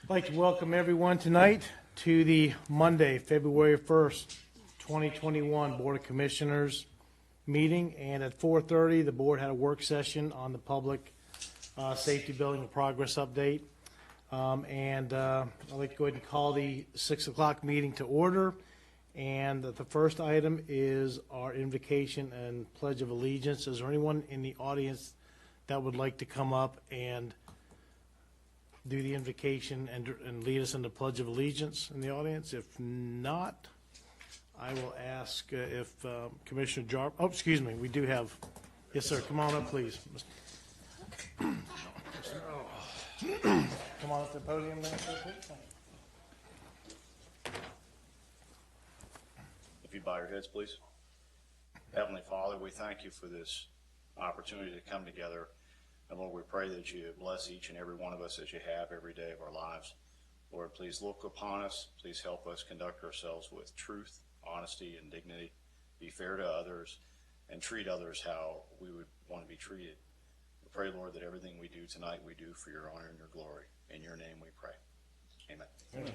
I'd like to welcome everyone tonight to the Monday, February 1st, 2021 Board of Commissioners meeting. And at 4:30, the board had a work session on the public safety building and progress update. I'd like to go ahead and call the 6 o'clock meeting to order. And the first item is our invocation and Pledge of Allegiance. Is there anyone in the audience that would like to come up and do the invocation and lead us in the Pledge of Allegiance in the audience? If not, I will ask if Commissioner Jarvis, oh, excuse me, we do have, yes, sir, come on up, please. Come on up to the podium there, sir, please. If you bow your heads, please. Heavenly Father, we thank you for this opportunity to come together. And Lord, we pray that you bless each and every one of us as you have every day of our lives. Lord, please look upon us. Please help us conduct ourselves with truth, honesty, and dignity. Be fair to others and treat others how we would want to be treated. We pray, Lord, that everything we do tonight we do for your honor and your glory. In your name we pray. Amen. Amen.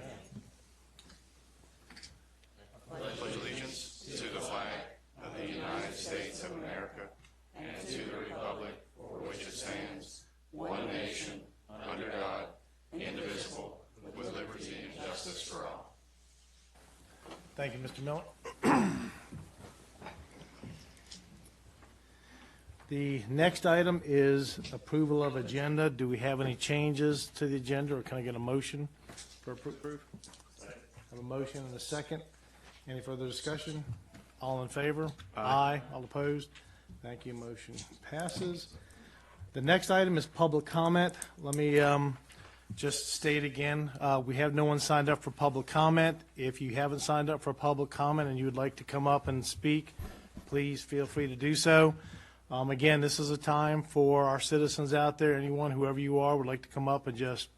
Pledge allegiance to the flag of the United States of America and to the republic for which it stands, one nation, under God, indivisible, with liberty and justice for all. Thank you, Mr. Miller. The next item is approval of agenda. Do we have any changes to the agenda, or can I get a motion for approve? Have a motion and a second. Any further discussion? All in favor? Aye. All opposed? Thank you. Motion passes. The next item is public comment. Let me just state again, we have no one signed up for public comment. If you haven't signed up for public comment and you would like to come up and speak, please feel free to do so. Again, this is a time for our citizens out there, anyone, whoever you are, would like to come up and just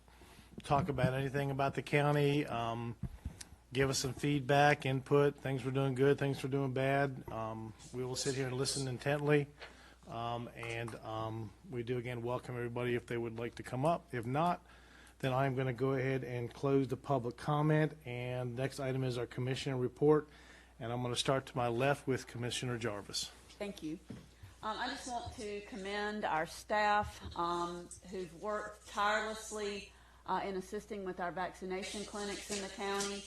talk about anything about the county, give us some feedback, input, things we're doing good, things we're doing bad. We will sit here and listen intently. We do, again, welcome everybody if they would like to come up. If not, then I'm going to go ahead and close the public comment. And next item is our commissioner report. And I'm going to start to my left with Commissioner Jarvis. Thank you. I just want to commend our staff who've worked tirelessly in assisting with our vaccination clinics in the county.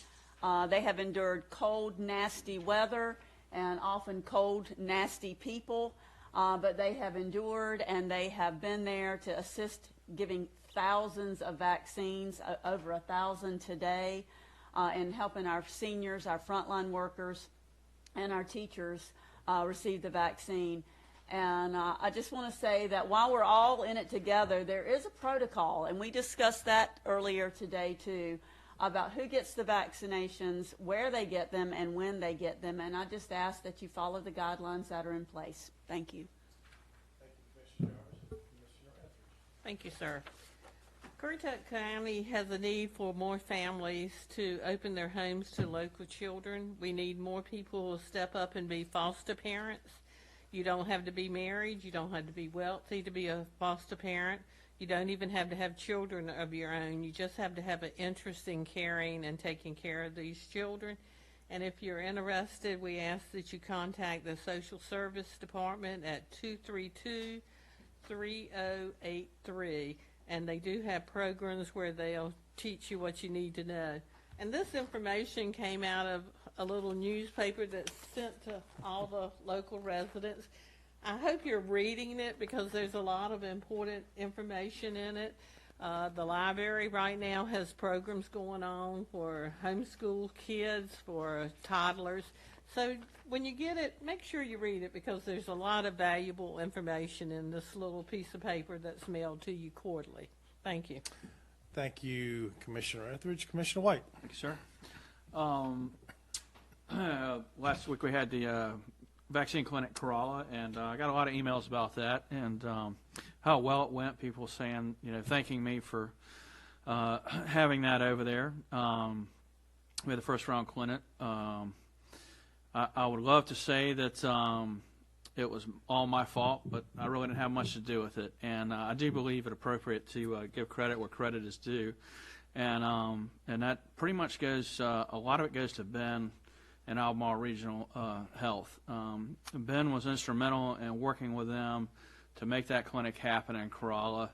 They have endured cold, nasty weather and often cold, nasty people, but they have endured and they have been there to assist giving thousands of vaccines, over 1,000 today, and helping our seniors, our frontline workers, and our teachers receive the vaccine. And I just want to say that while we're all in it together, there is a protocol, and we discussed that earlier today too, about who gets the vaccinations, where they get them, and when they get them. And I just ask that you follow the guidelines that are in place. Thank you. Thank you, Commissioner Jarvis. Commissioner Etheridge. Thank you, sir. Currituck County has a need for more families to open their homes to local children. We need more people to step up and be foster parents. You don't have to be married. You don't have to be wealthy to be a foster parent. You don't even have to have children of your own. You just have to have an interest in caring and taking care of these children. And if you're interested, we ask that you contact the Social Service Department at 232-3083. And they do have programs where they'll teach you what you need to know. And this information came out of a little newspaper that's sent to all the local residents. I hope you're reading it because there's a lot of important information in it. The library right now has programs going on for homeschool kids, for toddlers. So when you get it, make sure you read it because there's a lot of valuable information in this little piece of paper that's mailed to you quarterly. Thank you. Thank you, Commissioner Etheridge. Commissioner White. Thank you, sir. Last week we had the vaccine clinic Corolla, and I got a lot of emails about that and how well it went. People saying, thanking me for having that over there. We had the first round clinic. I would love to say that it was all my fault, but I really didn't have much to do with it. And I do believe it appropriate to give credit where credit is due. and that pretty much goes. A lot of it goes to Ben and Albemarle Regional Health. Ben was instrumental in working with them to make that clinic happen in Corolla,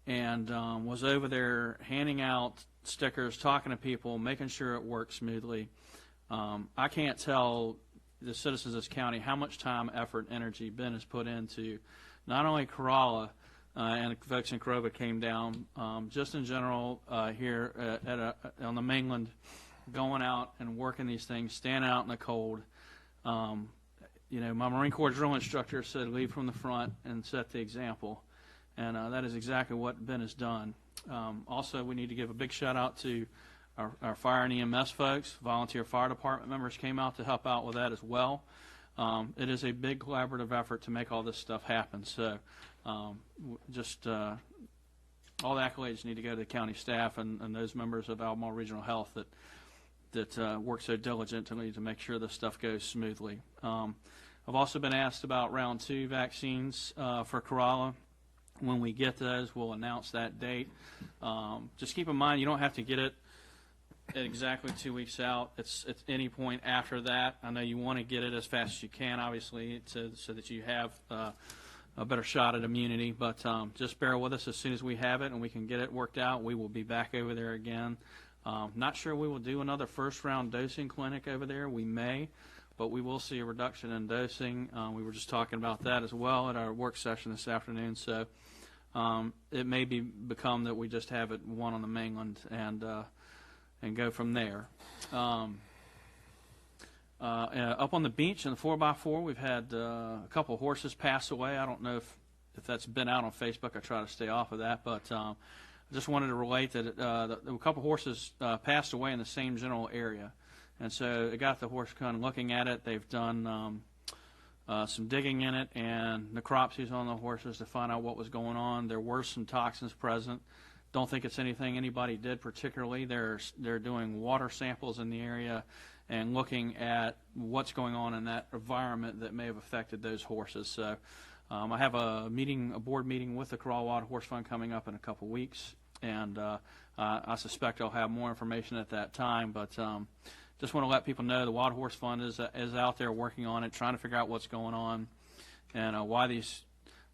and was over there handing out stickers, talking to people, making sure it worked smoothly. I can't tell the citizens of this county how much time, effort, energy Ben has put into not only Corolla, and the folks in Currituck came down, just in general here on the mainland, going out and working these things, standing out in the cold. My Marine Corps drill instructor said lead from the front and set the example, and that is exactly what Ben has done. Also, we need to give a big shout out to our fire and EMS folks. Volunteer fire department members came out to help out with that as well. It is a big collaborative effort to make all this stuff happen. So all the accolades need to go to the county staff and those members of Albemarle Regional Health that work so diligently to make sure this stuff goes smoothly. I've also been asked about round 2 vaccines for Corolla. When we get those, we'll announce that date. Just keep in mind, you don't have to get it at exactly 2 weeks out. It's at any point after that. I know you want to get it as fast as you can, obviously, so that you have a better shot at immunity. But just bear with us. As soon as we have it and we can get it worked out, we will be back over there again. Not sure we will do another first-round dosing clinic over there. We may, but we will see a reduction in dosing. We were just talking about that as well at our work session this afternoon. So it may become that we just have it one on the mainland and go from there. Up on the beach in the 4x4, we've had a couple of horses pass away. I don't know if that's been out on Facebook. I try to stay off of that, but I just wanted to relate that a couple of horses passed away in the same general area. And so it got the horse kind of looking at it. They've done some digging in it and necropsies on the horses to find out what was going on. There were some toxins present. Don't think it's anything anybody did particularly. They're doing water samples in the area and looking at what's going on in that environment that may have affected those horses. So I have a board meeting with the Corolla Wild Horse Fund coming up in a couple weeks, and I suspect I'll have more information at that time. But just want to let people know the Wild Horse Fund is out there working on it, trying to figure out what's going on and why these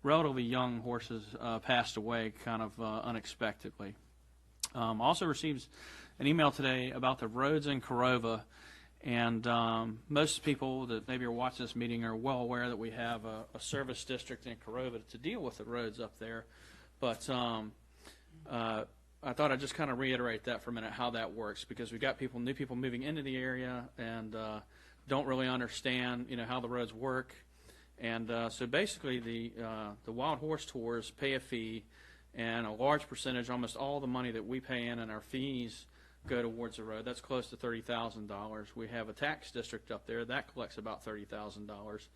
relatively young horses passed away kind of unexpectedly. Also received an email today about the roads in Corova, and most people that maybe are watching this meeting are well aware that we have a service district in Corova to deal with the roads up there. But I thought I'd just kind of reiterate that for a minute, how that works, because we've got new people moving into the area and don't really understand, how the roads work. And so basically the Wild Horse Tours pay a fee, and a large percentage, almost all the money that we pay in and our fees go towards the road. That's close to $30,000. We have a tax district up there that collects about $30,000,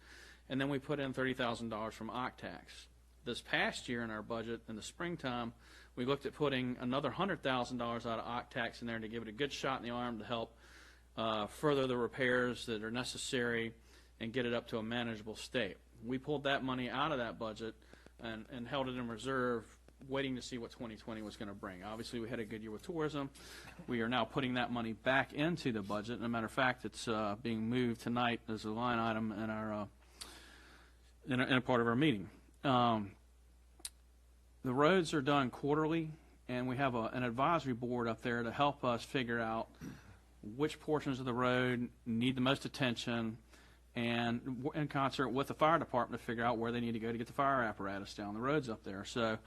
and then we put in $30,000 from OCTAX. This past year in our budget in the springtime, we looked at putting another $100,000 out of OCTAX in there to give it a good shot in the arm to help further the repairs that are necessary and get it up to a manageable state. We pulled that money out of that budget and held it in reserve, waiting to see what 2020 was going to bring. Obviously, we had a good year with tourism. We are now putting that money back into the budget. As a matter of fact, it's being moved tonight as a line item in our in a part of our meeting. The roads are done quarterly, and we have an advisory board up there to help us figure out which portions of the road need the most attention, and in concert with the fire department to figure out where they need to go to get the fire apparatus down the roads up there. So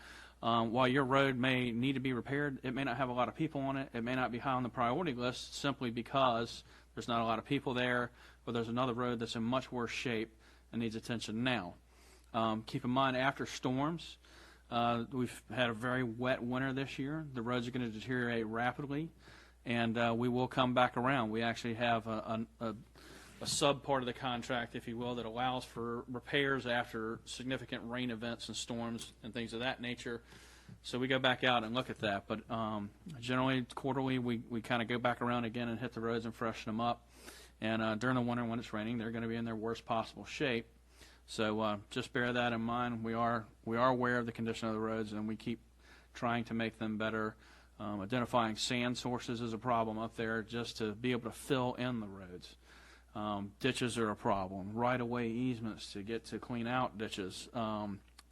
while your road may need to be repaired, it may not have a lot of people on it. It may not be high on the priority list simply because there's not a lot of people there, but there's another road that's in much worse shape and needs attention now. Keep in mind, after storms, we've had a very wet winter this year. The roads are going to deteriorate rapidly, and we will come back around. We actually have a sub part of the contract, if you will, that allows for repairs after significant rain events and storms and things of that nature. So we go back out and look at that. But generally, quarterly, we kind of go back around again and hit the roads and freshen them up. And during the winter when it's raining, they're going to be in their worst possible shape. So just bear that in mind. We are aware of the condition of the roads, and we keep trying to make them better Identifying sand sources is a problem up there just to be able to fill in the roads. Ditches are a problem. Right-of-way easements to get to clean out ditches.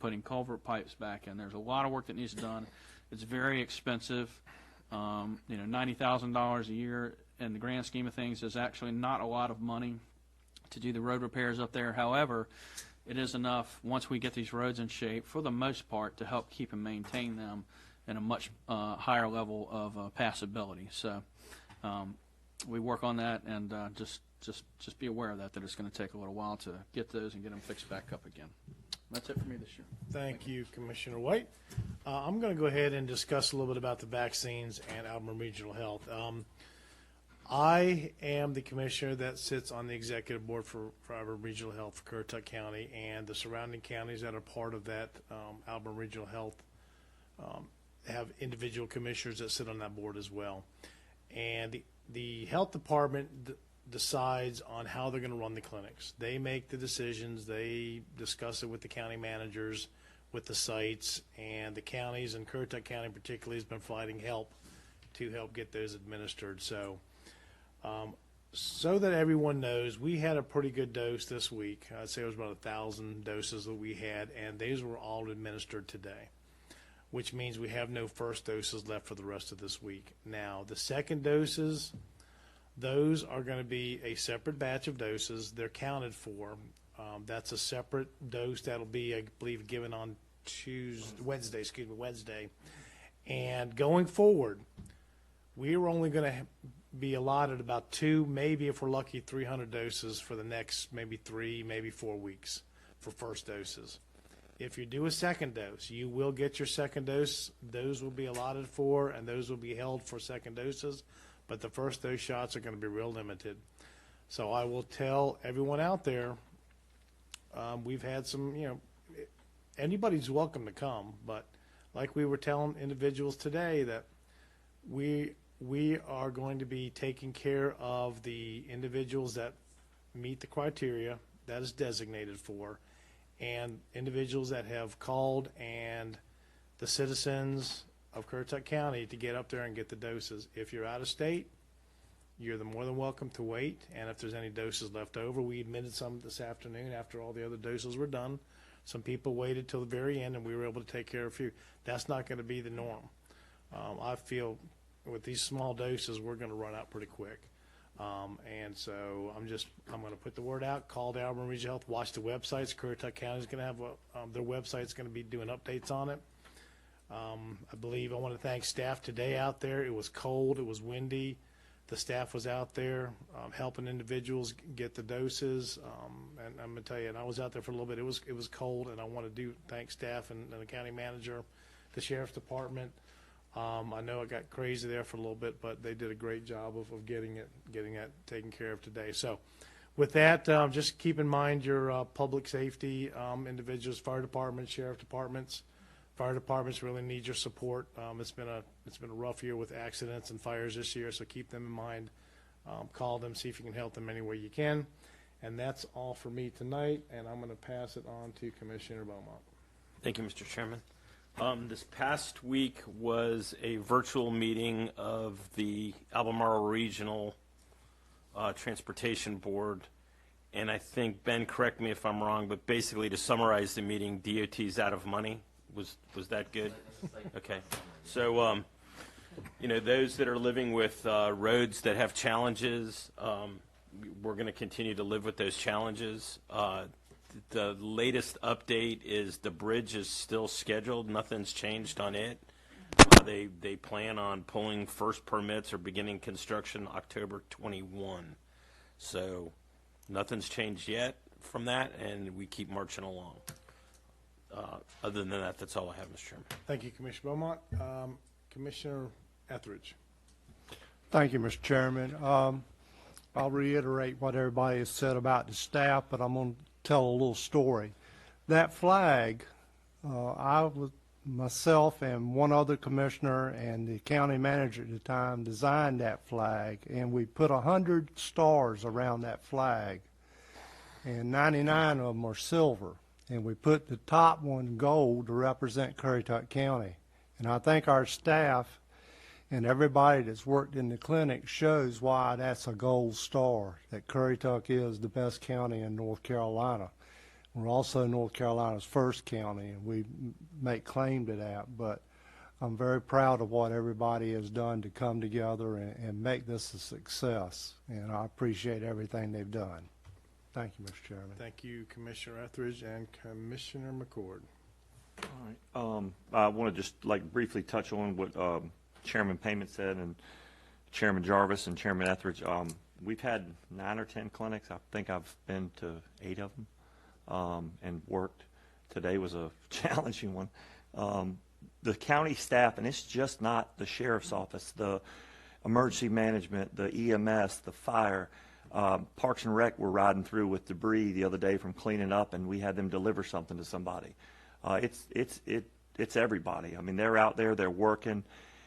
Putting culvert pipes back in. There's a lot of work that needs done. It's very expensive. $90,000 a year in the grand scheme of things is actually not a lot of money to do the road repairs up there. However, it is enough once we get these roads in shape, for the most part, to help keep and maintain them in a much higher level of passability. So we work on that, and just be aware of that it's going to take a little while to get those and get them fixed back up again. That's it for me this year. Thank you, Commissioner White. I'm going to go ahead and discuss a little bit about the vaccines and Albemarle Regional Health. I am the commissioner that sits on the executive board for Albemarle Regional Health for Currituck County, and the surrounding counties that are part of that Albemarle Regional Health have individual commissioners that sit on that board as well. And the health department decides on how they're going to run the clinics. They make the decisions. They discuss it with the county managers, with the sites, and the counties, and Currituck County particularly has been providing help to help get those administered. So that everyone knows, we had a pretty good dose this week. I'd say it was about 1,000 doses that we had, and these were all administered today, which means we have no first doses left for the rest of this week. Now, the second doses, those are going to be a separate batch of doses. They're counted for. That's a separate dose that'll be, I believe, given on Wednesday. And going forward, we are only going to be allotted about 2, maybe if we're lucky, 300 doses for the next maybe 3, maybe 4 weeks for first doses. If you do a second dose, you will get your second dose. Those will be allotted for, and those will be held for second doses. But the first dose shots are going to be real limited. So I will tell everyone out there, we've had some, anybody's welcome to come, but like we were telling individuals today, that we are going to be taking care of the individuals that meet the criteria that is designated for, and individuals that have called, and the citizens of Currituck County to get up there and get the doses. If you're out of state, you're more than welcome to wait, and if there's any doses left over, we admitted some this afternoon after all the other doses were done. Some people waited till the very end, and we were able to take care of a few. That's not going to be the norm. I feel with these small doses, we're going to run out pretty quick. And so I'm going to put the word out, call the Albemarle Regional Health, watch the websites. Currituck County is going to have their website's going to be doing updates on it. I want to thank staff today out there. It was cold, it was windy. The staff was out there helping individuals get the doses. And I'm going to tell you, and I was out there for a little bit. It was cold, and I want to thank staff and the county manager, the sheriff's department. I know it got crazy there for a little bit, but they did a great job of getting that taken care of today. So with that, just keep in mind your public safety individuals, fire departments, sheriff departments. Fire departments really need your support. It's been a rough year with accidents and fires this year, so keep them in mind. Call them, see if you can help them any way you can. And that's all for me tonight, and I'm going to pass it on to Commissioner Beaumont. Thank you, Mr. Chairman. This past week was a virtual meeting of the Albemarle Regional Transportation Board, and I think, Ben, correct me if I'm wrong, but basically to summarize the meeting, DOT's out of money. Was that good? Okay. So, those that are living with roads that have challenges, we're going to continue to live with those challenges. The latest update is the bridge is still scheduled. Nothing's changed on it. They plan on pulling first permits or beginning construction October 21. So nothing's changed yet from that, and we keep marching along. Other than that, that's all I have, Mr. Chairman. Thank you, Commissioner Beaumont. Commissioner Etheridge. Thank you, Mr. Chairman. I'll reiterate what everybody has said about the staff, but I'm going to tell a little story. That flag, myself and one other commissioner and the county manager at the time designed that flag, and we put 100 stars around that flag, and 99 of them are silver. And we put the top one gold to represent Currituck County. And I think our staff And everybody that's worked in the clinic shows why that's a gold star, that Currituck is the best county in North Carolina. We're also North Carolina's first county, and we make claim to that. But I'm very proud of what everybody has done to come together and make this a success. And I appreciate everything they've done. Thank you, Mr. Chairman. Thank you, Commissioner Etheridge and Commissioner McCord. All right. I want to just briefly touch on what Chairman Payment said and Chairman Jarvis and Chairman Etheridge. We've had 9 or 10 clinics. I think I've been to 8 of them and worked. Today was a challenging one. The county staff, and it's just not the sheriff's office, the emergency management, the EMS, the fire, Parks and Rec were riding through with debris the other day from cleaning up, and we had them deliver something to somebody. It's everybody. I mean, they're out there, they're working.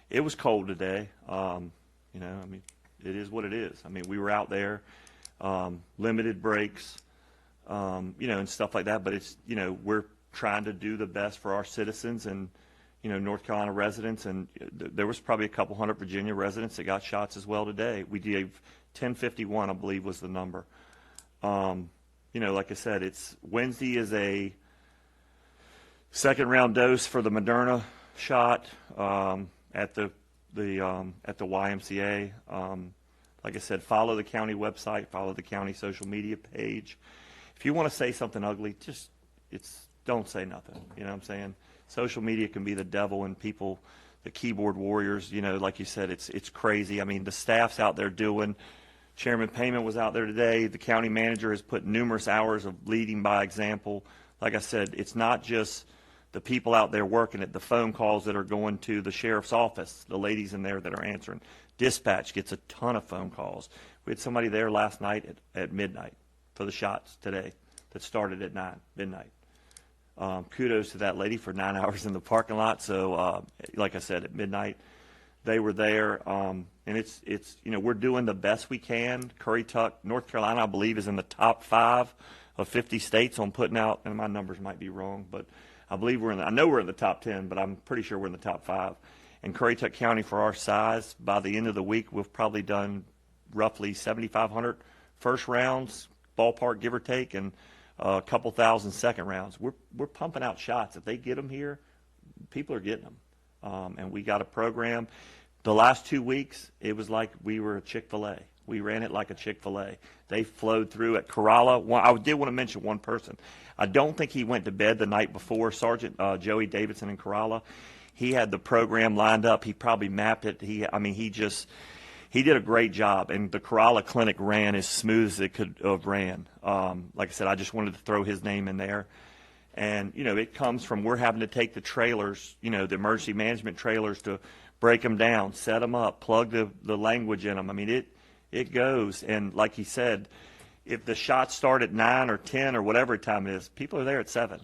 It was cold today. It is what it is. I mean, we were out there, limited breaks, and stuff like that. But it's, we're trying to do the best for our citizens and, North Carolina residents. And there was probably a couple hundred Virginia residents that got shots as well today. We gave 1051, I believe, was the number. Like I said, Wednesday is a second round dose for the Moderna shot at the YMCA. Like I said, follow the county website, follow the county social media page. If you want to say something ugly, don't say nothing. You know what I'm saying? Social media can be the devil, and people, the keyboard warriors, like you said, it's crazy. I mean, the staff's out there doing. Chairman Payment was out there today. The county manager has put numerous hours of leading by example. Like I said, it's not just the people out there working it, the phone calls that are going to the sheriff's office, the ladies in there that are answering. Dispatch gets a ton of phone calls. We had somebody there last night at midnight for the shots today that started at midnight. Kudos to that lady for 9 hours in the parking lot. So, like I said, at midnight, they were there. And it's we're doing the best we can. Currituck, North Carolina, I believe, is in the top 5 of 50 states on putting out, and my numbers might be wrong, but I believe I know we're in the top 10, but I'm pretty sure we're in the top 5. In Currituck County, for our size, by the end of the week, we've probably done roughly 7,500 first rounds, ballpark, give or take, and a couple thousand second rounds. We're pumping out shots. If they get them here, people are getting them. And we got a program. The last 2 weeks, it was like we were a Chick-fil-A. We ran it like a Chick-fil-A. They flowed through at Corolla. I did want to mention one person. I don't think he went to bed the night before. Sergeant Joey Davidson in Corolla. He had the program lined up. He probably mapped it. He did a great job. And the Corolla clinic ran as smooth as it could have ran. Like I said, I just wanted to throw his name in there. And, it comes from we're having to take the trailers, the emergency management trailers, to break them down, set them up, plug the language in them. I mean, it goes. And like he said, if the shots start at 9 or 10 or whatever time it is, people are there at 7.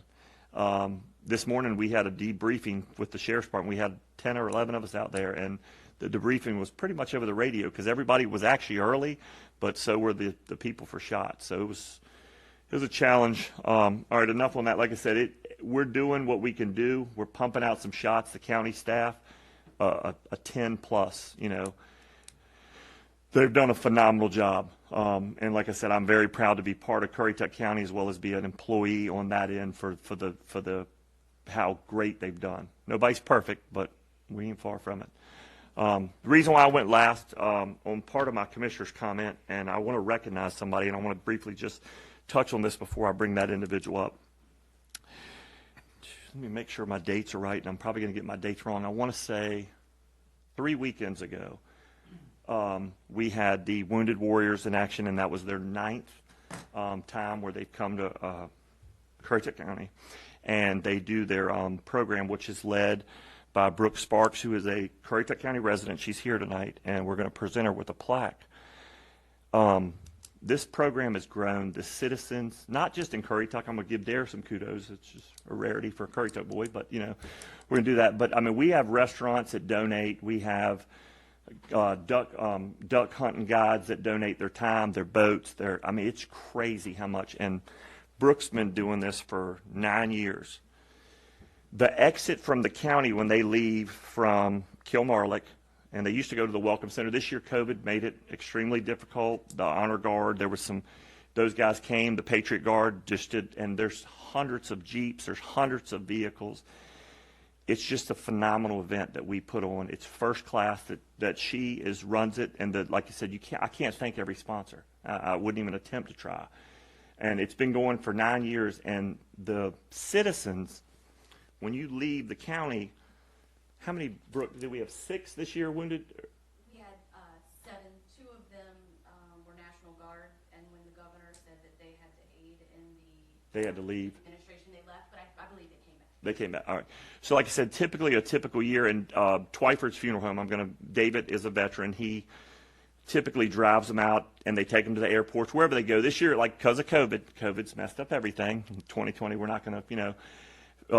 This morning we had a debriefing with the sheriff's department. We had 10 or 11 of us out there, and the debriefing was pretty much over the radio because everybody was actually early, but so were the people for shots. So it was a challenge. All right, enough on that. Like I said, we're doing what we can do. We're pumping out some shots. The county staff, a 10 plus, They've done a phenomenal job. And like I said, I'm very proud to be part of Currituck County as well as be an employee on that end for the how great they've done. Nobody's perfect, but we ain't far from it. The reason why I went last on part of my commissioner's comment, and I want to recognize somebody, and I want to briefly just touch on this before I bring that individual up. Let me make sure my dates are right, and I'm probably going to get my dates wrong. I want to say 3 weekends ago, we had the Wounded Warriors in action, and that was their 9th time where they've come to Currituck County, and they do their program, which is led by Brooke Sparks, who is a Currituck County resident. She's here tonight, and we're going to present her with a plaque. This program has grown. The citizens, not just in Currituck, I'm going to give Dare some kudos. It's just a rarity for a Currituck boy, but, we're going to do that. But, we have restaurants that donate. We have duck hunting guides that donate their time, their boats. It's crazy how much. And Brooke's been doing this for 9 years. The exit from the county when they leave from Kilmarlock and they used to go to the Welcome Center. This year, COVID made it extremely difficult. The Honor Guard, there was those guys came, the Patriot Guard just did, and there's hundreds of Jeeps, there's hundreds of vehicles. It's just a phenomenal event that we put on. It's first class that she runs it, and like you said, I can't thank every sponsor. I wouldn't even attempt to try. And it's been going for 9 years, and the citizens, when you leave the county, how many, Brooke, did we have 6 this year wounded? We had 7. 2 of them were National Guard, and when the governor said that they had to aid in They had to leave. administration, they left, but I believe they came back. They came back. All right. So like I said, typically a typical year in Twyford's Funeral Home, David is a veteran. He typically drives them out, and they take them to the airports, wherever they go. This year, like because of COVID's messed up everything. In 2020, we're not going to,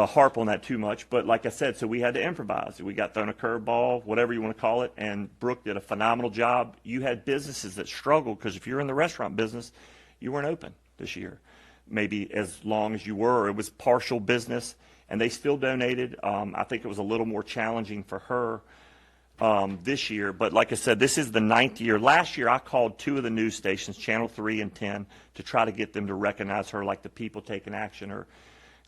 harp on that too much. But like I said, so we had to improvise. We got thrown a curveball, whatever you want to call it, and Brooke did a phenomenal job. You had businesses that struggled because if you're in the restaurant business, you weren't open this year, maybe as long as you were. Or it was partial business, and they still donated. I think it was a little more challenging for her this year. But like I said, this is the 9th year. Last year, I called 2 of the news stations, Channel 3 and 10, to try to get them to recognize her like the people taking action. Or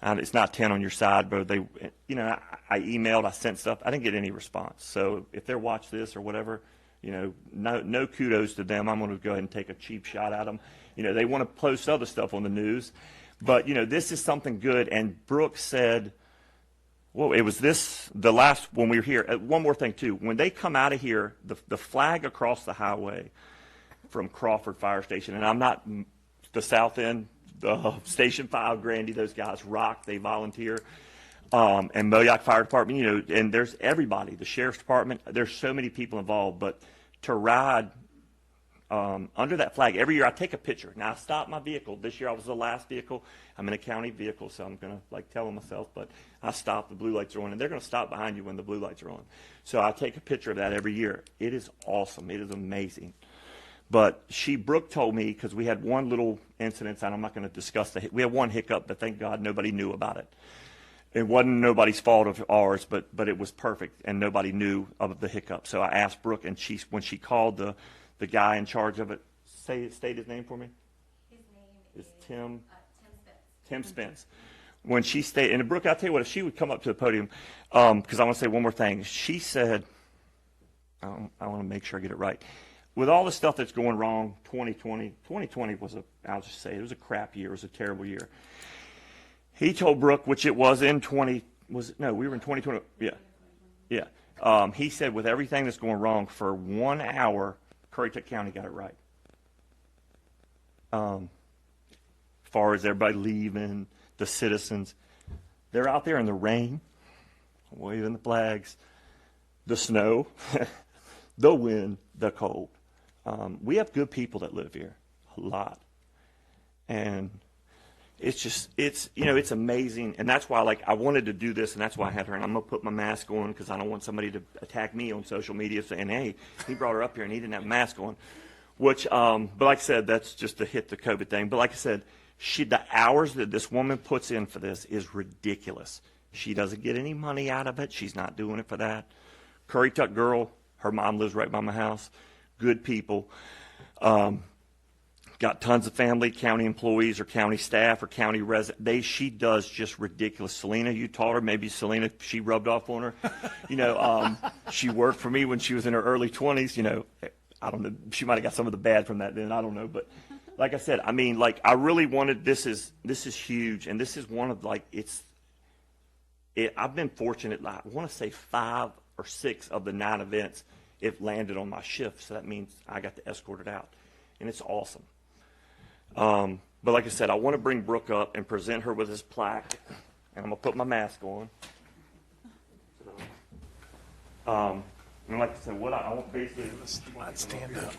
it's not 10 on your side, but I emailed, I sent stuff. I didn't get any response. So if they watch this or whatever, no kudos to them. I'm going to go ahead and take a cheap shot at them. They want to post other stuff on the news. But, this is something good. And Brooke said, well, it was the last, when we were here. One more thing, too. When they come out of here, the flag across the highway from Crawford Fire Station, and I'm not the south end, Station 5, Grandy, those guys rock. They volunteer. And Moyock Fire Department, and there's everybody, the Sheriff's Department. There's so many people involved. But to ride under that flag, every year I take a picture. Now, I stop my vehicle. This year I was the last vehicle. I'm in a county vehicle, so I'm going to, tell myself. But I stop, the blue lights are on, and they're going to stop behind you when the blue lights are on. So I take a picture of that every year. It is awesome. It is amazing. But Brooke told me, because we had one little incident, and I'm not going to discuss we had one hiccup, but thank God nobody knew about it. It wasn't nobody's fault of ours, but it was perfect, and nobody knew of the hiccup. So I asked Brooke, and when she called the guy in charge of it, state his name for me. His name is Tim Spence. Tim Spence. When she stayed, and Brooke, I'll tell you what, if she would come up to the podium, because I want to say one more thing. She said, I want to make sure I get it right. With all the stuff that's going wrong, 2020 was I'll just say, it was a crap year. It was a terrible year. He told Brooke, which it was in we were in 2020. Yeah. He said, with everything that's going wrong, for 1 hour, Currituck County got it right. As far as everybody leaving, the citizens, they're out there in the rain, waving the flags, the snow, the wind, the cold. We have good people that live here, a lot. And it's amazing. And that's why, I wanted to do this, and that's why I had her. And I'm going to put my mask on because I don't want somebody to attack me on social media saying, hey, he brought her up here and he didn't have a mask on. Which, but like I said, that's just to hit the COVID thing. But like I said, the hours that this woman puts in for this is ridiculous. She doesn't get any money out of it. She's not doing it for that. Currituck girl, her mom lives right by my house. Good people. Got tons of family, county employees or county staff or county residents. She does just ridiculous. Selena, you taught her. Maybe Selena, she rubbed off on her. She worked for me when she was in her early 20s. I don't know. She might have got some of the bad from that then. I don't know. But like I said, I really wanted, this is huge. And this is one of, I've been fortunate, I want to say 5 or 6 of the 9 events, it landed on my shift. So that means I got to escort it out. And it's awesome. But like I said, I want to bring Brooke up and present her with this plaque. And I'm going to put my mask on. And like I said, what I want basically... Let's stand up.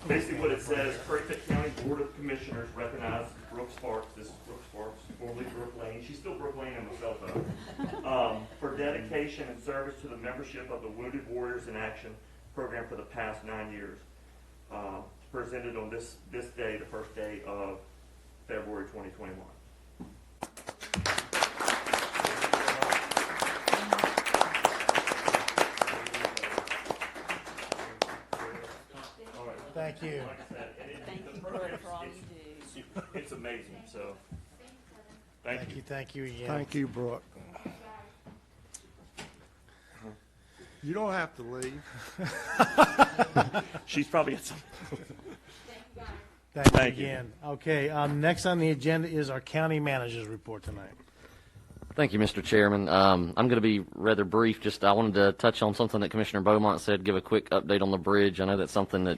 Basically what it says, Currituck County Board of Commissioners recognizes Brooke Sparks, this is Brooke Sparks, formerly Brooke Lane, she's still Brooke Lane in my cell phone, for dedication and service to the membership of the Wounded Warriors in Action program for the past 9 years. Presented on this day, the first day of February 2021. Thank you. Thank you, Brooke, for all you do. It's amazing, so. Thank you again. Thank you, Brooke. You don't have to leave. She's probably got some. Thank you Thank you. again. Okay, next on the agenda is our county manager's report tonight. Thank you, Mr. Chairman. I'm going to be rather brief. Just I wanted to touch on something that Commissioner Beaumont said, give a quick update on the bridge. I know that's something that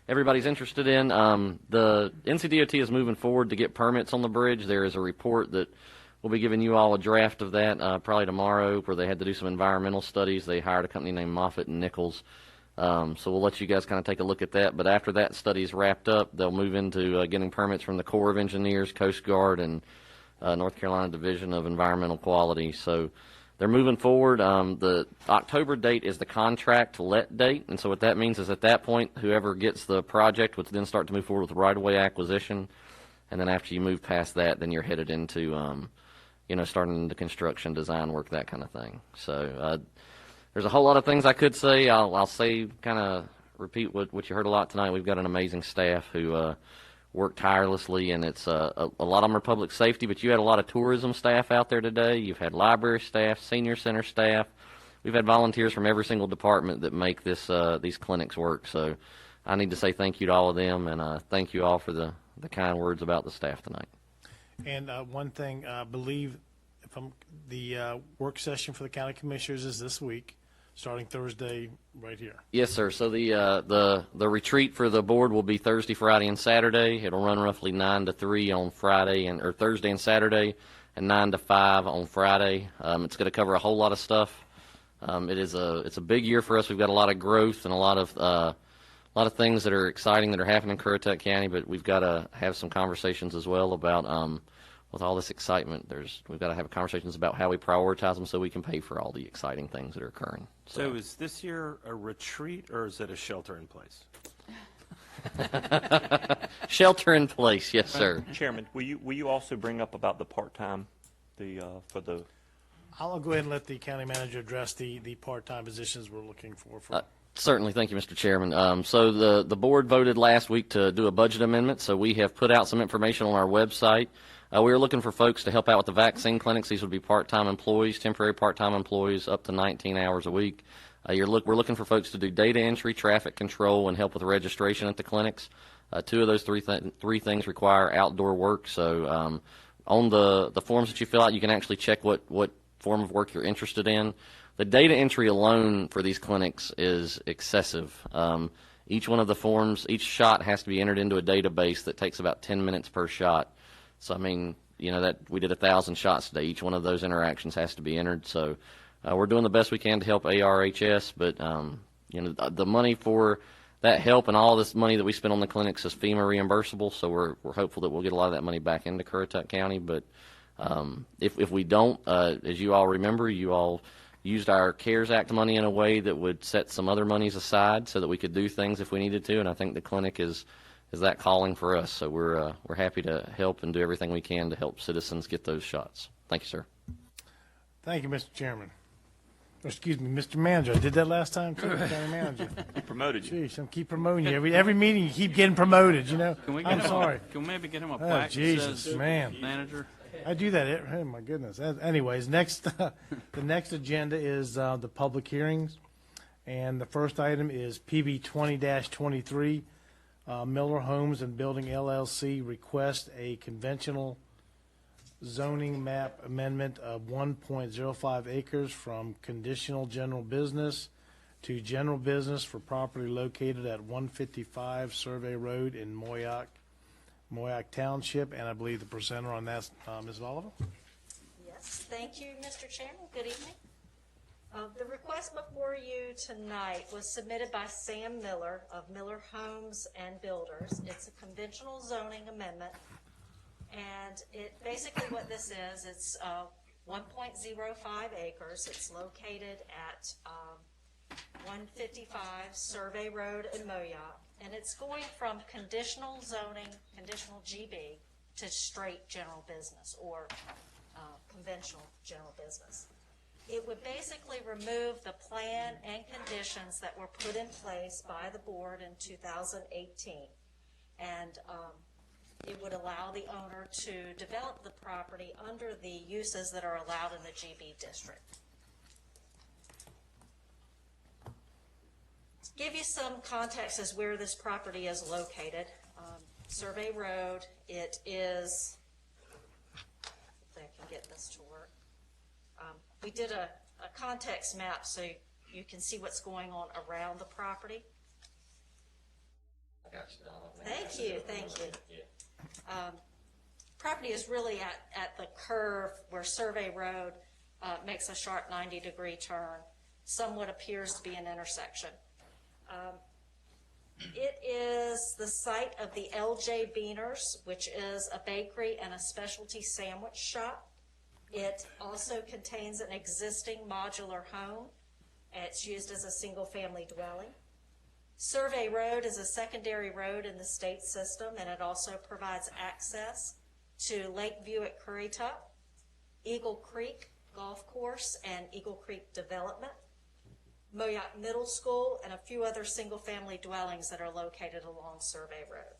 everybody's interested in. The NCDOT is moving forward to get permits on the bridge. There is a report that we'll be giving you all a draft of that probably tomorrow, where they had to do some environmental studies. They hired a company named Moffitt and Nichols. So we'll let you guys kind of take a look at that. But after that study's wrapped up, they'll move into getting permits from the Corps of Engineers, Coast Guard, and North Carolina Division of Environmental Quality. So they're moving forward. The October date is the contract let date. And so what that means is at that point, whoever gets the project would then start to move forward with right-of-way acquisition. And then after you move past that, then you're headed into, starting the construction, design work, that kind of thing. So there's a whole lot of things I could say. I'll say, kind of repeat what you heard a lot tonight. We've got an amazing staff who work tirelessly, and it's a lot of them are public safety, but you had a lot of tourism staff out there today. You've had library staff, senior center staff. We've had volunteers from every single department that make these clinics work. So I need to say thank you to all of them, and thank you all for the kind words about the staff tonight. And one thing, I believe, the work session for the county commissioners is this week, starting Thursday right here. Yes, sir. So the retreat for the board will be Thursday, Friday, and Saturday. It'll run roughly 9 to 3 on Friday or Thursday and Saturday, and 9 to 5 on Friday. It's going to cover a whole lot of stuff. It's a big year for us. We've got a lot of growth and a lot of things that are exciting that are happening in Currituck County, but we've got to have some conversations as well about with all this excitement. We've got to have conversations about how we prioritize them so we can pay for all the exciting things that are occurring. So is this year a retreat, or is it a shelter in place? Shelter in place, yes, sir. Chairman, will you also bring up about the part-time, for the? I'll go ahead and let the county manager address the part-time positions we're looking for. Certainly. Thank you, Mr. Chairman. So the board voted last week to do a budget amendment, so we have put out some information on our website. We were looking for folks to help out with the vaccine clinics. These would be part-time employees, temporary part-time employees, up to 19 hours a week. We're looking for folks to do data entry, traffic control, and help with registration at the clinics. Two of those three things require outdoor work. So on the forms that you fill out, you can actually check what form of work you're interested in. The data entry alone for these clinics is excessive. Each one of the forms, each shot has to be entered into a database that takes about 10 minutes per shot. So, I mean, that we did 1,000 shots today. Each one of those interactions has to be entered. So we're doing the best we can to help ARHS, but, the money for that help and all this money that we spend on the clinics is FEMA reimbursable, so we're hopeful that we'll get a lot of that money back into Currituck County. But if we don't, as you all remember, you all used our CARES Act money in a way that would set some other monies aside so that we could do things if we needed to, and I think the clinic is that calling for us. So we're happy to help and do everything we can to help citizens get those shots. Thank you, sir. Thank you, Mr. Chairman. Or, excuse me, Mr. Manager. I did that last time too, county manager. He promoted you. Jeez, I'm keep promoting you. Every meeting you keep getting promoted, Can we get I'm him sorry. Can we maybe get him a Oh, plaque that Jesus, says man. manager? I do that. Oh, my goodness. Anyways, the next agenda is the public hearings. And the first item is PB 20-23. Miller Homes and Building LLC request a conventional zoning map amendment of 1.05 acres from conditional general business to general business for property located at 155 Survey Road in Moyock Township. And I believe the presenter on that, Ms. Oliver. Yes, thank you, Mr. Chairman. Good evening. The request before you tonight was submitted by Sam Miller of Miller Homes and Builders. It's a conventional zoning amendment, and basically what this is, it's 1.05 acres. It's located at 155 Survey Road in Moyock, and it's going from conditional zoning, conditional GB, to straight general business or conventional general business. It would basically remove the plan and condition conditions that were put in place by the board in 2018. And it would allow the owner to develop the property under the uses that are allowed in the GB district. To give you some context as where this property is located, Survey Road, it is, if I can get this to work. We did a context map so you can see what's going on around the property. I got you, Donna. Thank you, thank you. Property is really at the curve where Survey Road makes a sharp 90-degree turn. Somewhat appears to be an intersection. It is the site of the LJ Beaners, which is a bakery and a specialty sandwich shop. It also contains an existing modular home. It's used as a single-family dwelling. Survey Road is a secondary road in the state system, and it also provides access to Lakeview at Currituck, Eagle Creek Golf Course and Eagle Creek Development, Moyock Middle School, and a few other single-family dwellings that are located along Survey Road.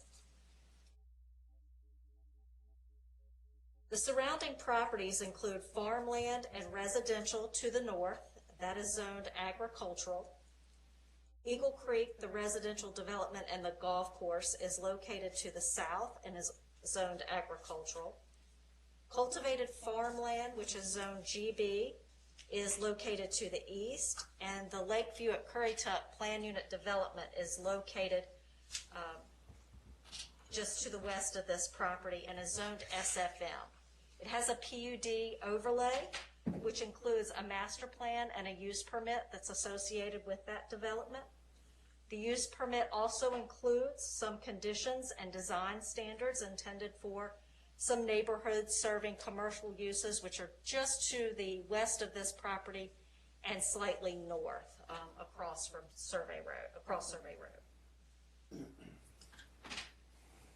The surrounding properties include farmland and residential to the north, that is zoned agricultural. Eagle Creek, the residential development and the golf course, is located to the south and is zoned agricultural. Cultivated farmland, which is zoned GB, is located to the east, and the Lakeview at Currituck Plan Unit Development is located just to the west of this property and is zoned SFM. It has a PUD overlay, which includes a master plan and a use permit that's associated with that development. The use permit also includes some conditions and design standards intended for some neighborhoods serving commercial uses, which are just to the west of this property and slightly north across Survey Road.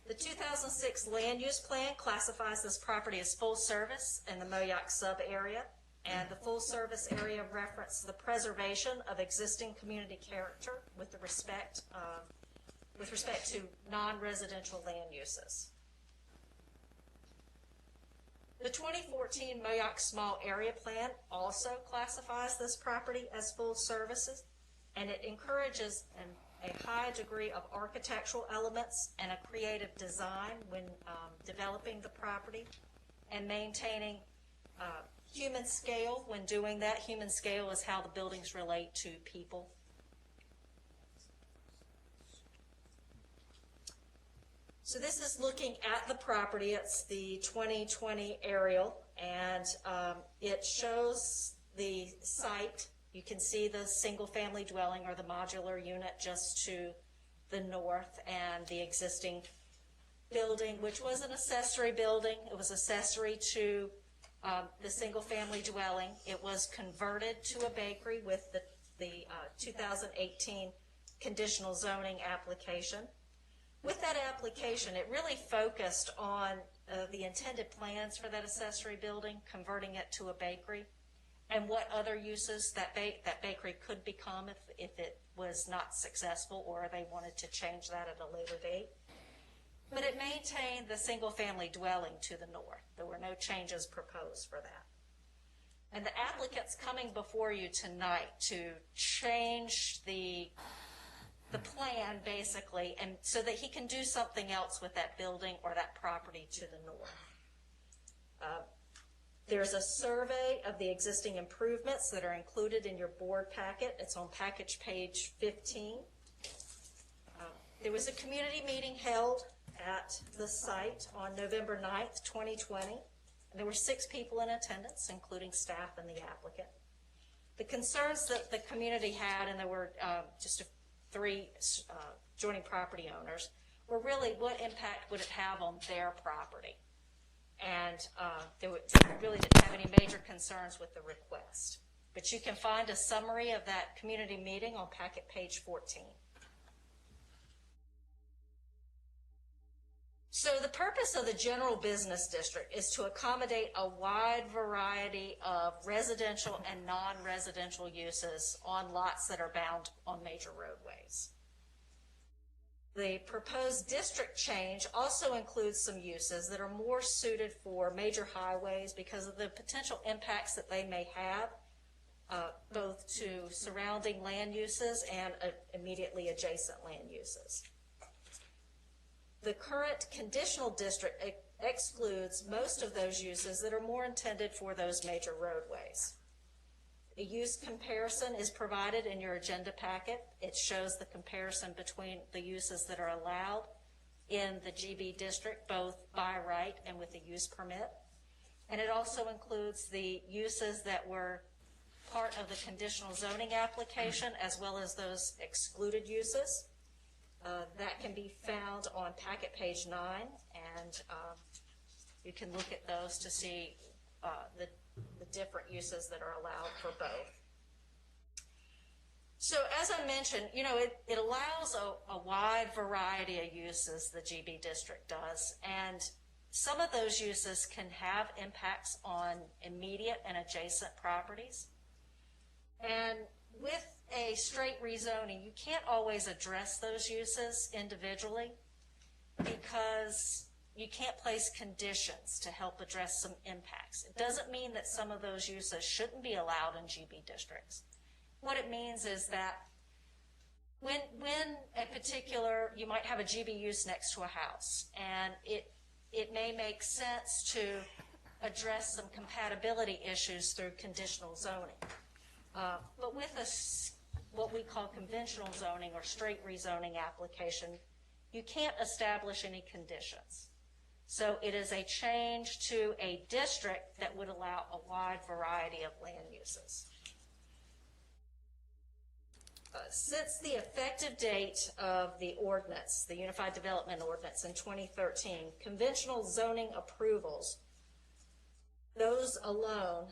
The 2006 land use plan classifies this property as full service in the Moyock sub area, and the full service area references the preservation of existing community character with respect to non-residential land uses. The 2014 Moyock Small Area Plan also classifies this property as full services, and it encourages a high degree of architectural elements and a creative design when developing the property and maintaining human scale when doing that. Human scale is how the buildings relate to people. So this is looking at the property. It's the 2020 aerial, and it shows the site. You can see the single-family dwelling or the modular unit just to the north, and the existing building, which was an accessory building. It was accessory to the single-family dwelling. It was converted to a bakery with the 2018 conditional zoning application. With that application, it really focused on the intended plans for that accessory building, converting it to a bakery, and what other uses that bakery could become if it was not successful or they wanted to change that at a later date. But it maintained the single-family dwelling to the north. There were no changes proposed for that. And the applicant's coming before you tonight to change the plan, basically, and so that he can do something else with that building or that property to the north. There's a survey of the existing improvements that are included in your board packet. It's on package page 15. There was a community meeting held at the site on November 9th, 2020. And there were 6 people in attendance, including staff and the applicant. The concerns that the community had, and there were just 3 joining property owners, were really what impact would it have on their property. And they really didn't have any major concerns with the request. But you can find a summary of that community meeting on packet page 14. So the purpose of the general business district is to accommodate a wide variety of residential and non-residential uses on lots that are bound on major roadways. The proposed district change also includes some uses that are more suited for major highways because of the potential impacts that they may have, both to surrounding land uses and immediately adjacent land uses. The current conditional district excludes most of those uses that are more intended for those major roadways. A use comparison is provided in your agenda packet. It shows the comparison between the uses that are allowed in the GB district, both by right and with a use permit. And it also includes the uses that were part of the conditional zoning application, as well as those excluded uses. That can be found on packet page 9, and you can look at those to see the different uses that are allowed for both. So as I mentioned, it allows a wide variety of uses, the GB district does, and some of those uses can have impacts on immediate and adjacent properties. And with a straight rezoning, you can't always address those uses individually because you can't place conditions to help address some impacts. It doesn't mean that some of those uses shouldn't be allowed in GB districts. What it means is that when a particular, you might have a GB use next to a house, and it may make sense to address some compatibility issues through conditional zoning. But with what we call conventional zoning or straight rezoning application, you can't establish any conditions. So it is a change to a district that would allow a wide variety of land uses. Since the effective date of the ordinance, the Unified Development Ordinance in 2013, conventional zoning approvals, those alone,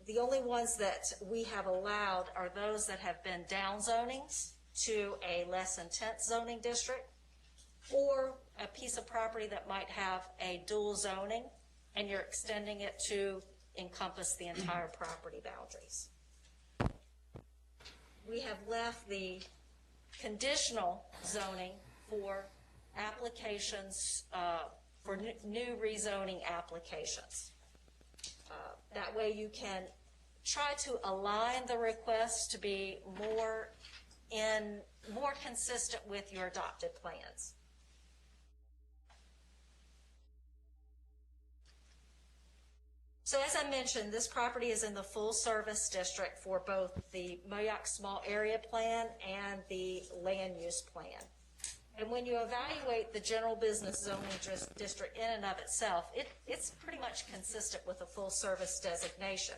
the only ones that we have allowed are those that have been down zonings to a less intense zoning district, or a piece of property that might have a dual zoning and you're extending it to encompass the entire property boundaries. We have left the conditional zoning for applications, for new rezoning applications. That way you can try to align the requests to be more consistent with your adopted plans. So as I mentioned, this property is in the full service district for both the Moyock Small Area Plan and the Land Use Plan. And when you evaluate the general business zoning district in and of itself, it's pretty much consistent with a full service designation.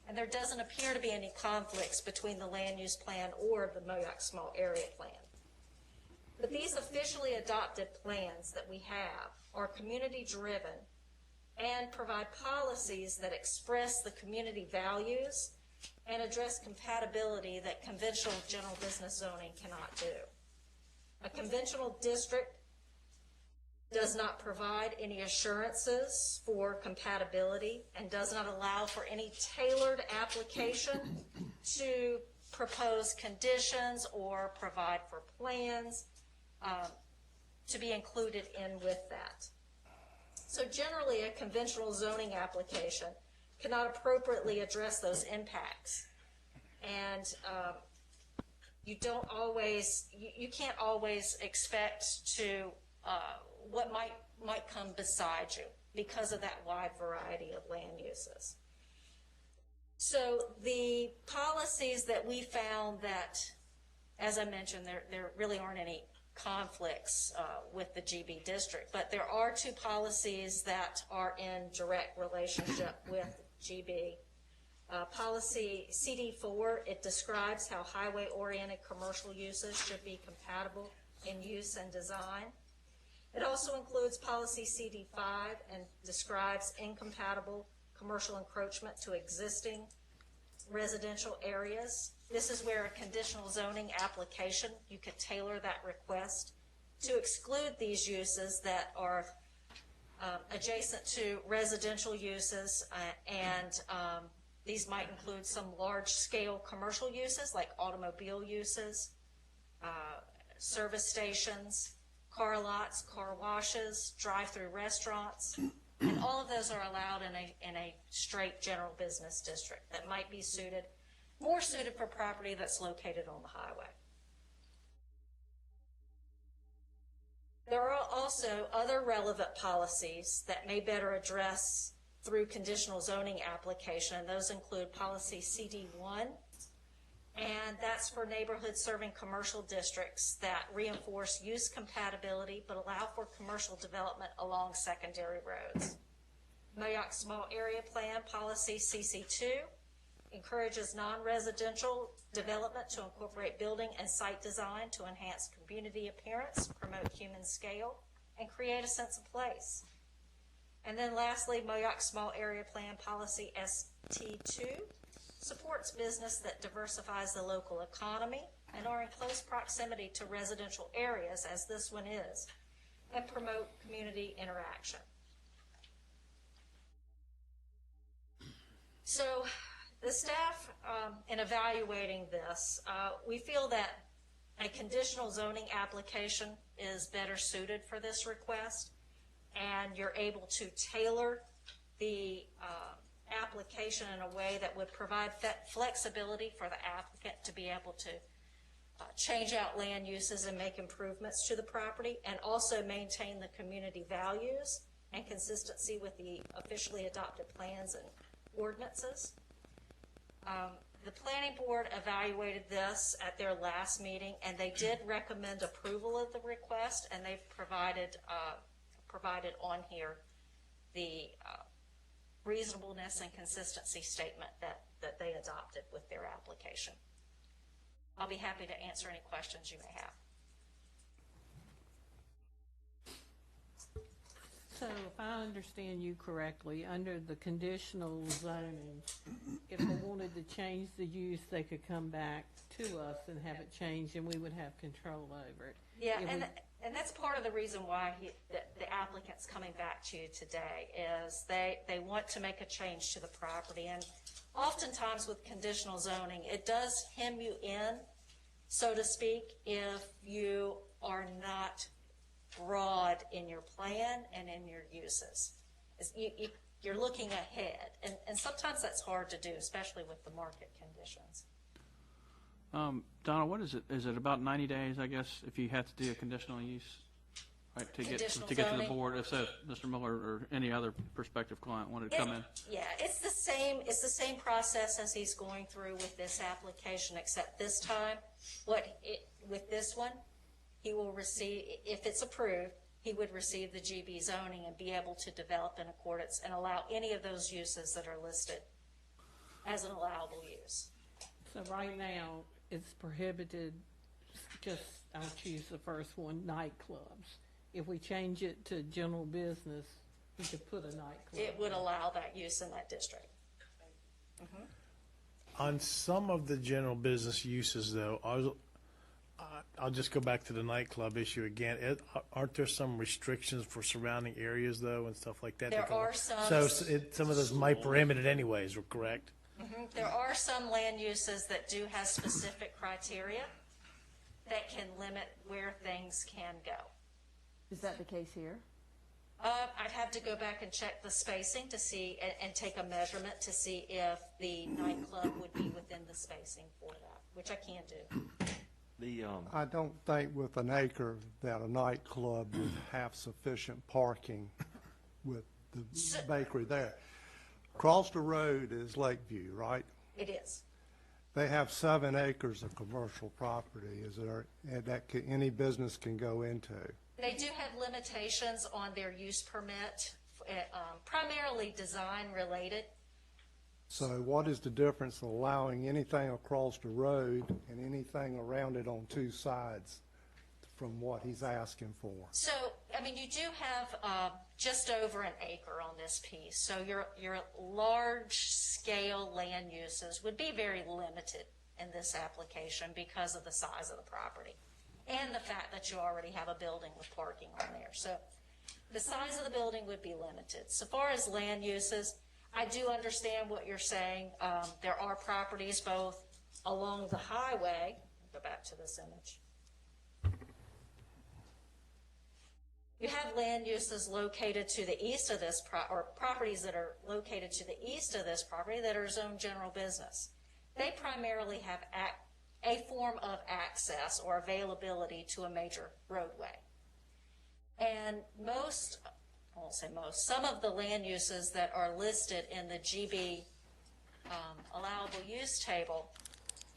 And there doesn't appear to be any conflicts between the Land Use Plan or the Moyock Small Area Plan. But these officially adopted plans that we have are community driven and provide policies that express the community values and address compatibility that conventional general business zoning cannot do. A conventional district does not provide any assurances for compatibility and does not allow for any tailored application to propose conditions or provide for plans to be included in with that. So generally, a conventional zoning application cannot appropriately address those impacts. And you can't always expect to what might come beside you because of that wide variety of land uses. So the policies that we found that, as I mentioned, there really aren't any conflicts with the GB district, but there are two policies that are in direct relationship with GB. Policy CD4, it describes how highway-oriented commercial uses should be compatible in use and design. It also includes policy CD5 and describes incompatible commercial encroachment to existing residential areas. This is where a conditional zoning application, you could tailor that request to exclude these uses that are adjacent to residential uses, and these might include some large-scale commercial uses like automobile uses, service stations, car lots, car washes, drive-through restaurants, and all of those are allowed in a straight general business district that might be more suited for property that's located on the highway. There are also other relevant policies that may better address through conditional zoning application, and those include policy CD1, and that's for neighborhoods serving commercial districts that reinforce use compatibility but allow for commercial development along secondary roads. Moyoc Small Area Plan policy CC2 encourages non-residential development to incorporate building and site design to enhance community appearance, promote human scale, and create a sense of place. And then lastly, Moyoc Small Area Plan policy ST2 supports business that diversifies the local economy and are in close proximity to residential areas, as this one is, and promote community interaction. So the staff, in evaluating this, we feel that a conditional zoning application is better suited for this request, and you're able to tailor the application in a way that would provide flexibility for the applicant to be able to change out land uses and make improvements to the property, and also maintain the community values and consistency with the officially adopted plans and ordinances. The planning board evaluated this at their last meeting, and they did recommend approval of the request, and they've provided on here the reasonableness and consistency statement that they adopted with their application. I'll be happy to answer any questions you may have. So if I understand you correctly, under the conditional zoning, if they wanted to change the use, they could come back to us and have it changed, and we would have control over it. Yeah, and that's part of the reason why the applicant's coming back to you today, is they want to make a change to the property. And oftentimes with conditional zoning, it does hem you in, so to speak, if you are not broad in your plan and in your uses. You're looking ahead, and sometimes that's hard to do, especially with the market conditions. Donna, what is it? Is it about 90 days, I guess, if you have to do a conditional use, right, to get to the board? If so, Mr. Miller or any other prospective client wanted to come in. Yeah, it's the same process as he's going through with this application, except this time, with this one, he will receive, if it's approved, he would receive the GB zoning and be able to develop in accordance and allow any of those uses that are listed as an allowable use. So right now, it's prohibited, just, I'll choose the first one, nightclubs. If we change it to general business, we could put a nightclub. It would allow that use in that district. On some of the general business uses, though, I'll just go back to the nightclub issue again. Aren't there some restrictions for surrounding areas, though, and stuff like that? There are some. So some of those might prohibit it anyways, correct? There are some land uses that do have specific criteria that can limit where things can go. Is that the case here? I'd have to go back and check the spacing to see, and take a measurement to see if the nightclub would be within the spacing for that, which I can do. I don't think with an acre that a nightclub would have sufficient parking with the bakery there. Across the road is Lakeview, right? It is. They have 7 acres of commercial property. Is there that any business can go into? They do have limitations on their use permit, primarily design related. So what is the difference in allowing anything across the road and anything around it on 2 sides from what he's asking for? So, I mean, you do have just over an acre on this piece. So your large-scale land uses would be very limited in this application because of the size of the property. and the fact that you already have a building with parking on there. So the size of the building would be limited. So far as land uses, I do understand what you're saying. There are properties both along the highway. Go back to this image. You have land uses located to the east of this, or properties that are located to the east of this property that are zoned general business. They primarily have a form of access or availability to a major roadway. And most, I won't say most, some of the land uses that are listed in the GB allowable use table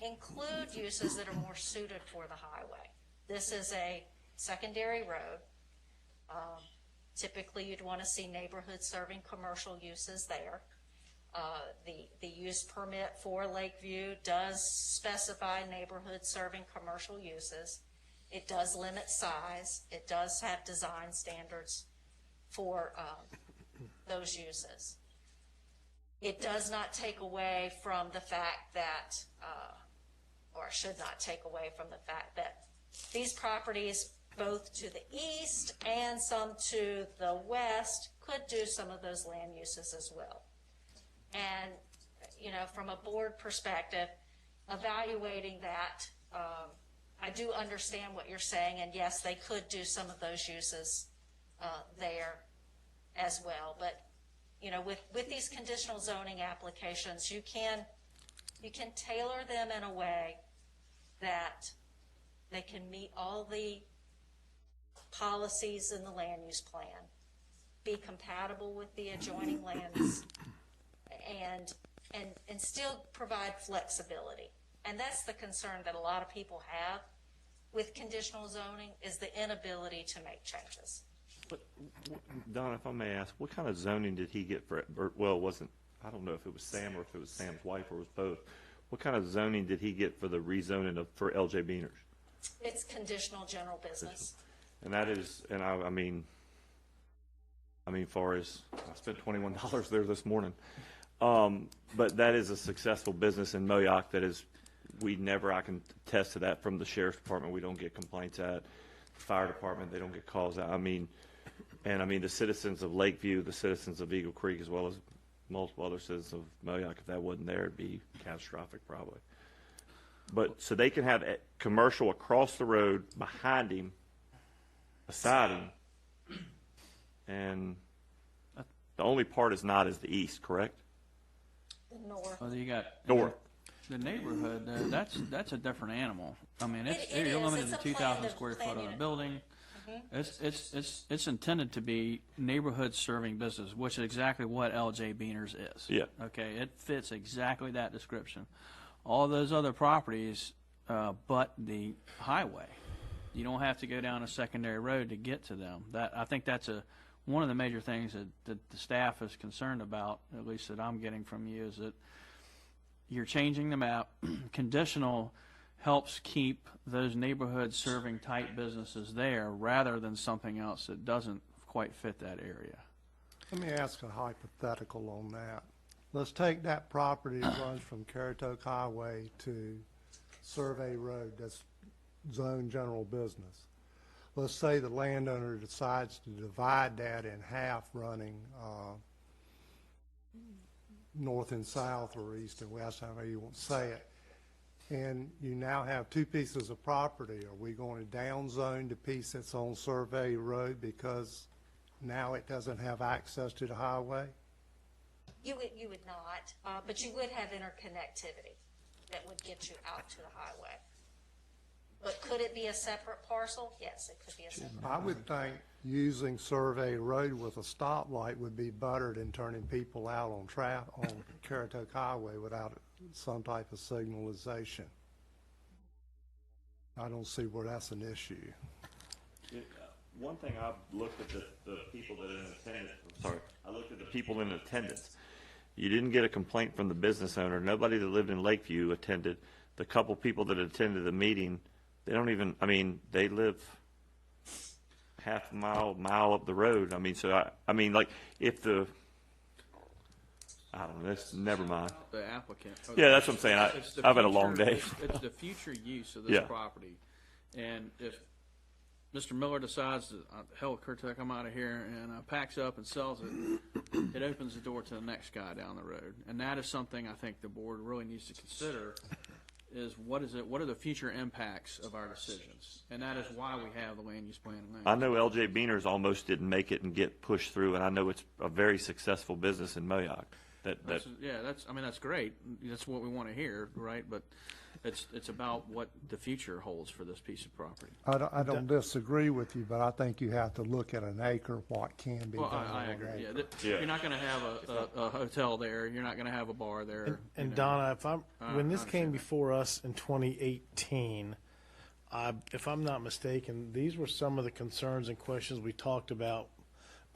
include uses that are more suited for the highway. This is a secondary road. Typically, you'd want to see neighborhood serving commercial uses there. The use permit for Lakeview does specify neighborhood serving commercial uses. It does limit size. It does have design standards for those uses. It does not take away from the fact that, or should not take away from the fact that these properties, both to the east and some to the west, could do some of those land uses as well. And, you know, from a board perspective, evaluating that, I do understand what you're saying, and yes, they could do some of those uses there as well. But, you know, with these conditional zoning applications, you can tailor them in a way that they can meet all the policies in the land use plan, be compatible with the adjoining lands, and still provide flexibility. And that's the concern that a lot of people have with conditional zoning, is the inability to make changes. But, Don, if I may ask, what kind of zoning did he get for, or, well, it wasn't, I don't know if it was Sam or if it was Sam's wife or it was both. What kind of zoning did he get for the rezoning for LJ Beaners? It's conditional general business. And that is, and I mean, far as, I spent $21 there this morning. But that is a successful business in Moyoc that is, I can attest to that from the sheriff's department. We don't get complaints at the fire department. They don't get calls out. The citizens of Lakeview, the citizens of Eagle Creek, as well as multiple other citizens of Moyoc, if that wasn't there, it'd be catastrophic probably. But so they can have a commercial across the road behind him, beside him, and the only part is not is the east, correct? The north. Well, you got North. the neighborhood. That's a different animal. I mean, It you're is. limited It's to a 2,000 square plan foot of a unit. building. It's intended to be neighborhood serving business, which is exactly what LJ Beaners is. Yeah. Okay, it fits exactly that description. All those other properties, but the highway, you don't have to go down a secondary road to get to them. I think that's one of the major things that the staff is concerned about, at least that I'm getting from you, is that you're changing the map. Conditional helps keep those neighborhood serving type businesses there rather than something else that doesn't quite fit that area. Let me ask a hypothetical on that. Let's take that property that runs from Currituck Highway to Survey Road, that's zone general business. Let's say the landowner decides to divide that in half, running north and south or east and west, however you want to say it. And you now have two pieces of property. Are we going to downzone the piece that's on Survey Road because now it doesn't have access to the highway? You would not, but you would have interconnectivity that would get you out to the highway. But could it be a separate parcel? Yes, it could be a separate. I would think using Survey Road with a stoplight would be better than turning people out on Currituck Highway without some type of signalization. I don't see where that's an issue. One thing, I've looked at the people that are in attendance. I looked at the people in attendance. You didn't get a complaint from the business owner. Nobody that lived in Lakeview attended. The couple people that attended the meeting, they don't even, they live half a mile up the road. If the, I don't know, never mind. The applicant. Yeah, that's what I'm saying. It's the I've had a long day. It's the future use of this property And if Mr. Miller decides to, hell, Currituck, I'm out of here, and packs up and sells it, it opens the door to the next guy down the road. And that is something I think the board really needs to consider, is what are the future impacts of our decisions? And that is why we have the land use plan and land I use know LJ Beaners almost didn't make it and get pushed through, and I know it's a very successful business in Moyoc. That's great. That's what we want to hear, right? But it's about what the future holds for this piece of property. I don't disagree with you, but I think you have to look at an acre, what can be Well, done on I an agree. acre. Yeah, you're not going to have a hotel there. You're not going to have a bar there. And you know. Donna, when this I came understand. before us in 2018, if I'm not mistaken, these were some of the concerns and questions we talked about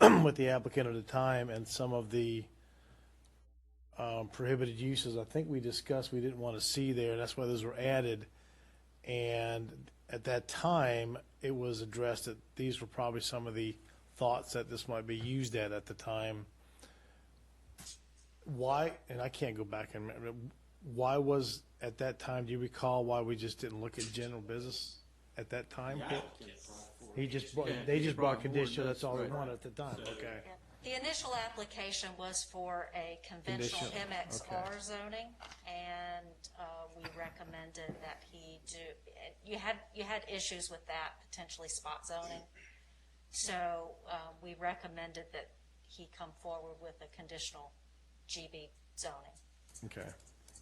with the applicant at the time, and some of the prohibited uses I think we discussed we didn't want to see there. That's why those were added. And at that time, it was addressed that these were probably some of the thoughts that this might be used at the time. Why, and I can't go back and remember, why was at that time, do you recall why we just didn't look at general business at that time? They just brought conditional, that's all they right. wanted at the time, okay. Yeah. The initial application was for a conventional Conditional, MXR zoning, and we recommended that he do, you had issues with that, potentially spot zoning. So we recommended that he come forward with a conditional GB zoning. Okay.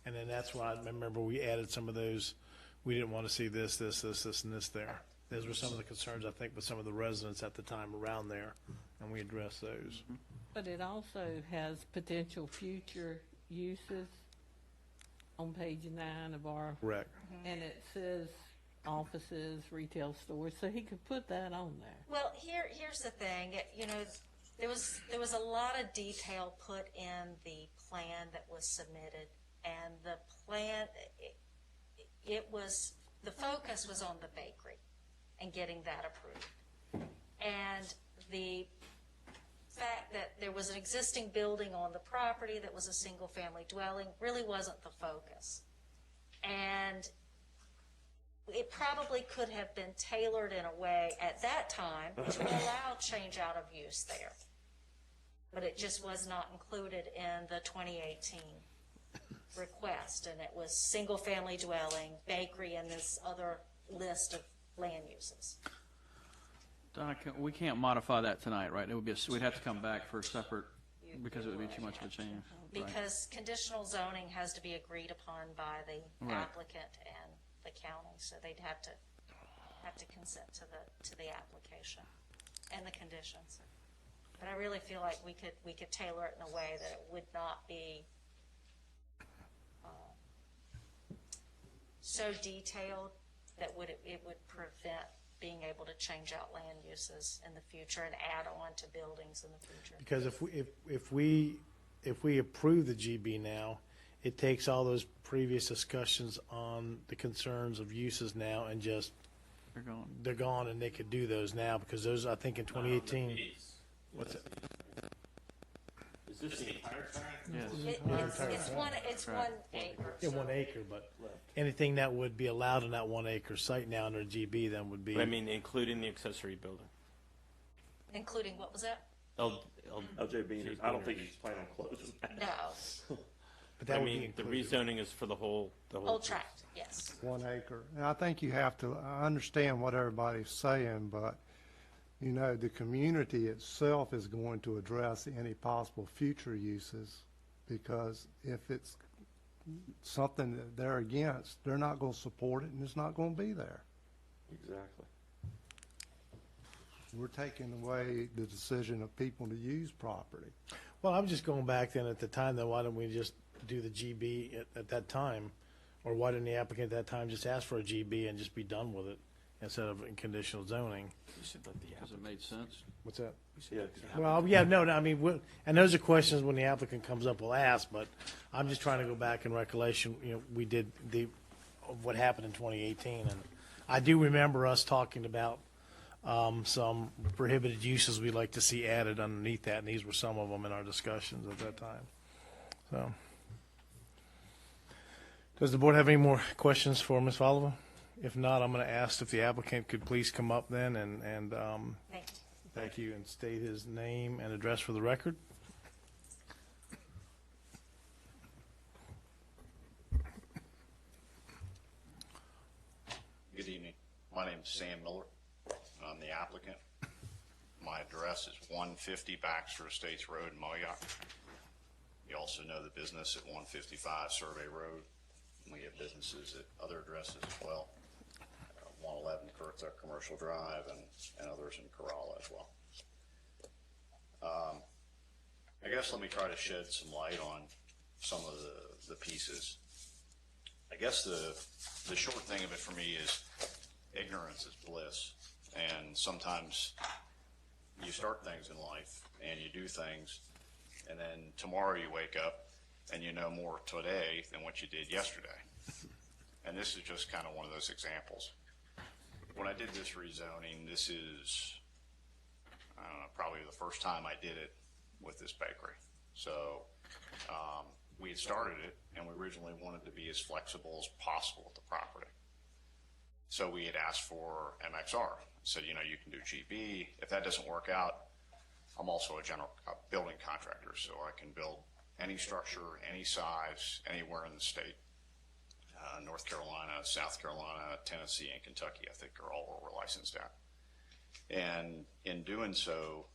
And then that's why I remember we added some of those, we didn't want to see this, and this there. Those were some of the concerns, I think, with some of the residents at the time around there, and we addressed those. But it also has potential future uses on page 9 of our, Correct. and it says offices, retail stores, so he could put that on there. Well, here's the thing, there was a lot of detail put in the plan that was submitted, and the plan, the focus was on the bakery and getting that approved. And the fact that there was an existing building on the property that was a single-family dwelling really wasn't the focus. And it probably could have been tailored in a way at that time which would allow change out of use there. But it just was not included in the 2018 request, and it was single-family dwelling, bakery, and this other list of land uses. Donna, we can't modify that tonight, right? It would be we'd have to come back for a separate, because it would be too much of a change. Right. Because conditional zoning has to be agreed upon by the Right. applicant and the county, so they'd have to consent to the application and the conditions. But I really feel like we could tailor it in a way that it would not be so detailed that it would prevent being able to change out land uses in the future and add on to buildings in the future. Because if we approve the GB now, it takes all those previous discussions on the concerns of uses now and just, they're gone, and they could do those now, because those, I think in 2018. What's it? Is this the entire tract? Yes. It's one acre. Yeah, so- 1 acre, but anything that would be allowed in that 1 acre site now under GB then would be. I mean, including the accessory building. Including, what was that? LJ Beaners, I don't think he's planning on closing that. No, But that I would be mean, the included. rezoning is for the whole. whole tract, yes. 1 acre. And I think you have to, I understand what everybody's saying, but, you know, the community itself is going to address any possible future uses, because if it's something that they're against, they're not going to support it, and it's not going to be there. Exactly. We're taking away the decision of people to use property. Well, I'm just going back then at the time, then why don't we just do the GB at that time? Or why didn't the applicant at that time just ask for a GB and just be done with it instead of in conditional zoning? Because it made sense. What's that? Yeah. Well, yeah, no, I mean, and those are questions when the applicant comes up, we'll ask, but I'm just trying to go back in recollection, we did what happened in 2018, and I do remember us talking about some prohibited uses we'd like to see added underneath that, and these were some of them in our discussions at that time. So, does the board have any more questions for Ms. Oliver? If not, I'm going to ask if the applicant could please come up then and Thank you. thank you, and state his name and address for the record. Good evening. My name is Sam Miller. I'm the applicant. My address is 150 Baxter Estates Road in Moyock. You also know the business at 155 Survey Road. We have businesses at other addresses as well. 111 Currituck Commercial Drive and others in Corolla as well. I guess let me try to shed some light on some of the pieces. I guess the short thing of it for me is ignorance is bliss. And sometimes you start things in life and you do things, and then tomorrow you wake up and you know more today than what you did yesterday. And this is just kind of one of those examples. When I did this rezoning, this is, I don't know, probably the first time I did it with this bakery. So we had started it, and we originally wanted to be as flexible as possible with the property. So we had asked for MXR. Said, you know, you can do GB. If that doesn't work out, I'm also a building contractor, so I can build any structure, any size, anywhere in the state. North Carolina, South Carolina, Tennessee, and Kentucky, I think, are all where we're licensed at. And in doing so,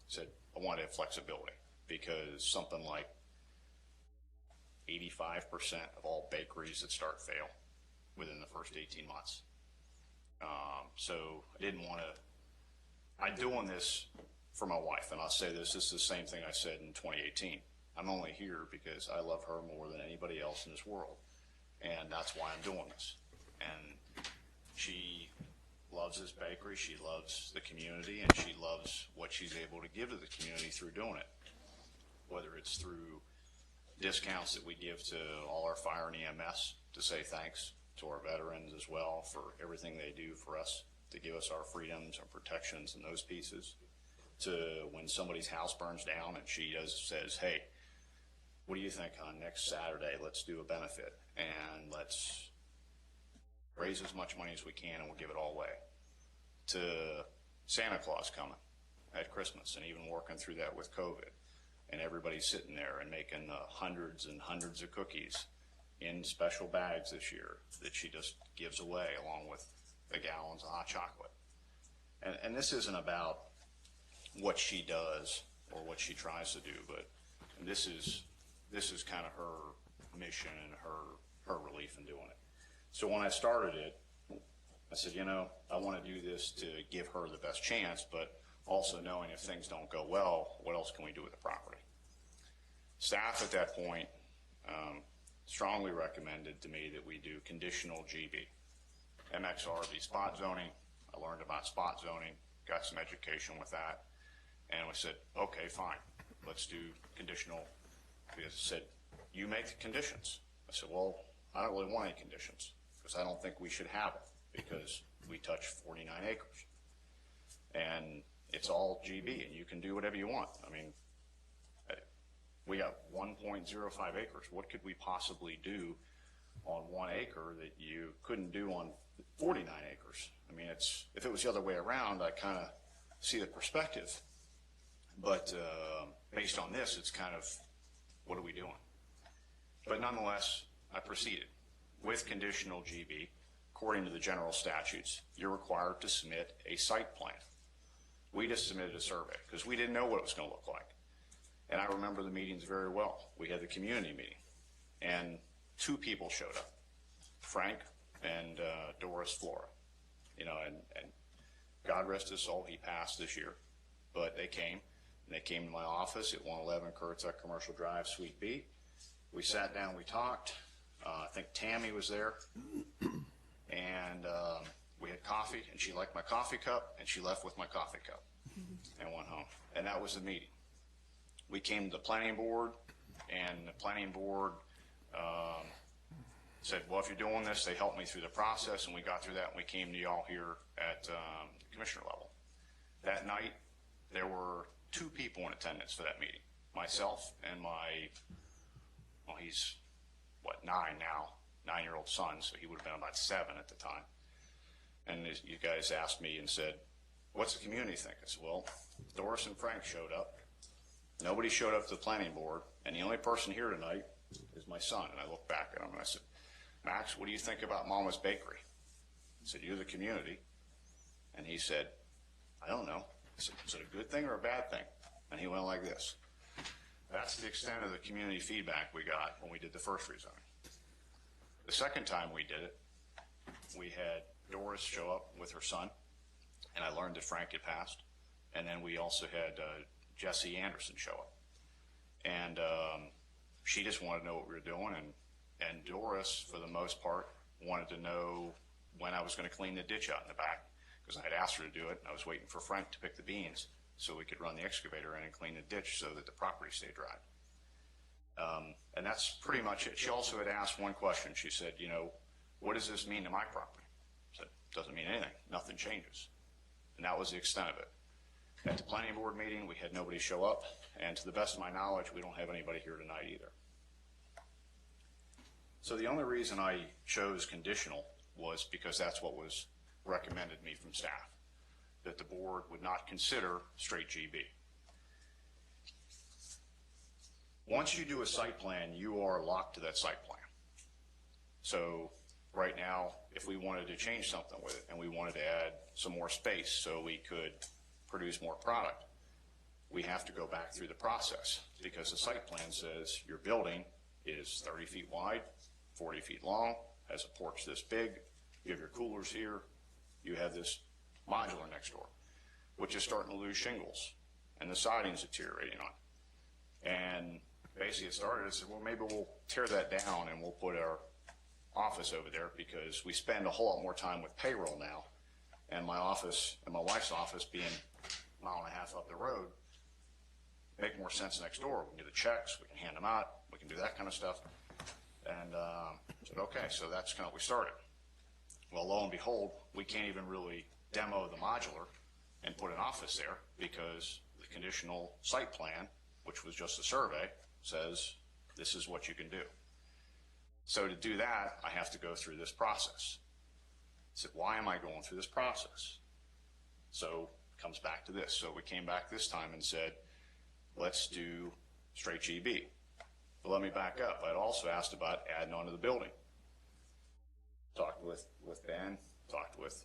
said I wanted flexibility, because something like 85% of all bakeries that start fail within the first 18 months. So I didn't want to, I'm doing this for my wife, and I'll say this is the same thing I said in 2018. I'm only here because I love her more than anybody else in this world, and that's why I'm doing this. And she loves this bakery, she loves the community, and she loves what she's able to give to the community through doing it, whether it's through discounts that we give to all our fire and EMS to say thanks to our veterans as well for everything they do for us to give us our freedoms and protections and those pieces, to when somebody's house burns down and she says, hey, what do you think on next Saturday? Let's do a benefit and let's raise as much money as we can and we'll give it all away. To Santa Claus coming at Christmas and even working through that with COVID, and everybody's sitting there and making hundreds and hundreds of cookies in special bags this year that she just gives away along with the gallons of hot chocolate. And this isn't about what she does or what she tries to do, but this is kind of her mission and her relief in doing it. So when I started it, I said, you know, I want to do this to give her the best chance, but also knowing if things don't go well, what else can we do with the property? Staff at that point strongly recommended to me that we do conditional GB. MXR would be spot zoning. I learned about spot zoning, got some education with that, and we said, okay, fine, let's do conditional. Because it said, you make the conditions. I said, well, I don't really want any conditions because I don't think we should have them because we touch 49 acres. And it's all GB, and you can do whatever you want. I mean, we got 1.05 acres. What could we possibly do on 1 acre that you couldn't do on 49 acres? I mean, if it was the other way around, I kind of see the perspective. But based on this, it's kind of, what are we doing? But nonetheless, I proceeded with conditional GB. According to the general statutes, you're required to submit a site plan. We just submitted a survey because we didn't know what it was going to look like. And I remember the meetings very well. We had the community meeting, and 2 people showed up, Frank and Doris Flora. You know, and God rest his soul, he passed this year. But they came, and they came to my office at 111 Currituck Commercial Drive, Suite B. We sat down, we talked. I think Tammy was there, and we had coffee, and she liked my coffee cup, and she left with my coffee cup and went home. And that was the meeting. We came to the planning board, and the planning board said, well, if you're doing this, they helped me through the process, and we got through that, and we came to y'all here at the commissioner level. That night, there were 2 people in attendance for that meeting, myself and my, well, he's, 9 now, 9-year-old son, so he would have been about 7 at the time. And you guys asked me and said, what's the community think? I said, well, Doris and Frank showed up. Nobody showed up to the planning board, and the only person here tonight is my son. And I looked back at him and I said, Max, what do you think about Mama's Bakery? I said, you're the community. And he said, I don't know. I said, is it a good thing or a bad thing? And he went like this. That's the extent of the community feedback we got when we did the first rezoning. The second time we did it, we had Doris show up with her son, and I learned that Frank had passed. And then we also had Jesse Anderson show up. And she just wanted to know what we were doing, and Doris, for the most part, wanted to know when I was going to clean the ditch out in the back, because I had asked her to do it, and I was waiting for Frank to pick the beans so we could run the excavator in and clean the ditch so that the property stayed dry. And that's pretty much it. She also had asked one question. She said, you know, what does this mean to my property? I said, it doesn't mean anything. Nothing changes. And that was the extent of it. At the planning board meeting, we had nobody show up, and to the best of my knowledge, we don't have anybody here tonight either. So the only reason I chose conditional was because that's what was recommended me from staff, that the board would not consider straight GB. Once you do a site plan, you are locked to that site plan. So right now, if we wanted to change something with it and we wanted to add some more space so we could produce more product, we have to go back through the process, because the site plan says your building is 30 feet wide, 40 feet long, has a porch this big, you have your coolers here, you have this modular next door, which is starting to lose shingles, and the siding's deteriorating on it. And basically it started, I said, well, maybe we'll tear that down and we'll put our office over there, because we spend a whole lot more time with payroll now, and my office and my wife's office being a mile and a half up the road make more sense next door. We can do the checks, we can hand them out, we can do that kind of stuff. And I said, okay, so that's kind of what we started. Well, lo and behold, we can't even really demo the modular and put an office there, because the conditional site plan, which was just a survey, says this is what you can do. So to do that, I have to go through this process. I said, why am I going through this process? So it comes back to this. So we came back this time and said, let's do straight GB. But let me back up. I'd also asked about adding on to the building. Talked with Ben, talked with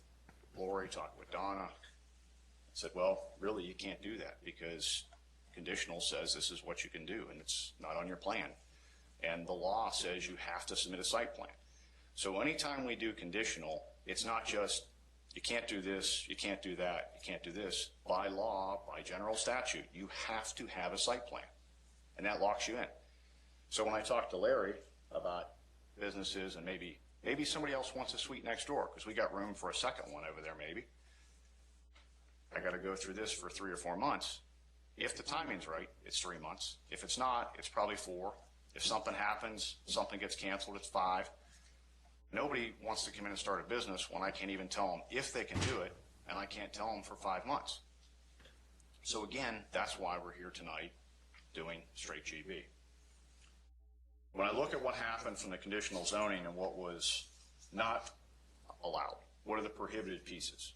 Lori, talked with Donna. Said, well, really you can't do that, because conditional says this is what you can do, and it's not on your plan. And the law says you have to submit a site plan. So anytime we do conditional, it's not just you can't do this, you can't do that, you can't do this. By law, by general statute, you have to have a site plan, and that locks you in. So when I talked to Larry about businesses and maybe somebody else wants a suite next door, because we got room for a second one over there maybe, I got to go through this for 3 or 4 months. If the timing's right, it's 3 months. If it's not, it's probably 4. If something happens, something gets canceled, it's 5. Nobody wants to come in and start a business when I can't even tell them if they can do it, and I can't tell them for 5 months. So again, that's why we're here tonight doing straight GB. When I look at what happened from the conditional zoning and what was not allowed, what are the prohibited pieces?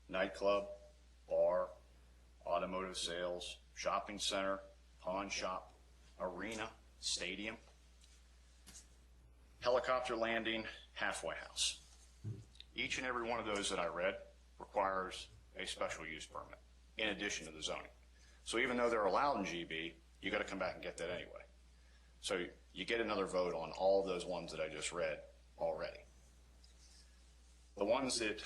Nightclub, bar, automotive sales, shopping center, pawn shop, arena, stadium, helicopter landing, halfway house. Each and every one of those that I read requires a special use permit in addition to the zoning. So even though they're allowed in GB, you got to come back and get that anyway. So you get another vote on all of those ones that I just read already. The ones that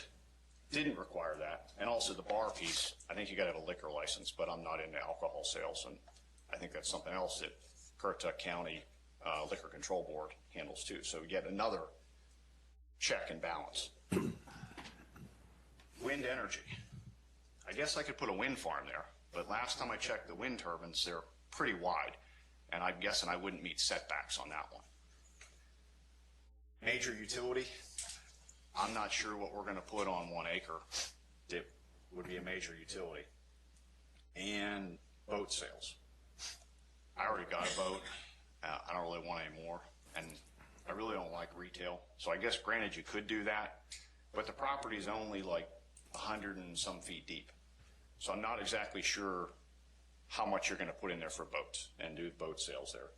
didn't require that, and also the bar piece, I think you got to have a liquor license, but I'm not into alcohol sales, and I think that's something else that Currituck County Liquor Control Board handles too. So we get another check and balance. Wind energy. I guess I could put a wind farm there, but last time I checked the wind turbines, they're pretty wide, and I'm guessing I wouldn't meet setbacks on that one. Major utility. I'm not sure what we're going to put on 1 acre that would be a major utility. And boat sales. I already got a boat. I don't really want any more. And I really don't like retail. So I guess granted you could do that, but the property is only like 100 and some feet deep. So I'm not exactly sure how much you're going to put in there for boats and do boat sales there.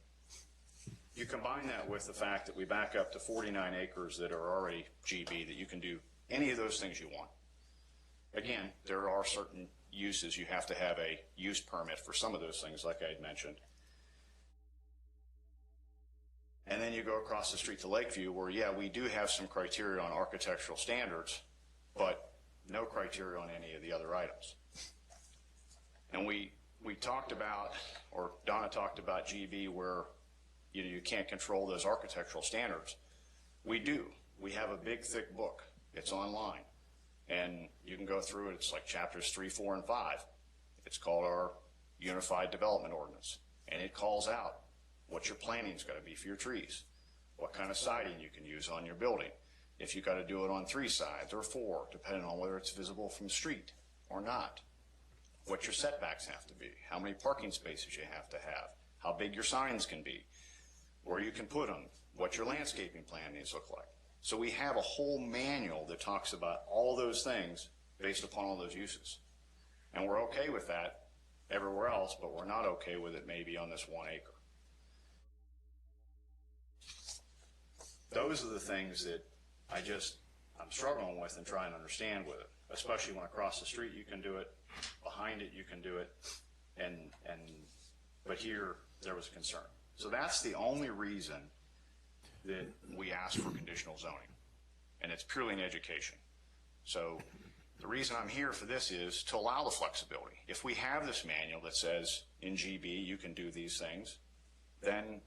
You combine that with the fact that we back up to 49 acres that are already GB, that you can do any of those things you want. Again, there are certain uses you have to have a use permit for some of those things, like I had mentioned. And then you go across the street to Lakeview, where, yeah, we do have some criteria on architectural standards, but no criteria on any of the other items. And we talked about, or Donna talked about GB, where you can't control those architectural standards. We do. We have a big, thick book. It's online. And you can go through it. It's like chapters 3, 4, and 5. It's called our Unified Development Ordinance. And it calls out what your planning's got to be for your trees, what kind of siding you can use on your building, if you got to do it on 3 sides or 4, depending on whether it's visible from the street or not, what your setbacks have to be, how many parking spaces you have to have, how big your signs can be, where you can put them, what your landscaping plan needs to look like. So we have a whole manual that talks about all those things based upon all those uses. And we're okay with that everywhere else, but we're not okay with it maybe on this 1 acre. Those are the things that I'm struggling with and trying to understand with it, especially when across the street you can do it, behind it you can do it, but here there was a concern. So that's the only reason that we asked for conditional zoning, and it's purely in education. So the reason I'm here for this is to allow the flexibility. If we have this manual that says in GB you can do these things, then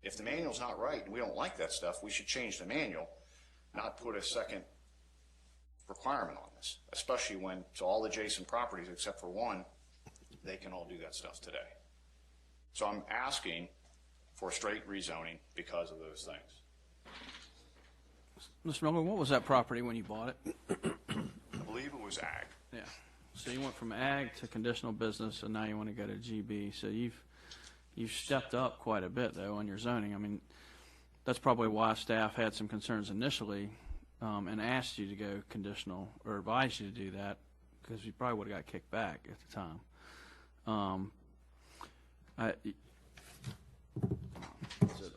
if the manual's not right and we don't like that stuff, we should change the manual, not put a second requirement on this, especially when to all adjacent properties except for one, they can all do that stuff today. So I'm asking for straight rezoning because of those things. Mr. Miller, what was that property when you bought it? I believe it was ag. Yeah. So you went from ag to conditional business, and now you want to go to GB. So you've stepped up quite a bit, though, on your zoning. I mean, that's probably why staff had some concerns initially and asked you to go conditional, or advised you to do that, because you probably would have got kicked back at the time. I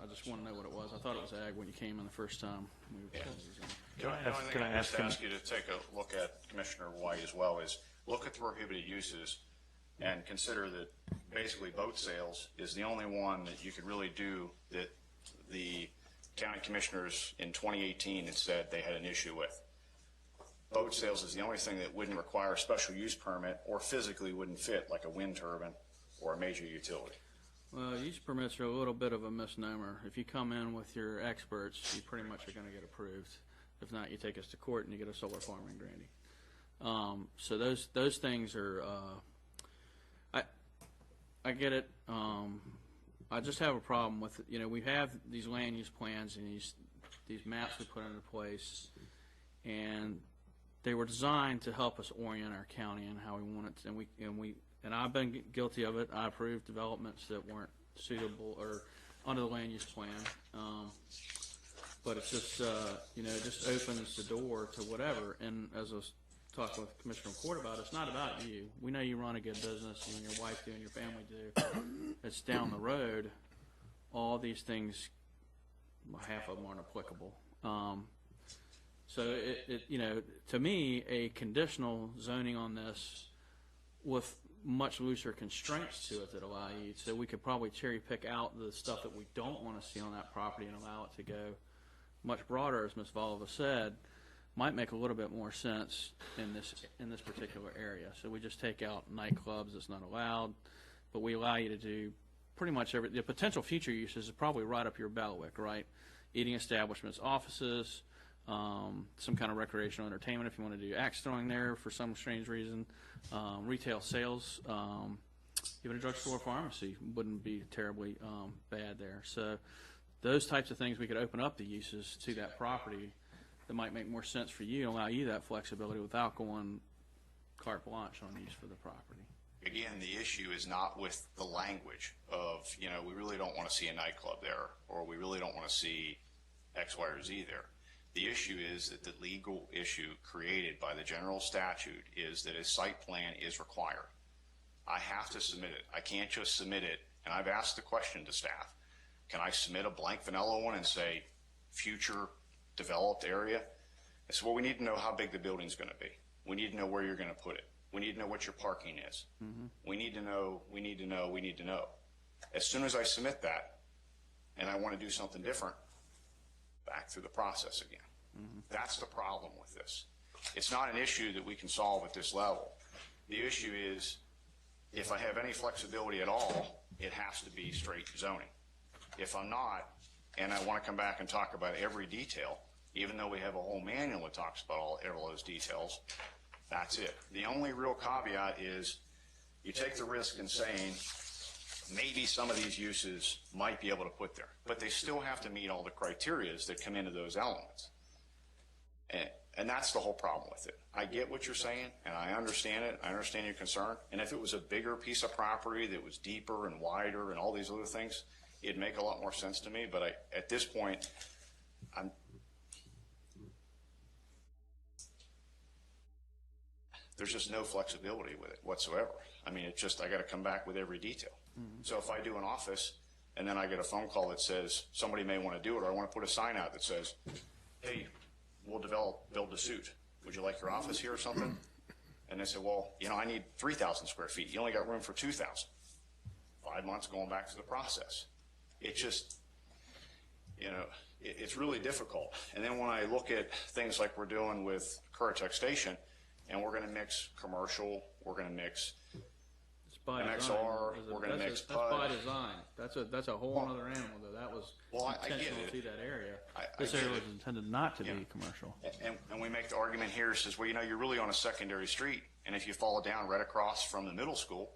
just want to know what it was. I thought it was ag when you came in the first time. Can I ask you to take a look at Commissioner White as well, is look at the prohibited uses and consider that basically boat sales is the only one that you could really do that the county commissioners in 2018 had said they had an issue with. Boat sales is the only thing that wouldn't require a special use permit or physically wouldn't fit like a wind turbine or a major utility. Well, use permits are a little bit of a misnomer. If you come in with your experts, you pretty much are going to get approved. If not, you take us to court and you get a solar farm in Grandy. So those things are, I get it. I just have a problem with, we have these land use plans and these maps we put into place, and they were designed to help us orient our county and how we want it, and I've been guilty of it. I approved developments that weren't suitable or under the land use plan. But it's just, it just opens the door to whatever. And as I was talking with Commissioner McCourt about, it's not about you. We know you run a good business, you and your wife do and your family do. It's down the road. All these things, half of them aren't applicable. So to me, a conditional zoning on this with much looser constraints to it that allow you, so we could probably cherry pick out the stuff that we don't want to see on that property and allow it to go much broader, as Ms. Volova said, might make a little bit more sense in this particular area. So we just take out nightclubs that's not allowed, but we allow you to do pretty much every. The potential future uses is probably right up your bailiwick, right? Eating establishments, offices, some kind of recreational entertainment if you want to do axe throwing there for some strange reason, retail sales, even a drugstore or pharmacy wouldn't be terribly bad there. So those types of things, we could open up the uses to that property that might make more sense for you and allow you that flexibility without going carte blanche on use for the property. again, the issue is not with the language of, we really don't want to see a nightclub there, or we really don't want to see X, Y, or Z there. The issue is that the legal issue created by the general statute is that a site plan is required. I have to submit it. I can't just submit it, and I've asked the question to staff. Can I submit a blank vanilla one and say future developed area? I said, well, we need to know how big the building's going to be. We need to know where you're going to put it. We need to know what your parking is. We need to know. As soon as I submit that and I want to do something different, back through the process again. That's the problem with this. It's not an issue that we can solve at this level. The issue is, if I have any flexibility at all, it has to be straight zoning. If I'm not, and I want to come back and talk about every detail, even though we have a whole manual that talks about all those details, that's it. The only real caveat is you take the risk in saying maybe some of these uses might be able to put there, but they still have to meet all the criterias that come into those elements. And that's the whole problem with it. I get what you're saying, and I understand it. I understand your concern. And if it was a bigger piece of property that was deeper and wider and all these other things, it'd make a lot more sense to me. But at this point, there's just no flexibility with it whatsoever. I mean, I got to come back with every detail. So if I do an office and then I get a phone call that says somebody may want to do it, or I want to put a sign out that says, hey, we'll build a suit. Would you like your office here or something? And they say, well, I need 3,000 square feet. You only got room for 2,000. 5 months going back to the process. It just, it's really difficult. And then when I look at things like we're doing with Currituck Station, and we're going to mix commercial, we're going to mix MXR, we're going to mix PUD. That's by design. That's a whole other animal, though. That was intentional to that area. This area was intended not to be commercial. And we make the argument here, says, well, you're really on a secondary street, and if you follow down right across from the middle school,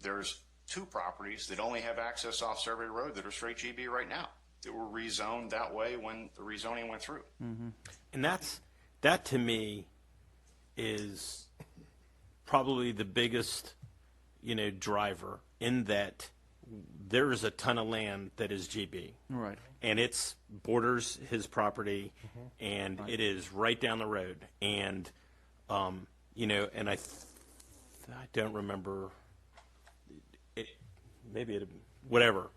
there's 2 properties that only have access off Survey Road that are straight GB right now, that were rezoned that way when the rezoning went through. And that to me is probably the biggest driver, in that there is a ton of land that is GB. Right. And it's borders his property, and it is right down the road. And, and I don't remember it, whatever.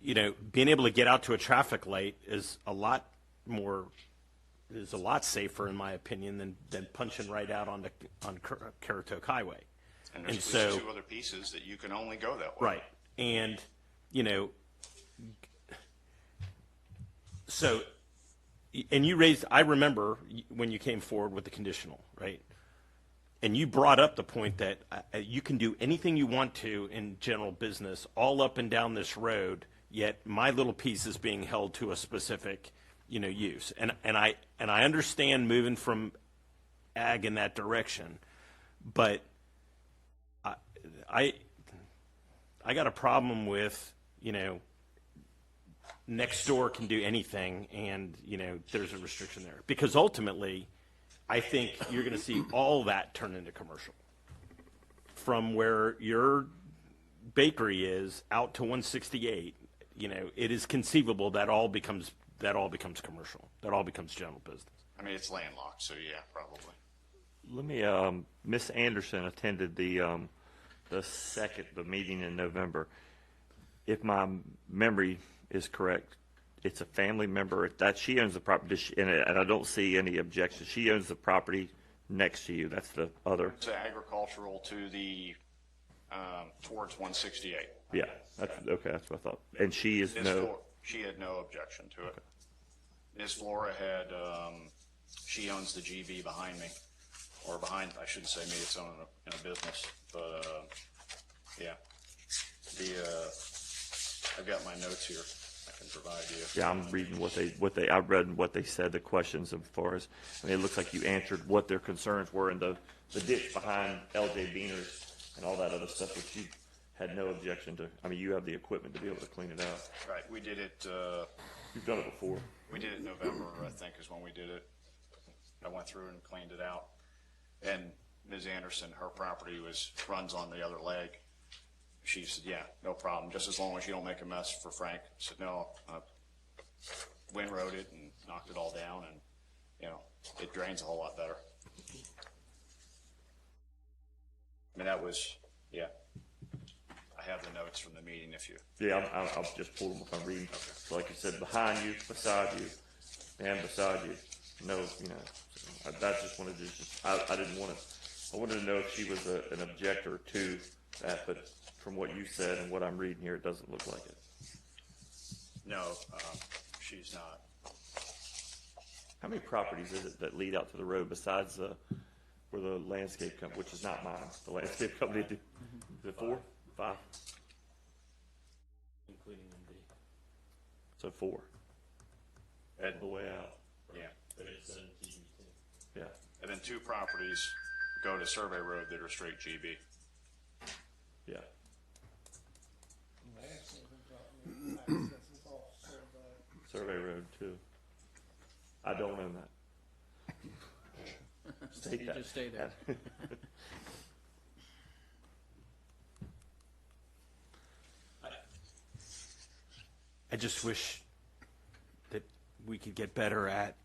Being able to get out to a traffic light is a lot safer, in my opinion, than punching right out on Currituck Highway. And there's at least 2 other pieces that you can only go that way. Right. And, so, and I remember when you came forward with the conditional, right? And you brought up the point that you can do anything you want to in general business all up and down this road, yet my little piece is being held to a specific, use. And I understand moving from ag in that direction, but I got a problem with, next door can do anything, and, there's a restriction there. Because ultimately, I think you're going to see all that turn into commercial. From where your bakery is out to 168, it is conceivable that all becomes commercial. That all becomes general business. I mean, it's landlocked, so yeah, probably. Let me, Miss Anderson attended the meeting in November. If my memory is correct, it's a family member that she owns the property, and I don't see any objection. She owns the property next to you. That's the other. It's agricultural to the towards 168. Yeah, that's okay. That's what I thought. And she is she had no objection to it. Ms. Flora had she owns the GB behind me, or behind. I shouldn't say me. It's owned in a business, but yeah. I've got my notes here. I can provide you. Yeah, I'm reading I read what they said, the questions as far as, it looks like you answered what their concerns were in the ditch behind LJ Beaner's and all that other stuff, which you had no objection to. You have the equipment to be able to clean it out. Right, we did it. You've done it before. We did it in November, I think, is when we did it. I went through and cleaned it out. And Ms. Anderson, her property runs on the other leg. She said, yeah, no problem, just as long as you don't make a mess for Frank. I said, no, windrowed it and knocked it all down, and, you know, it drains a whole lot better. I mean, that was, yeah. I have the notes from the meeting if you. Yeah, I'll just pull them if I'm reading. So like you said, behind you, beside you, and beside you. No, you know, so I just wanted to I didn't want to, I wanted to know if she was an objector to that, but from what you said and what I'm reading here, it doesn't look like it. No, she's not. How many properties is it that lead out to the road besides where the landscape company, which is not mine, the landscape company, is it 4, 5? Including MD. So 4. And, The way out. yeah. But it's in GB too. Yeah. And then 2 properties go to Survey Road that are straight GB. Yeah. Survey Road too. I don't own that. State You that. just stay there. I just wish that we could get better at,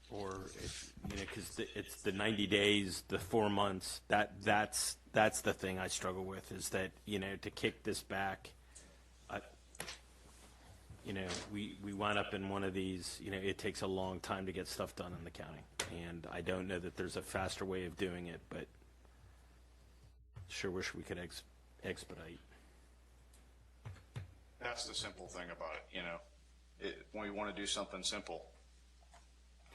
or if, you know, because it's the 90 days, the 4 months. That's the thing I struggle with, is that, you know, to kick this back. You know, we wind up in one of these. You know, it takes a long time to get stuff done in the county, and I don't know that there's a faster way of doing it, but sure wish we could expedite. That's the simple thing about it, you know. When we want to do something simple,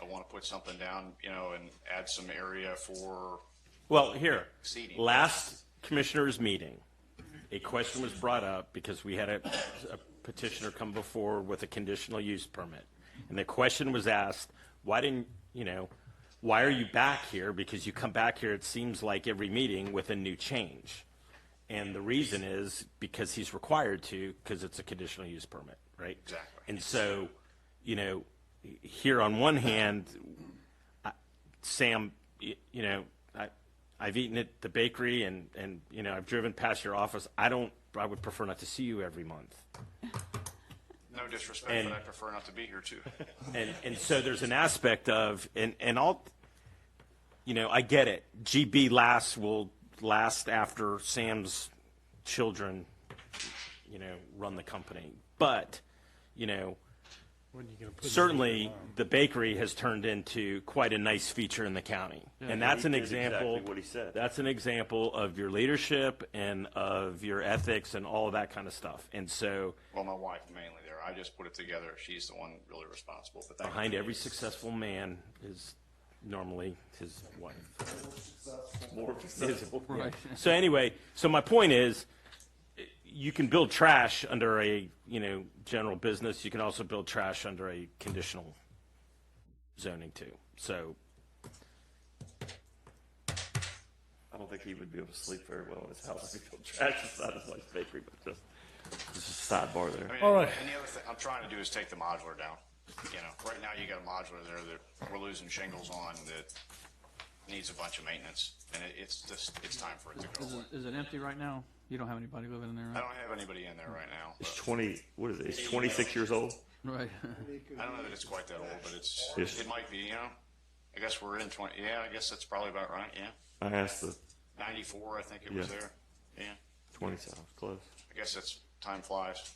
I want to put something down, you know, and add some area for. Well, here, Seating. last commissioners' meeting, a question was brought up because we had a petitioner come before with a conditional use permit. And the question was asked, why are you back here? Because you come back here, it seems like every meeting, with a new change. And the reason is because he's required to, because it's a conditional use permit, right? Exactly. And so, you know, here on one hand, Sam, you know, I've eaten at the bakery and you know, I've driven past your office. I would prefer not to see you every month. No disrespect, but I prefer not to be here too. And so there's an aspect of, and I'll, you know, I get it. GB will last after Sam's children, you know, run the company. But, you know, When you gonna put it certainly on? the bakery has turned into quite a nice feature in the county. And that's He an did example. exactly what he said. That's an example of your leadership and of your ethics and all of that kind of stuff. And so Well, my wife mainly there. I just put it together. She's the one really responsible. But thank behind you. every successful man is normally his wife. More successful. Right. So anyway, so my point is, you can build trash under a, you know, general business. You can also build trash under a conditional zoning too. So I don't think he would be able to sleep very well in his house if he built trash inside his wife's bakery, but just a sidebar there. I mean, All right. And the other thing I'm trying to do is take the modular down. You know, right now you got a modular there that we're losing shingles on that needs a bunch of maintenance, and it's time for it to go away. Is it empty right now? You don't have anybody living in there, I right? don't have anybody in there right now. It's But 20, what is it? It's 26 years old? Right. I don't know that it's quite that old, but Yes. it might be. You know, I guess we're in 20. Yeah, I guess that's probably about right. Yeah, I asked the 94, I think it was Yeah. there. Yeah, 20 sounds close. I guess that's time flies.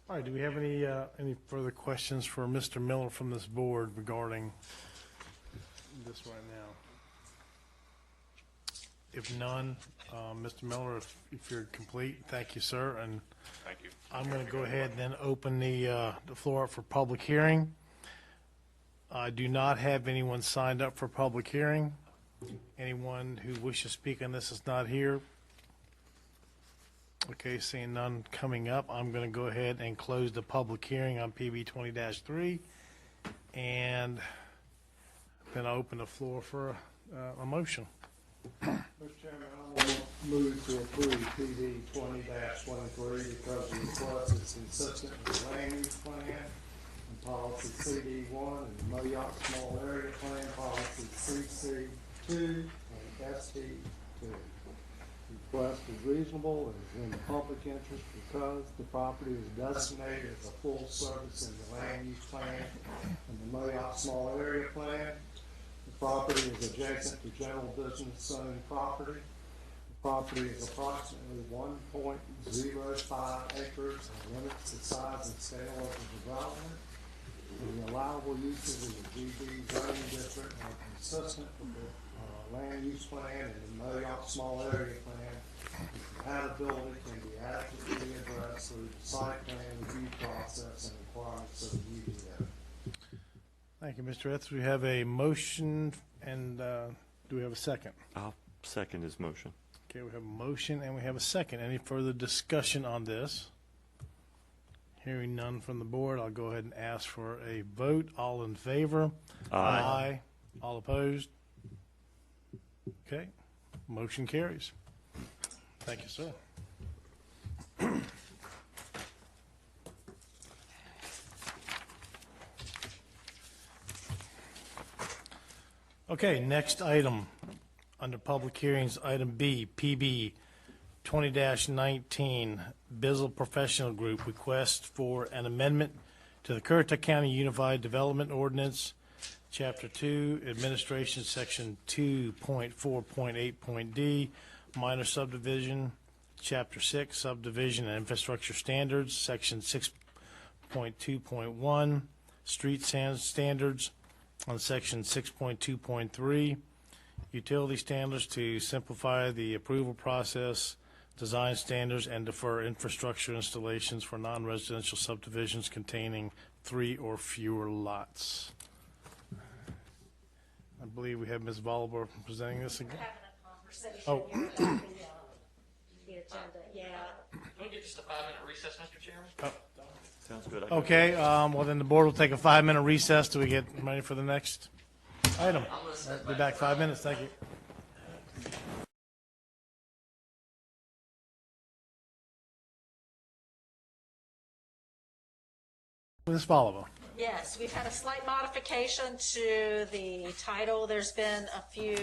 All right, do we have any further questions for Mr. Miller from this board regarding this right now? If none, Mr. Miller, if you're complete, thank you, sir. And Thank you. I'm going to go ahead and then open the floor up for public hearing. I do not have anyone signed up for public hearing. Anyone who wishes to speak on this is not here. Okay, seeing none coming up, I'm going to go ahead and close the public hearing on PB 20-3. And then I'll open the floor for a motion. Mr. Chairman, I want to move to approve PD 20-23 because the request is consistent with the land use plan and policy CD1 and the Moyoc Small Area Plan policy CC2 and ST2. The request is reasonable and is in the public interest because the property is designated as a full service in the land use plan and the Moyoc Small Area Plan. The property is adjacent to general business zone property. The property is approximately 1.05 acres and limits the size and scale of the development. And the allowable uses in the GB zoning district are consistent with the land use plan and the Moyoc Small Area Plan. The compatibility can be adequately addressed through the site plan review process and requirements of the UDO. Thank you, Mr. Etheridge. We have a motion, and do we have a second? I'll second his motion. Okay, we have a motion and we have a second. Any further discussion on this? Hearing none from the board, I'll go ahead and ask for a vote. All in favor? Aye. All opposed? Okay, motion carries. Thank you, sir. Okay, next item under public hearings, item B, PB 20-19, Bizzle Professional Group request for an amendment to the Currituck County Unified Development Ordinance, Chapter 2, Administration, Section 2.4.8.d, Minor Subdivision, Chapter 6, Subdivision and Infrastructure Standards, Section 6.2.1, Street Standards, on Section 6.2.3, Utility Standards to simplify the approval process, design standards, and defer infrastructure installations for non-residential subdivisions containing 3 or fewer lots. I believe we have Ms. Volber presenting this again. Having a conversation Oh. here about the agenda, yeah. Can we get just a 5-minute recess, Mr. Chairman? Sounds good. Okay, well then the board will take a 5-minute recess till we get ready for the next item. Be back 5 minutes, thank you. Ms. Volber. Yes, we've had a slight modification to the title. There's been a few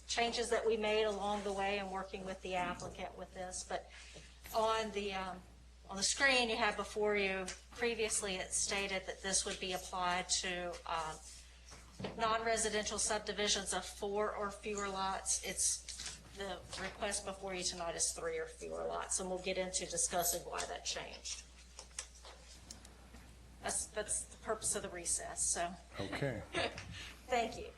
changes that we made along the way in working with the applicant with this, but on the screen you have before you, previously it stated that this would be applied to non-residential subdivisions of 4 or fewer lots. The request before you tonight is 3 or fewer lots, and we'll get into discussing why that changed. That's the purpose of the recess, so. Okay. Thank you.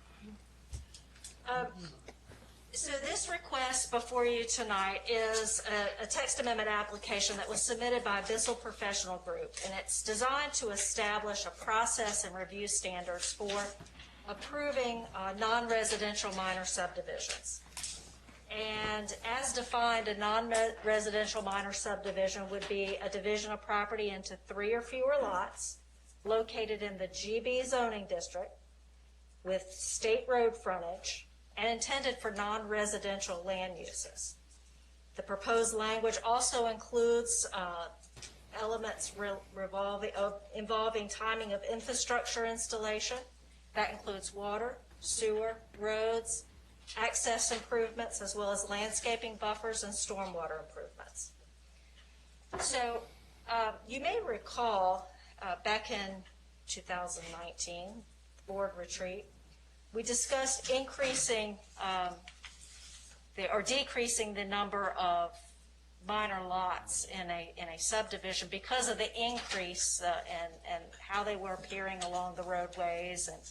So this request before you tonight is a text amendment application that was submitted by Bizzle Professional Group, and it's designed to establish a process and review standards for approving non-residential minor subdivisions. And as defined, a non-residential minor subdivision would be a division of property into 3 or fewer lots located in the GB zoning district with state road frontage and intended for non-residential land uses. The proposed language also includes elements involving timing of infrastructure installation. That includes water, sewer, roads, access improvements, as well as landscaping buffers and stormwater improvements. So you may recall back in 2019 board retreat, we discussed increasing or decreasing the number of minor lots in a subdivision because of the increase and how they were appearing along the roadways and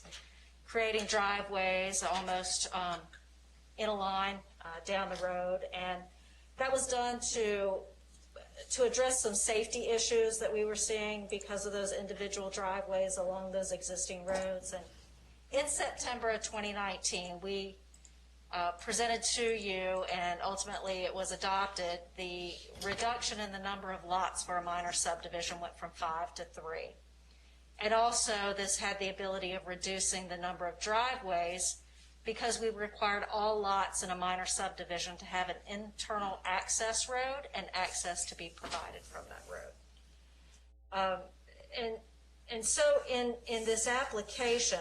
creating driveways almost in a line down the road. And that was done to address some safety issues that we were seeing because of those individual driveways along those existing roads. And in September of 2019, we presented to you, and ultimately it was adopted, the reduction in the number of lots for a minor subdivision went from 5 to 3. And also this had the ability of reducing the number of driveways because we required all lots in a minor subdivision to have an internal access road and access to be provided from that road. And so in this application,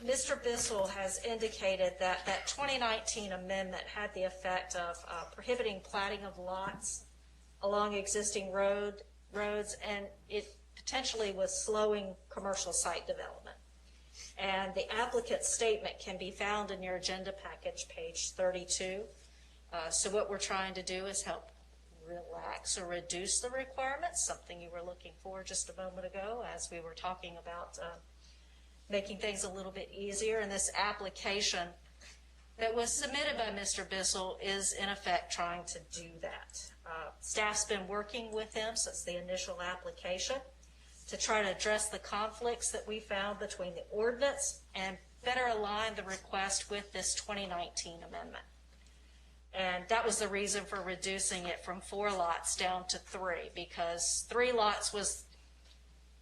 Mr. Bissell has indicated that that 2019 amendment had the effect of prohibiting platting of lots along existing roads, and it potentially was slowing commercial site development. And the applicant's statement can be found in your agenda package, page 32. So what we're trying to do is help relax or reduce the requirements, something you were looking for just a moment ago as we were talking about making things a little bit easier. And this application that was submitted by Mr. Bissell is in effect trying to do that. Staff's been working with him since the initial application to try to address the conflicts that we found between the ordinance and better align the request with this 2019 amendment. And that was the reason for reducing it from 4 lots down to 3, because 3 lots was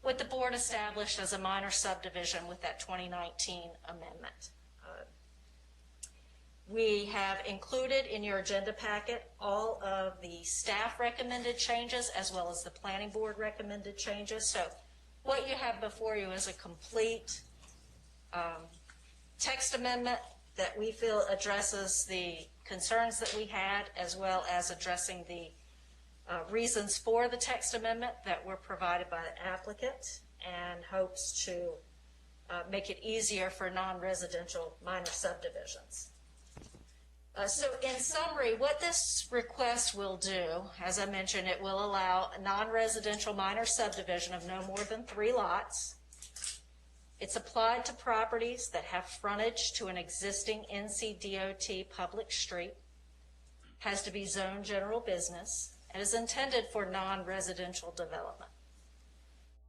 what the board established as a minor subdivision with that 2019 amendment. We have included in your agenda packet all of the staff recommended changes as well as the planning board recommended changes. So what you have before you is a complete text amendment that we feel addresses the concerns that we had, as well as addressing the reasons for the text amendment that were provided by the applicant, and hopes to make it easier for non-residential minor subdivisions. So in summary, what this request will do, as I mentioned, it will allow a non-residential minor subdivision of no more than 3 lots. It's applied to properties that have frontage to an existing NCDOT public street, has to be zoned general business, and is intended for non-residential development.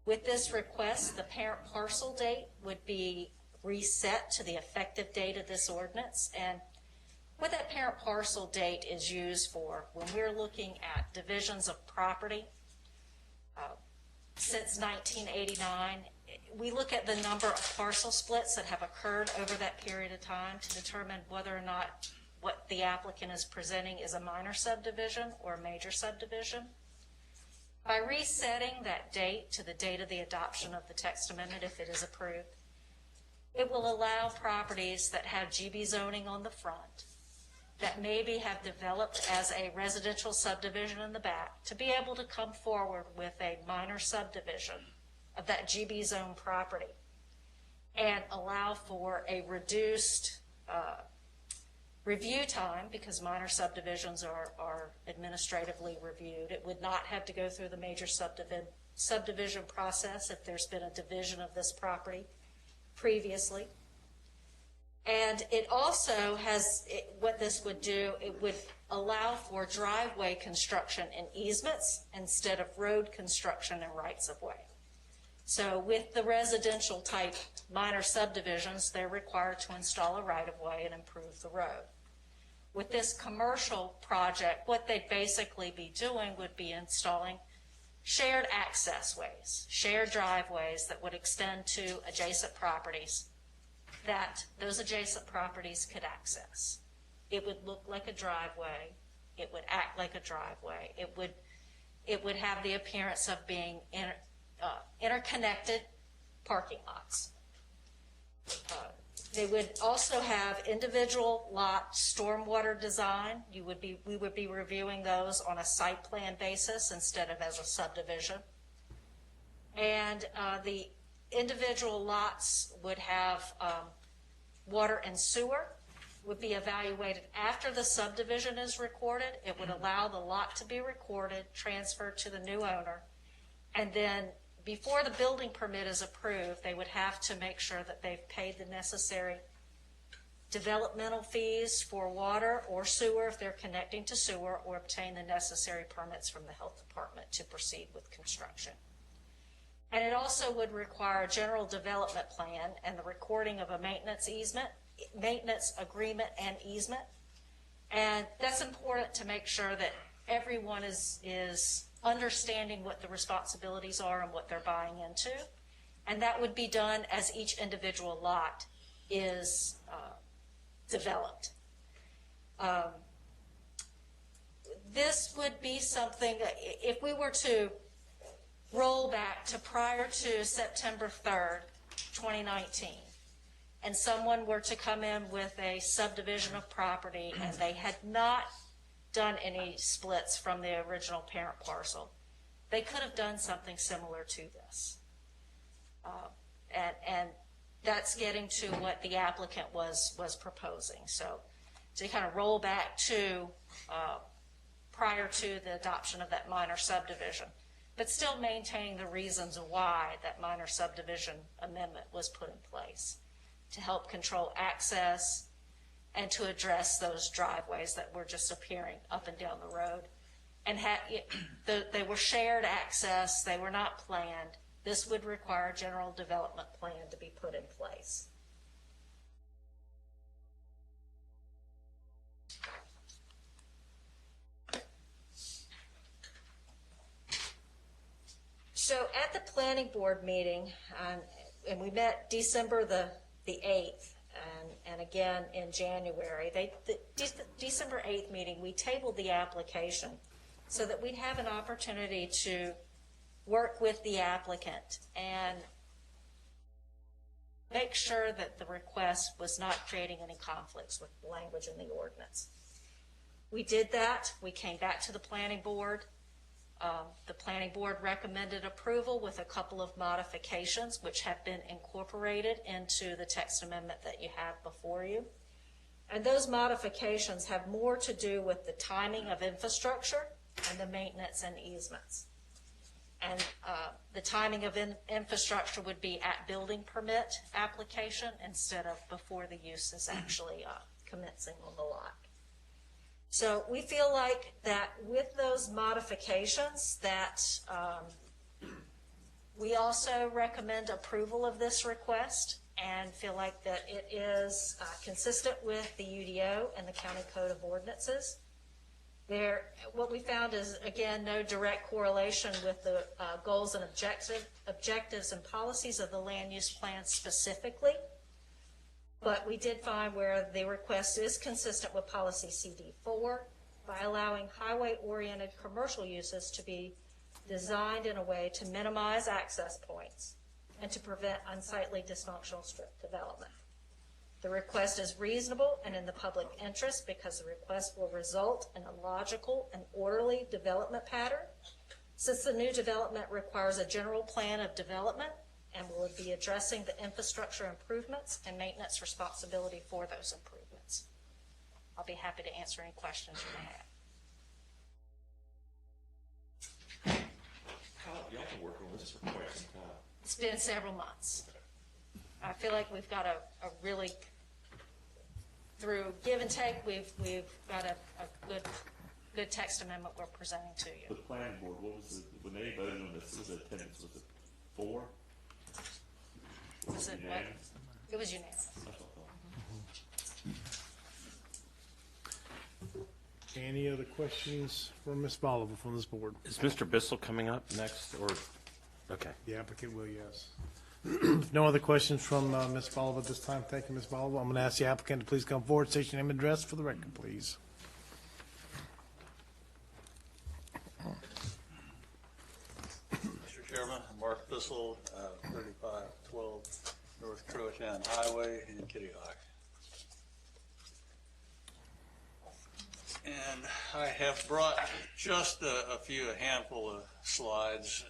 With this request, the parent parcel date would be reset to the effective date of this ordinance, and what that parent parcel date is used for when we're looking at divisions of property. Since 1989, we look at the number of parcel splits that have occurred over that period of time to determine whether or not what the applicant is presenting is a minor subdivision or a major subdivision. By resetting that date to the date of the adoption of the text amendment, if it is approved, it will allow properties that have GB zoning on the front, that maybe have developed as a residential subdivision in the back, to be able to come forward with a minor subdivision of that GB zone property and allow for a reduced review time, because minor subdivisions are administratively reviewed. It would not have to go through the major subdivision process if there's been a division of this property previously. And it also has, what this would do, it would allow for driveway construction and easements instead of road construction and rights of way. So with the residential type minor subdivisions, they're required to install a right of way and improve the road. With this commercial project, what they'd basically be doing would be installing shared access ways, shared driveways that would extend to adjacent properties that those adjacent properties could access. It would look like a driveway. It would act like a driveway. It would have the appearance of being interconnected parking lots. They would also have individual lot stormwater design. We would be reviewing those on a site plan basis instead of as a subdivision. And the individual lots would have water and sewer, would be evaluated after the subdivision is recorded. It would allow the lot to be recorded, transferred to the new owner, and then before the building permit is approved, they would have to make sure that they've paid the necessary developmental fees for water or sewer if they're connecting to sewer, or obtain the necessary permits from the health department to proceed with construction. And it also would require a general development plan and the recording of a maintenance agreement and easement. And that's important to make sure that everyone is understanding what the responsibilities are and what they're buying into. And that would be done as each individual lot is developed. This would be something, if we were to roll back to prior to September 3rd, 2019, and someone were to come in with a subdivision of property and they had not done any splits from the original parent parcel, they could have done something similar to this. And that's getting to what the applicant was proposing. So to kind of roll back to prior to the adoption of that minor subdivision, but still maintaining the reasons why that minor subdivision amendment was put in place to help control access and to address those driveways that were just appearing up and down the road. And they were shared access, they were not planned. This would require a general development plan to be put in place. So at the planning board meeting, and we met December the 8th, and again in January, the December 8th meeting, we tabled the application so that we'd have an opportunity to work with the applicant and make sure that the request was not creating any conflicts with the language in the ordinance. We did that. We came back to the planning board. The planning board recommended approval with a couple of modifications which have been incorporated into the text amendment that you have before you. And those modifications have more to do with the timing of infrastructure and the maintenance and easements. And the timing of infrastructure would be at building permit application instead of before the use is actually commencing on the lot. So we feel like that with those modifications that we also recommend approval of this request and feel like that it is consistent with the UDO and the County Code of Ordinances. What we found is, again, no direct correlation with the goals and objectives and policies of the land use plan specifically. But we did find where the request is consistent with policy CD4 by allowing highway-oriented commercial uses to be designed in a way to minimize access points and to prevent unsightly dysfunctional strip development. The request is reasonable and in the public interest because the request will result in a logical and orderly development pattern. Since the new development requires a general plan of development and will be addressing the infrastructure improvements and maintenance responsibility for those improvements. I'll be happy to answer any questions you may have. Y'all been working on this for quite some time. It's been several months. I feel like we've got a really, through give and take, we've got a good text amendment we're presenting to you. The planning board, what was it, when they voted on this, what was the attendance, was it 4? Was it what? It was unanimous. Any other questions for Ms. Bolivar from this board? Is Mr. Bissell coming up next, or, okay. The applicant will, yes. No other questions from Ms. Bolivar at this time. Thank you, Ms. Bolivar. I'm going to ask the applicant to please come forward, state your name and address for the record, please. Mr. Chairman, Mark Bissell, 3512 North Currituck Highway in Currituck. And I have brought just a handful of slides,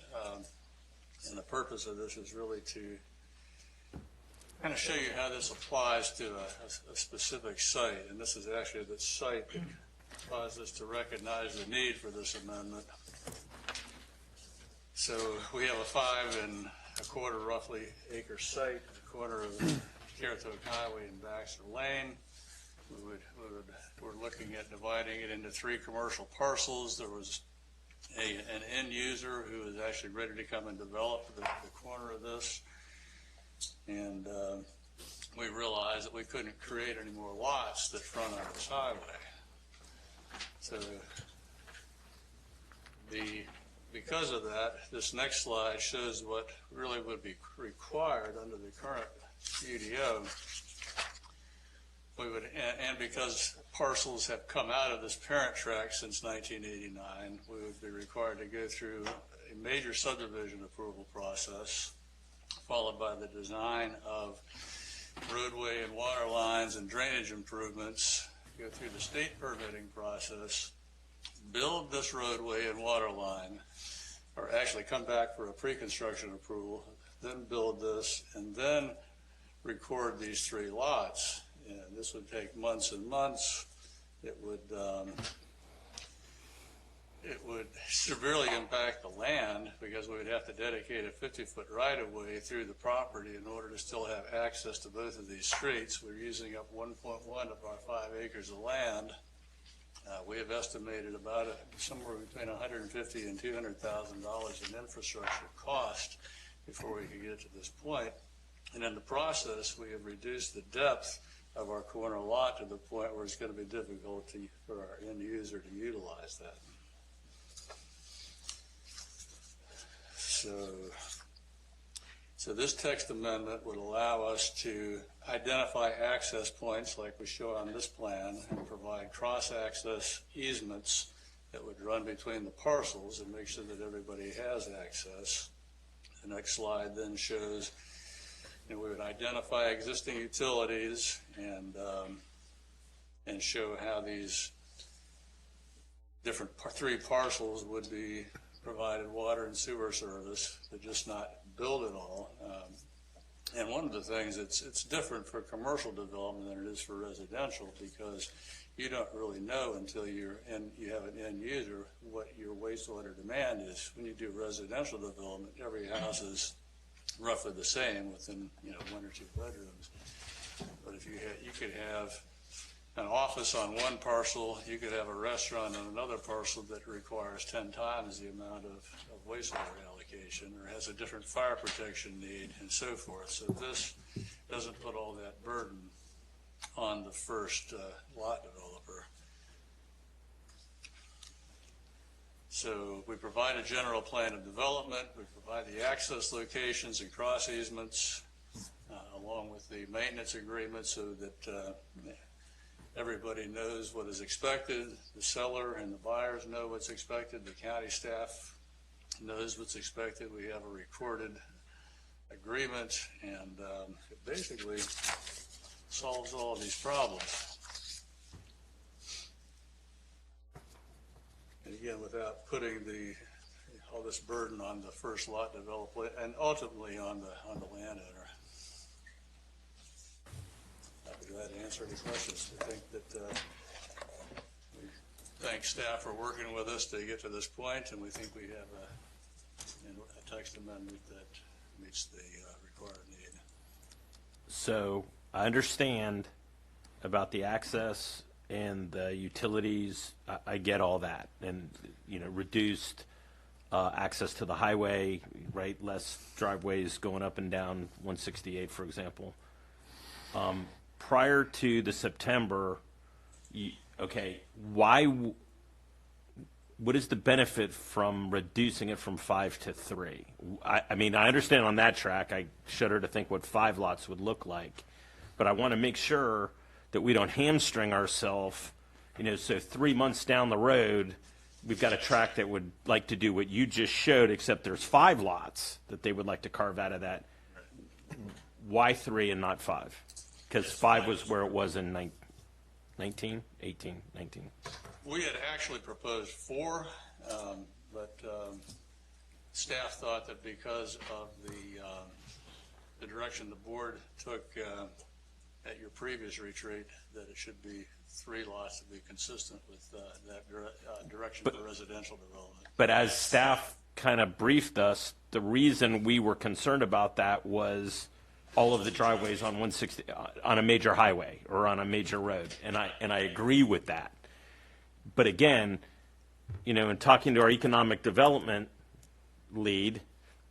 and the purpose of this is really to kind of show you how this applies to a specific site. And this is actually the site that caused us to recognize the need for this amendment. So we have a 5 1/4 roughly acre site at the corner of Currituck Highway and Baxter Lane. We're looking at dividing it into 3 commercial parcels. There was an end user who was actually ready to come and develop the corner of this. And we realized that we couldn't create any more lots that front on this highway. So because of that, this next slide shows what really would be required under the current UDO. and because parcels have come out of this parent tract since 1989, we would be required to go through a major subdivision approval process, followed by the design of roadway and water lines and drainage improvements, go through the state permitting process, build this roadway and water line, or actually come back for a pre-construction approval, then build this, and then record these 3 lots. And this would take months and months. It would severely impact the land because we would have to dedicate a 50-foot right-of-way through the property in order to still have access to both of these streets. We're using up 1.1 of our 5 acres of land. We have estimated about somewhere between $150,000 and $200,000 in infrastructure cost before we could get to this point. And in the process, we have reduced the depth of our corner lot to the point where it's going to be difficult for our end user to utilize that. So this text amendment would allow us to identify access points like we show on this plan and provide cross-access easements that would run between the parcels and make sure that everybody has access. The next slide then shows we would identify existing utilities and show how these different 3 parcels would be provided water and sewer service, but just not build it all. And one of the things, it's different for commercial development than it is for residential because you don't really know until you have an end user what your wastewater demand is. When you do residential development, every house is roughly the same within 1 or 2 bedrooms. But if you could have an office on one parcel, you could have a restaurant on another parcel that requires 10 times the amount of wastewater allocation or has a different fire protection need and so forth. So this doesn't put all that burden on the first lot developer. So we provide a general plan of development, we provide the access locations and cross easements along with the maintenance agreement so that everybody knows what is expected. The seller and the buyers know what's expected. The county staff knows what's expected. We have a recorded agreement, and it basically solves all of these problems. And again, without putting all this burden on the first lot developer and ultimately on the landowner. I'd be glad to answer any questions. I think that we thank staff for working with us to get to this point, and we think we have a text amendment that meets the required need. So I understand about the access and the utilities. I get all that, and reduced access to the highway, right? Less driveways going up and down 168, for example. Prior to the September, what is the benefit from reducing it from 5 to 3? I mean, I understand on that track. I shudder to think what 5 lots would look like, but I want to make sure that we don't hamstring ourselves. So 3 months down the road, we've got a track that would like to do what you just showed, except there's 5 lots that they would like to carve out of that. Why 3 and not 5? Because 5 was where it was in 19. We had actually proposed 4, but staff thought that because of the direction the board took at your previous retreat, that it should be 3 lots to be consistent with that direction for residential development. But as staff kind of briefed us, the reason we were concerned about that was all of the driveways on 160 on a major highway or on a major road, and I agree with that. But again, in talking to our economic development lead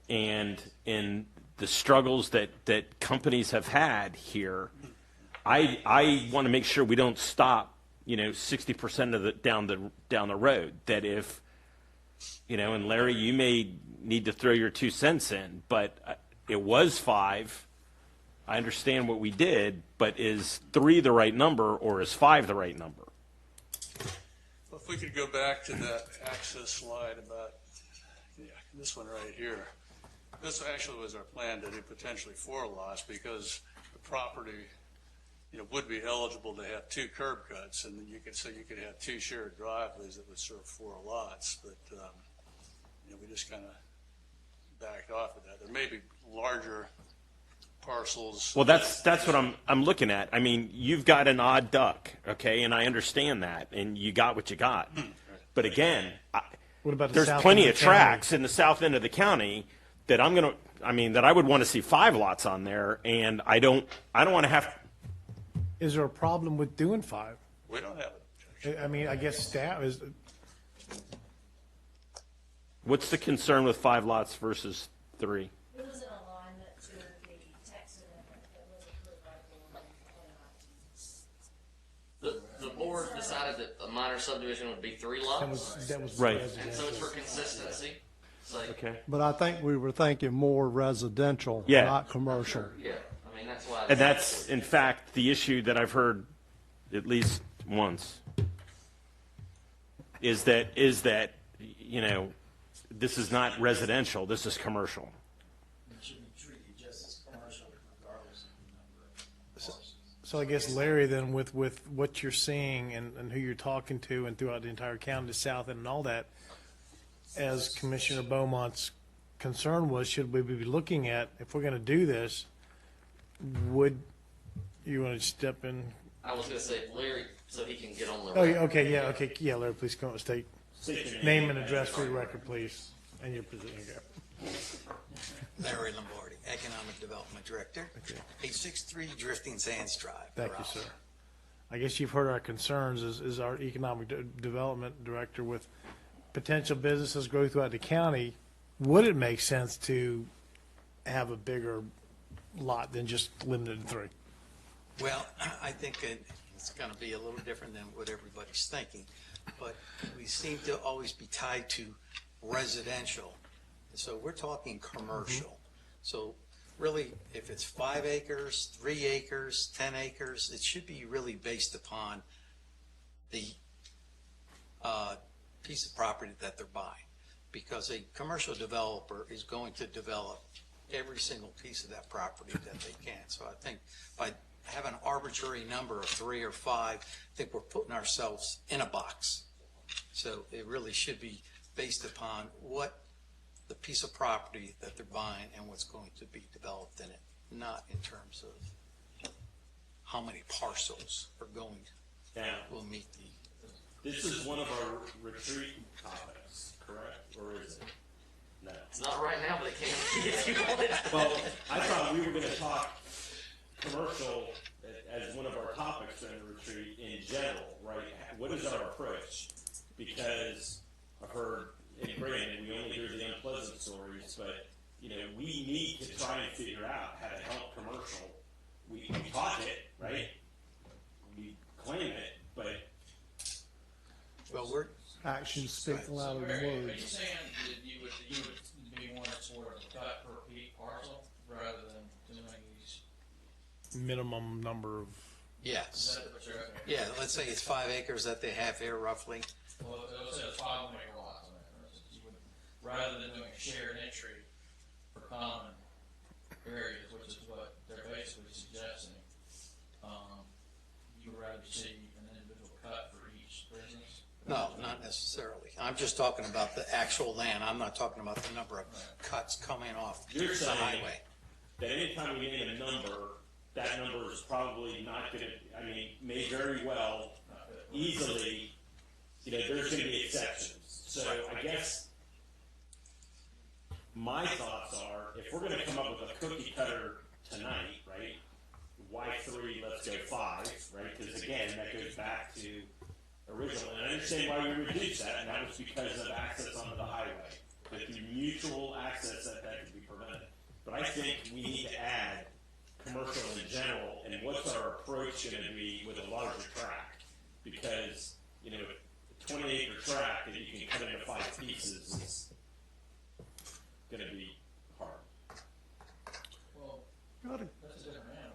and in the struggles that companies have had here, I want to make sure we don't stop 60% of the down the road. That if and Larry, you may need to throw your 2 cents in, but it was 5. I understand what we did, but is 3 the right number or is 5 the right number? Well, if we could go back to that access slide about, this one right here. This actually was our plan to do potentially 4 lots because the property, would be eligible to have 2 curb cuts, and then you could have 2 shared driveways that would serve 4 lots. But we just kind of backed off of that. There may be larger parcels. Well, that's what I'm looking at. I mean, you've got an odd duck, okay, and I understand that, and you got what you got. But again, What about the there's south plenty end of the county? tracks in the south end of the county that that I would want to see 5 lots on there, and I don't want to have. Is there a problem with doing 5? We don't have it. I mean, I guess staff is, What's the concern with 5 lots versus 3? It was in alignment to the text amendment that was approved by the board in 2019. The board decided that a minor subdivision would be 3 lots, that was Right. and so it's for consistency. So, Okay. But I think we were thinking more residential, Yeah. not commercial. yeah, I mean, that's why. And that's, in fact, the issue that I've heard at least once, is that this is not residential, this is commercial. so I guess Larry, then with what you're seeing and who you're talking to and throughout the entire county, the south end and all that, as Commissioner Beaumont's concern was, should we be looking at, if we're going to do this, would you want to step in? I was going to say, Larry, so he can get on the Oh, record. okay, yeah, Larry, please come and state name and address for the record, please, and your position. Okay. Larry Lombardi, Economic Development Director, 863 Drifting Sands Drive. Thank you, sir. I guess you've heard our concerns as our Economic Development Director with potential businesses growth throughout the county. Would it make sense to have a bigger lot than just limited to 3? Well, I think it's going to be a little different than what everybody's thinking, but we seem to always be tied to residential. So we're talking commercial. So really, if it's 5 acres, 3 acres, 10 acres, it should be really based upon the piece of property that they're buying. Because a commercial developer is going to develop every single piece of that property that they can. So I think by having an arbitrary number of 3 or 5, I think we're putting ourselves in a box. So it really should be based upon what the piece of property that they're buying and what's going to be developed in it, not in terms of how many parcels are going will meet the. This is one of our retreat topics, correct? Or is it? No. It's not right now, but it can be if you want it. Well, I thought we were going to talk commercial as one of our topics in the retreat in general, right? What is our approach? Because I've heard, and granted, we only hear the unpleasant stories, but, we need to try and figure out how to help commercial. We talk it, right? We claim it, but. Well, we're. Actions speak louder than Are you words. saying that you would be more sort of cut per parcel rather than doing these? Minimum number of, Yes. Is that what you're okay? Yeah, let's say it's 5 acres that they have here roughly. Well, it says 5 acre lots. I mean, for instance, you would, rather than doing shared entry for common areas, which is what they're basically suggesting, you would rather see an individual cut for each business? No, not necessarily. I'm just talking about the actual land. I'm not talking about the number of cuts coming off You're the saying highway. that anytime we name a number, that number is probably not going to, may very well, easily, there's going to be exceptions. So I guess my thoughts are, if we're going to come up with a cookie cutter tonight, right, why 3, let's go 5, right? Because again, that goes back to original. And I understand why we reduced that, and that was because of access onto the highway. But through mutual access, that could be prevented. But I think we need to add commercial in general, and what's our approach going to be with a larger tract? Because, a 20-acre tract that you can cut into 5 pieces is going to be hard. Well, that's a different animal.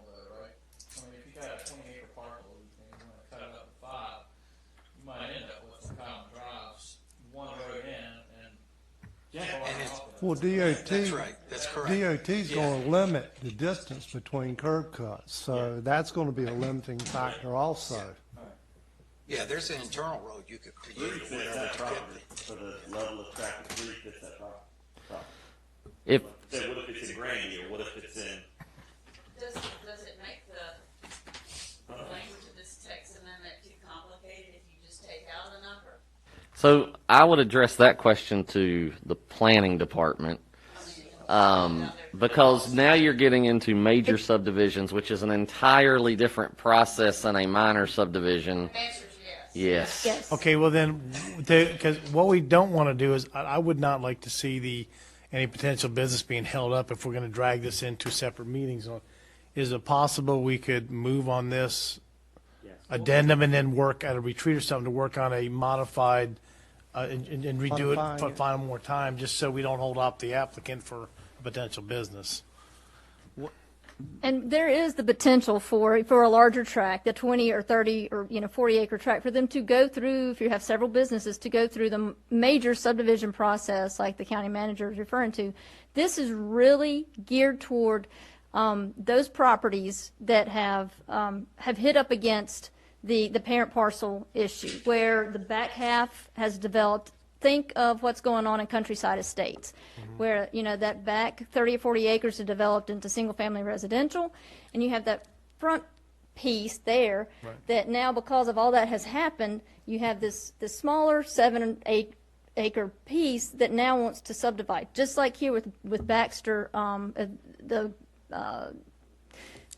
Well, DOT. That's right, that's correct. DOT's going to limit the distance between curb cuts, so that's going to be a limiting factor also. Yeah, there's an internal road you could create. or whatever to get there. For the level of traffic that fits that problem. If So what if it's in Granby, or what if it's in? Does it make the language of this text amendment too complicated if you just take out a number? so, I would address that question to the planning department. Because now you're getting into major subdivisions, which is an entirely different process than a minor subdivision. Answer's Yes. Yes. Okay, well then, because what we don't want to do is, I would not like to see any potential business being held up if we're going to drag this into separate meetings. Is it possible we could move on this addendum and then work at a retreat or something to work on a modified, and redo it, Modifying it. find more time, just so we don't hold up the applicant for potential business? And there is the potential for a larger tract, the 20 or 30 or 40 acre tract, for them to go through, if you have several businesses, to go through the major subdivision process like the county manager is referring to. This is really geared toward those properties that have hit up against the parent parcel issue, where the back half has developed. Think of what's going on in countryside estates, where, that back 30 or 40 acres are developed into single-family residential, and you have that front piece there that now, because of all that has happened, you have this smaller 7 or 8 acre piece that now wants to subdivide. Just like here with Baxter,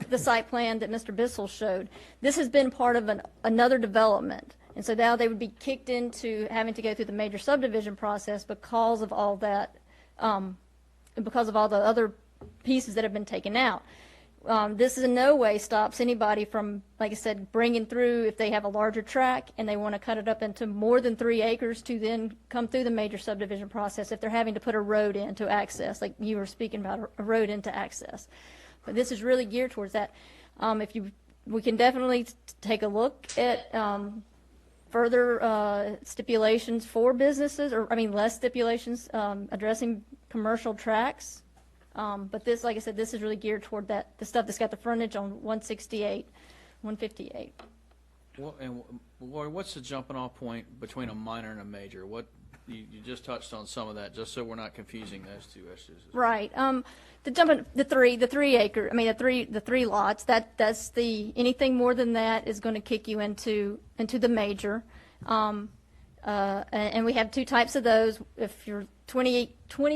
the site plan that Mr. Bissell showed. This has been part of another development. And so now they would be kicked into having to go through the major subdivision process because of all that, and because of all the other pieces that have been taken out. This in no way stops anybody from, like I said, bringing through, if they have a larger tract and they want to cut it up into more than 3 acres, to then come through the major subdivision process if they're having to put a road in to access, like you were speaking about, a road into access. But this is really geared towards that. We can definitely take a look at further stipulations for businesses, less stipulations addressing commercial tracts. But this, like I said, this is really geared toward the stuff that's got the frontage on 168, 158. Well, and Lori, what's the jumping off point between a minor and a major? You just touched on some of that, just so we're not confusing those two issues. Right. The 3 lots. That's anything more than that is going to kick you into the major. And we have 2 types of those. If you're 20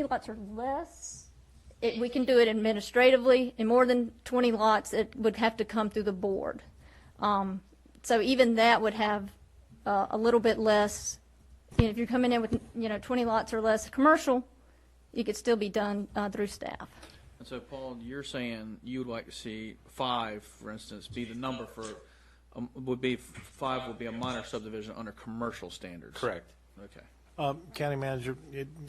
lots or less, we can do it administratively. And more than 20 lots, it would have to come through the board. So even that would have a little bit less. If you're coming in with 20 lots or less commercial, it could still be done through staff. And so, Paul, you're saying you would like to see 5, for instance, be the number for, 5 would be a minor subdivision under commercial standards. Correct. Okay. County manager,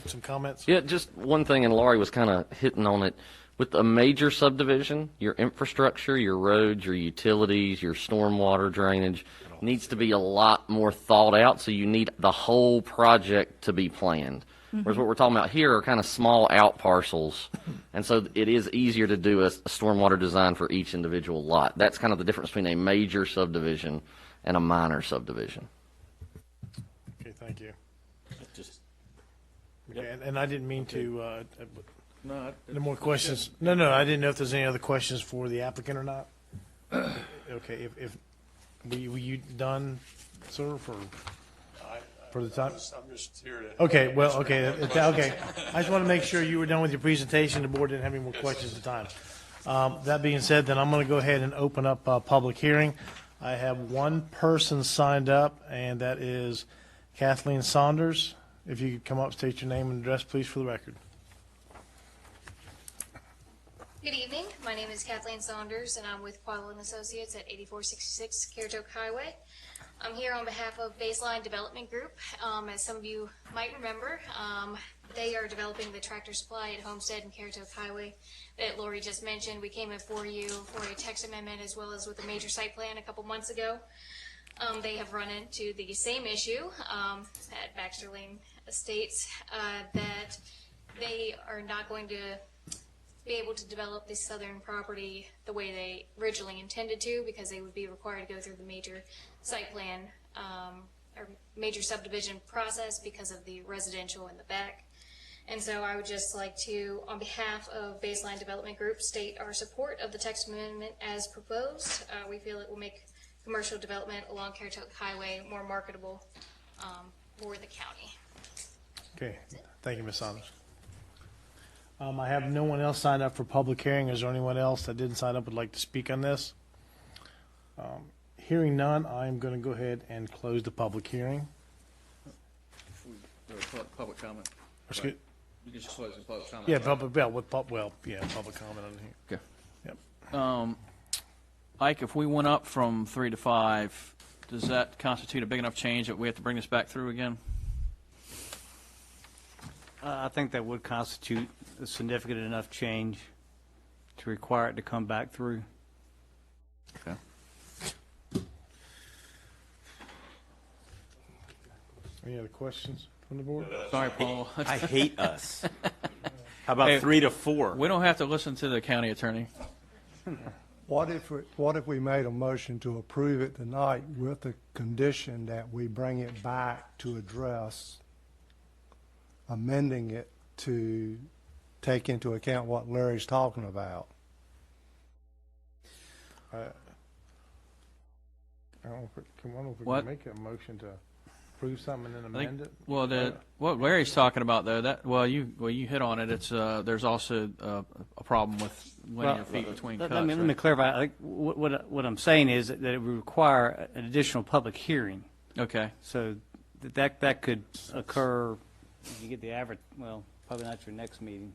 some comments? Yeah, just one thing, and Laurie was kind of hitting on it. With a major subdivision, your infrastructure, your roads, your utilities, your stormwater drainage needs to be a lot more thought out, so you need the whole project to be planned. Whereas what we're talking about here are kind of small out parcels, and so it is easier to do a stormwater design for each individual lot. That's kind of the difference between a major subdivision and a minor subdivision. Okay, thank you. Okay, and I didn't mean to, No, no more questions? No, I didn't know if there's any other questions for the applicant or not. Okay, if were you done, sir, for the time? I'm just here to. Okay, well, okay. I just want to make sure you were done with your presentation. The board didn't have any more questions at the time. That being said, then I'm going to go ahead and open up a public hearing. I have one person signed up, and that is Kathleen Saunders. If you could come up, state your name and address, please, for the record. Good evening. My name is Kathleen Saunders, and I'm with Quattleton Associates at 8466 Currituck Highway. I'm here on behalf of Baseline Development Group. As some of you might remember, they are developing the Tractor Supply at Homestead and Currituck Highway that Lori just mentioned. We came in for you for a text amendment as well as with a major site plan a couple months ago. They have run into the same issue at Baxter Lane Estates that they are not going to be able to develop this southern property the way they originally intended to, because they would be required to go through the major site plan or major subdivision process because of the residential in the back. And so I would just like to, on behalf of Baseline Development Group, state our support of the text amendment as proposed. We feel it will make commercial development along Currituck Highway more marketable for the county. Okay, thank you, Ms. Saunders. I have no one else signed up for public hearing. Is there anyone else that didn't sign up would like to speak on this? Hearing none, I'm going to go ahead and close the public hearing. Public comment. Excuse- You can just close the public comment. Yeah, public comment on here. Okay. Yep. Ike, if we went up from 3 to 5, does that constitute a big enough change that we have to bring this back through again? I think that would constitute a significant enough change to require it to come back through. Okay. Any other questions from the board? Sorry, Paul. I hate us. How about 3 to 4? We don't have to listen to the county attorney. What if we made a motion to approve it tonight with the condition that we bring it back to address amending it to take into account what Larry's talking about? I don't know if we What? can make a motion to approve something and then I think, amend it. well, what Larry's talking about though, you hit on it. It's there's also a problem with linear feet between cuts. Let me clarify. I think what I'm saying is that it would require an additional public hearing. Okay. So that could occur. If you get the average, well, probably not your next meeting,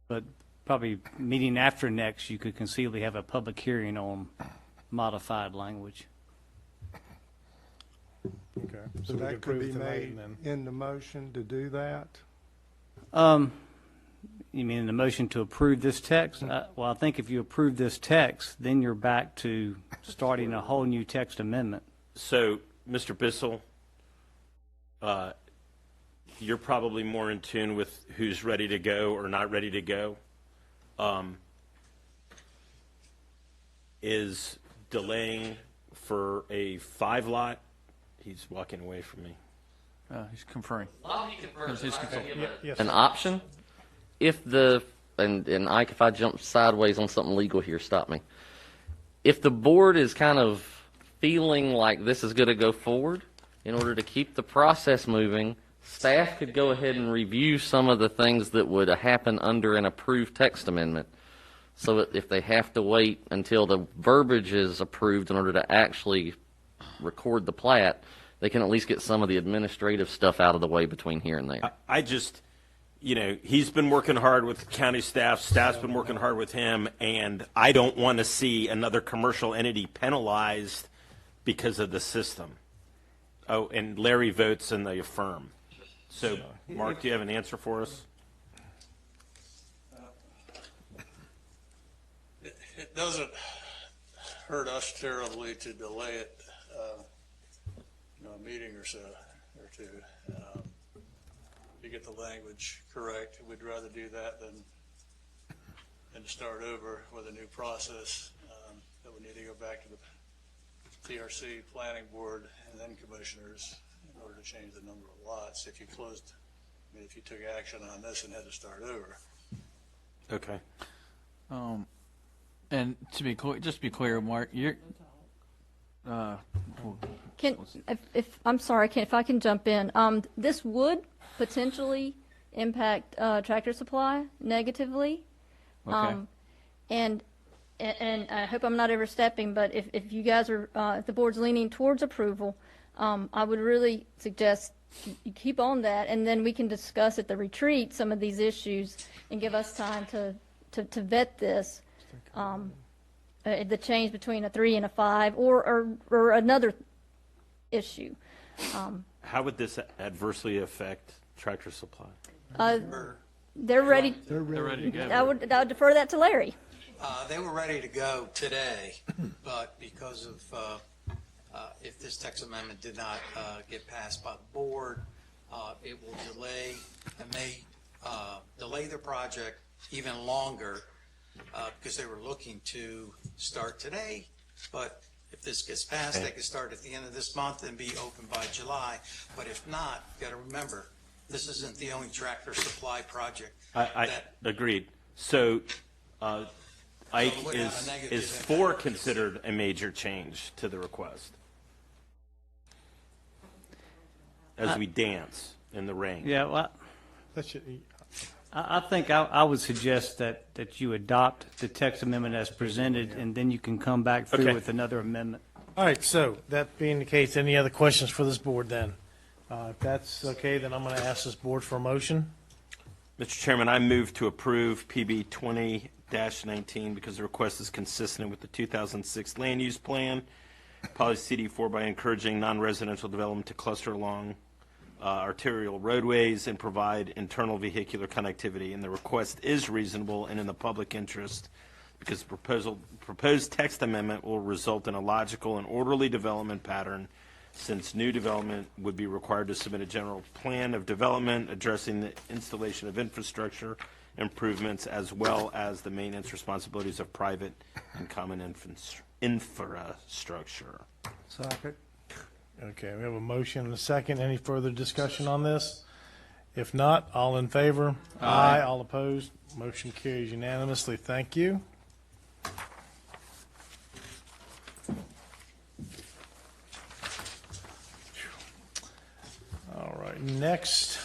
but probably meeting after next, you could conceivably have a public hearing on modified language. Okay. So we that could could approve be tonight made and then. in the motion to do that? You mean in the motion to approve this text? Well, I think if you approve this text, then you're back to starting a whole new text amendment. So, Mr. Bissell, you're probably more in tune with who's ready to go or not ready to go. Is delaying for a 5-lot? He's walking away from me. He's conferring. An option? If and Ike, if I jump sideways on something legal here, stop me. If the board is kind of feeling like this is going to go forward, in order to keep the process moving, staff could go ahead and review some of the things that would happen under an approved text amendment. So that if they have to wait until the verbiage is approved in order to actually record the plat, they can at least get some of the administrative stuff out of the way between here and there. I just, he's been working hard with the county staff, staff's been working hard with him, and I don't want to see another commercial entity penalized because of the system. Oh, and Larry votes and they affirm. So, Mark, do you have an answer for us? It doesn't hurt us terribly to delay it, a meeting or so, or two, to get the language correct. We'd rather do that than to start over with a new process that we need to go back to the TRC Planning Board and then Commissioners in order to change the number of lots. If you if you took action on this and had to start over. Okay. And to be clear, just to be clear, Mark, you're. If I'm sorry, if I can jump in, this would potentially impact Tractor Supply negatively. Okay. And I hope I'm not overstepping, but if you guys are, if the board's leaning towards approval, I would really suggest you keep on that, and then we can discuss at the retreat some of these issues and give us time to vet this. The change between a 3 and a 5, or another issue. How would this adversely affect Tractor Supply? They're ready. They're ready to go. I would defer that to Larry. They were ready to go today, but because of if this text amendment did not get passed by the board, it will delay and may delay the project even longer because they were looking to start today, but if this gets passed, they could start at the end of this month and be open by July. But if not, you got to remember, this isn't the only Tractor Supply project. I agreed. So Ike So it would have a is negative 4 considered a major change to the request? As we dance in the rain. Yeah, well, That should, I think I would suggest that you adopt the text amendment as presented, and then you can come back through Okay. with another amendment. all right, so that being the case, any other questions for this board then? If that's okay, then I'm going to ask this board for a motion. Mr. Chairman, I move to approve PB 20-19 because the request is consistent with the 2006 land use plan, policy CD4 by encouraging non-residential development to cluster along arterial roadways and provide internal vehicular connectivity. And the request is reasonable and in the public interest because the proposed text amendment will result in a logical and orderly development pattern since new development would be required to submit a general plan of development addressing the installation of infrastructure improvements as well as the maintenance responsibilities of private and common infrastructure. Second. Okay, we have a motion and a second. Any further discussion on this? If not, all in favor? Aye. All opposed? Motion carries unanimously. Thank you. All right, next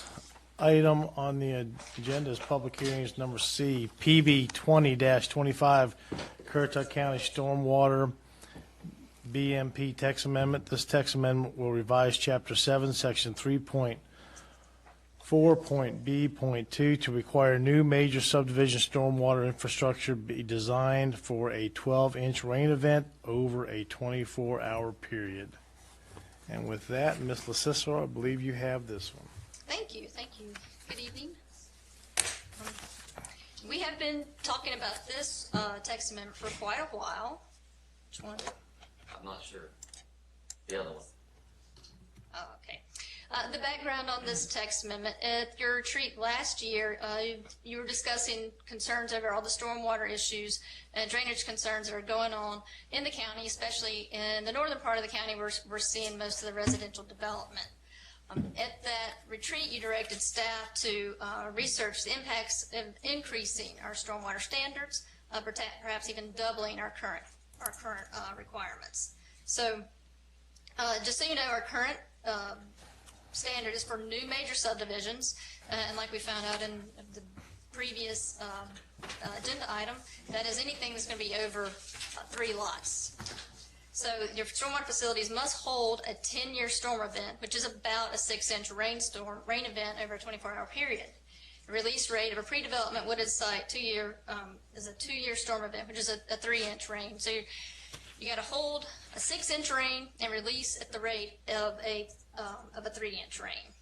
item on the agenda is public hearings number C, PB 20-25, Currituck County Stormwater BMP text amendment. This text amendment will revise Chapter 7, Section 3.4.B.2 to require new major subdivision stormwater infrastructure be designed for a 12-inch rain event over a 24-hour period. And with that, Ms. LaCicero, I believe you have this one. Thank you. Good evening. We have been talking about this text amendment for quite a while. Which one? I'm not sure. The other one. Oh, okay. The background on this text amendment, at your retreat last year, you were discussing concerns over all the stormwater issues and drainage concerns that are going on in the county, especially in the northern part of the county where we're seeing most of the residential development. At that retreat, you directed staff to research the impacts of increasing our stormwater standards, perhaps even doubling our current requirements. So, just so you know, our current standard is for new major subdivisions, and like we found out in the previous agenda item, that is anything that's going to be over 3 lots. So your stormwater facilities must hold a 10-year storm event, which is about a 6-inch rain event over a 24-hour period. The release rate of a pre-development wooded site is a 2-year storm event, which is a 3-inch rain. So you got to hold a 6-inch rain and release at the rate of a 3-inch rain.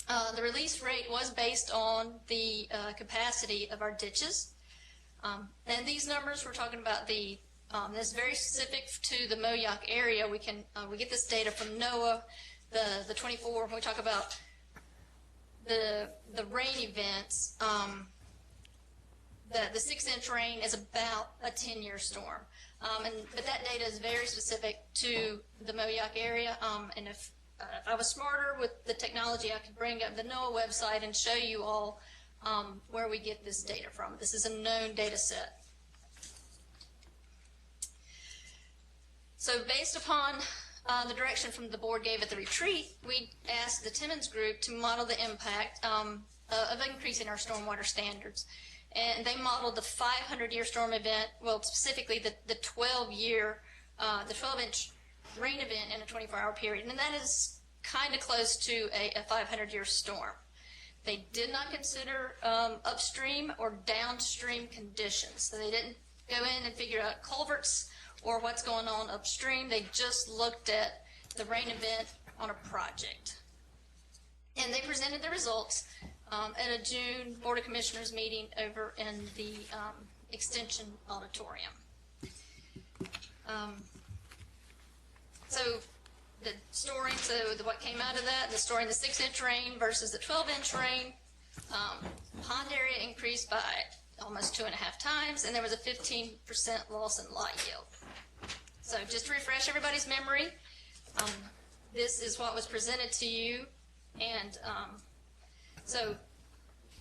The release rate was based on the capacity of our ditches. And these numbers, we're talking about this very specific to the Moyock area. We get this data from NOAA, the 24, when we talk about the rain events, the 6-inch rain is about a 10-year storm. But that data is very specific to the Moyock area. And if I was smarter with the technology, I could bring up the NOAA website and show you all where we get this data from. This is a known data set. So based upon the direction from the board gave at the retreat, we asked the Timmons Group to model the impact of increasing our stormwater standards. And they modeled the 500-year storm event, well, specifically the 12-inch rain event in a 24-hour period. And that is kind of close to a 500-year storm. They did not consider upstream or downstream conditions. So they didn't go in and figure out culverts or what's going on upstream. They just looked at the rain event on a project. And they presented the results at a June Board of Commissioners meeting over in the Extension Auditorium. So the storing, what came out of that, the storing the 6-inch rain versus the 12-inch rain, pond area increased by almost 2.5 times, and there was a 15% loss in lot yield. So just to refresh everybody's memory, this is what was presented to you, and so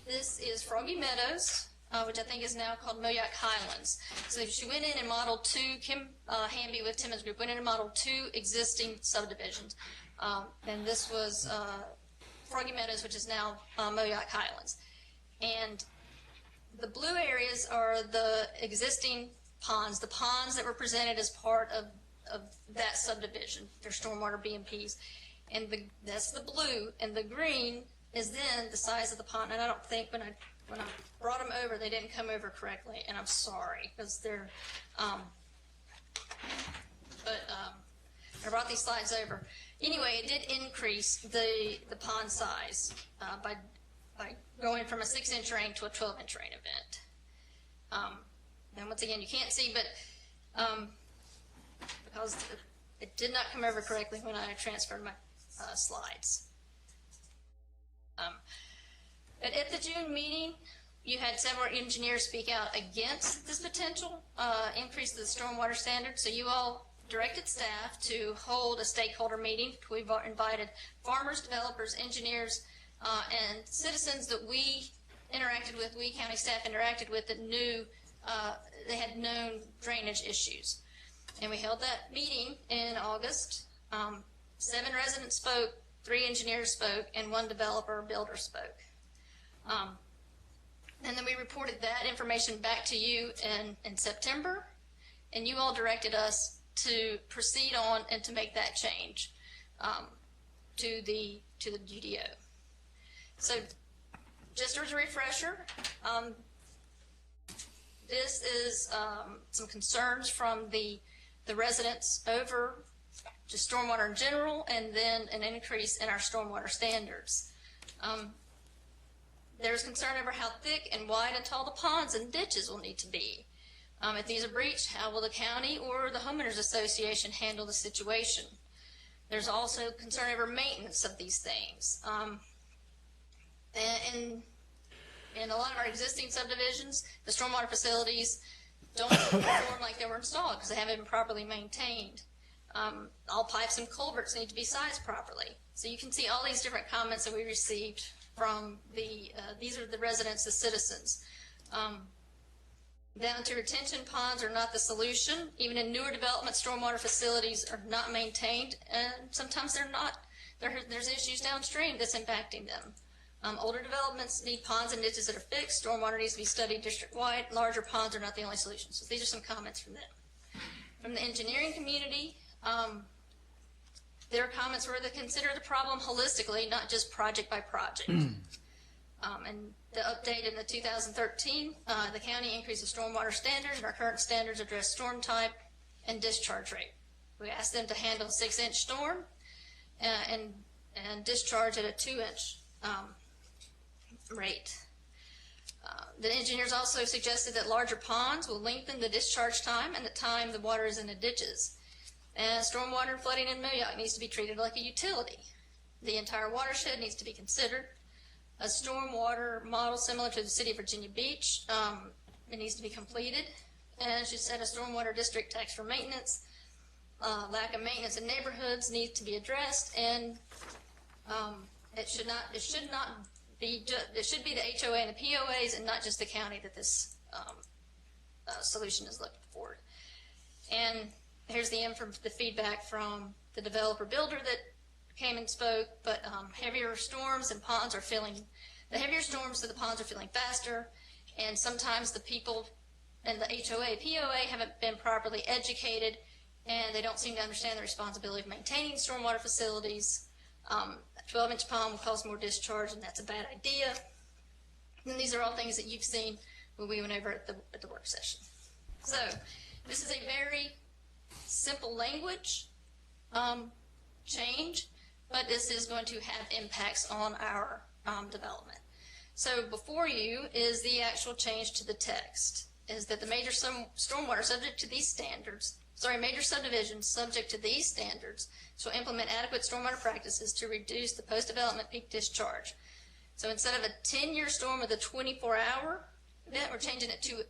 this is Froggy Meadows, which I think is now called Moyock Highlands. So she went in and modeled two, Kim Hamby with Timmons Group, went in and modeled two existing subdivisions. And this was Froggy Meadows, which is now Moyock Highlands. And the blue areas are the existing ponds, the ponds that were presented as part of that subdivision, their stormwater BMPs. And that's the blue, and the green is then the size of the pond. And I don't think when I brought them over, they didn't come over correctly, and I'm sorry, because they're, I brought these slides over. Anyway, it did increase the pond size by going from a 6-inch rain to a 12-inch rain event. And once again, you can't see, but because it did not come over correctly when I transferred my slides. At the June meeting, you had several engineers speak out against this potential increase of the stormwater standard, so you all directed staff to hold a stakeholder meeting. We've invited farmers, developers, engineers, and citizens that we interacted with, we county staff interacted with, that knew they had known drainage issues. And we held that meeting in August. 7 residents spoke, 3 engineers spoke, and 1 developer or builder spoke. And then we reported that information back to you in September, and you all directed us to proceed on and to make that change to the GDO. So just as a refresher, this is some concerns from the residents over just stormwater in general, and then an increase in our stormwater standards. There's concern over how thick and wide and tall the ponds and ditches will need to be. If these are breached, how will the county or the homeowners association handle the situation? There's also concern over maintenance of these things. And in a lot of our existing subdivisions, the stormwater facilities don't perform like they were installed because they haven't been properly maintained. All pipes and culverts need to be sized properly. So you can see all these different comments that we received from these are the residents, the citizens. Down to retention ponds are not the solution. Even in newer development, stormwater facilities are not maintained, and sometimes they're not. There's issues downstream that's impacting them. Older developments need ponds and ditches that are fixed. Stormwater needs to be studied district-wide. Larger ponds are not the only solution. So these are some comments from them. From the engineering community, their comments were to consider the problem holistically, not just project by project. And the update in the 2013, the county increased the stormwater standards, and our current standards address storm type and discharge rate. We asked them to handle a 6-inch storm and discharge at a 2-inch rate. The engineers also suggested that larger ponds will lengthen the discharge time and the time the water is in the ditches. And stormwater and flooding in Moyock needs to be treated like a utility. The entire watershed needs to be considered. A stormwater model similar to the city of Virginia Beach, it needs to be completed. And she said a stormwater district tax for maintenance. Lack of maintenance in neighborhoods needs to be addressed, and it should be the HOA and the POAs and not just the county that this solution is looking forward. And here's the feedback from the developer builder that came and spoke, but heavier storms and ponds are the heavier storms to the ponds are feeling faster, and sometimes the people and the HOA, POA haven't been properly educated, and they don't seem to understand the responsibility of maintaining stormwater facilities. A 12-inch pond will cause more discharge, and that's a bad idea. And these are all things that you've seen when we went over at the work session. So this is a very simple language change, but this is going to have impacts on our development. So before you is the actual change to the text, is that the major stormwater subject to these standards, major subdivisions subject to these standards shall implement adequate stormwater practices to reduce the post-development peak discharge. So instead of a 10-year storm with a 24-hour event, we're changing it to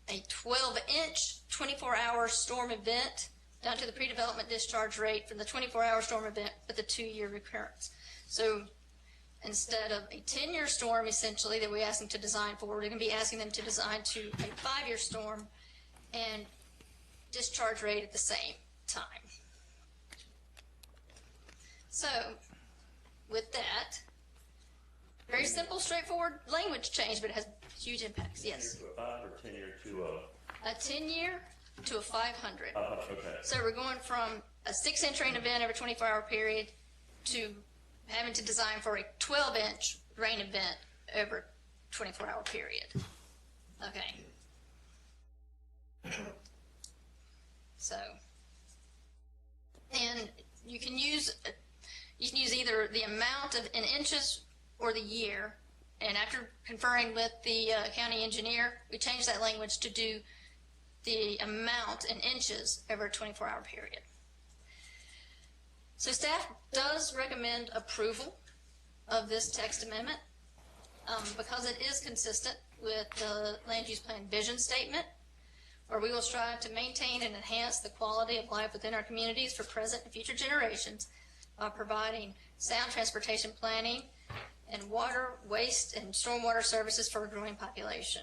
a 12-inch, 24-hour storm event down to the pre-development discharge rate for the 24-hour storm event with a 2-year recurrence. So instead of a 10-year storm, essentially, that we ask them to design for, we're going to be asking them to design to a 5-year storm and discharge rate at the same time. So, with that, very simple, straightforward language change, but it has huge impacts. Yes. To a 5 or 10 year to A 10-year to a 500. okay. So we're going from a 6-inch rain event every 24-hour period to having to design for a 12-inch rain event over a 24-hour period. Okay. So, and you can use either the amount of in inches or the year. And after conferring with the county engineer, we changed that language to do the amount in inches over a 24-hour period. So staff does recommend approval of this text amendment because it is consistent with the land use plan vision statement, where we will strive to maintain and enhance the quality of life within our communities for present and future generations by providing sound transportation planning and water, waste, and stormwater services for a growing population.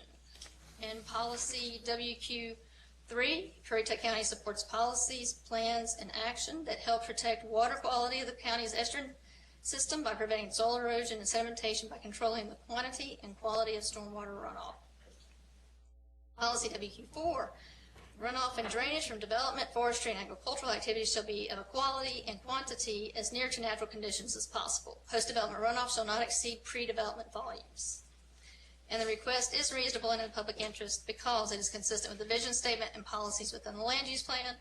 In policy WQ3, Currituck County supports policies, plans, and action that help protect water quality of the county's estuarine system by preventing soil erosion and sedimentation by controlling the quantity and quality of stormwater runoff. Policy WQ4, runoff and drainage from development, forestry, and agricultural activities shall be of a quality and quantity as near to natural conditions as possible. Post-development runoff shall not exceed pre-development volumes. And the request is reasonable and in the public interest because it is consistent with the vision statement and policies within the land use plan.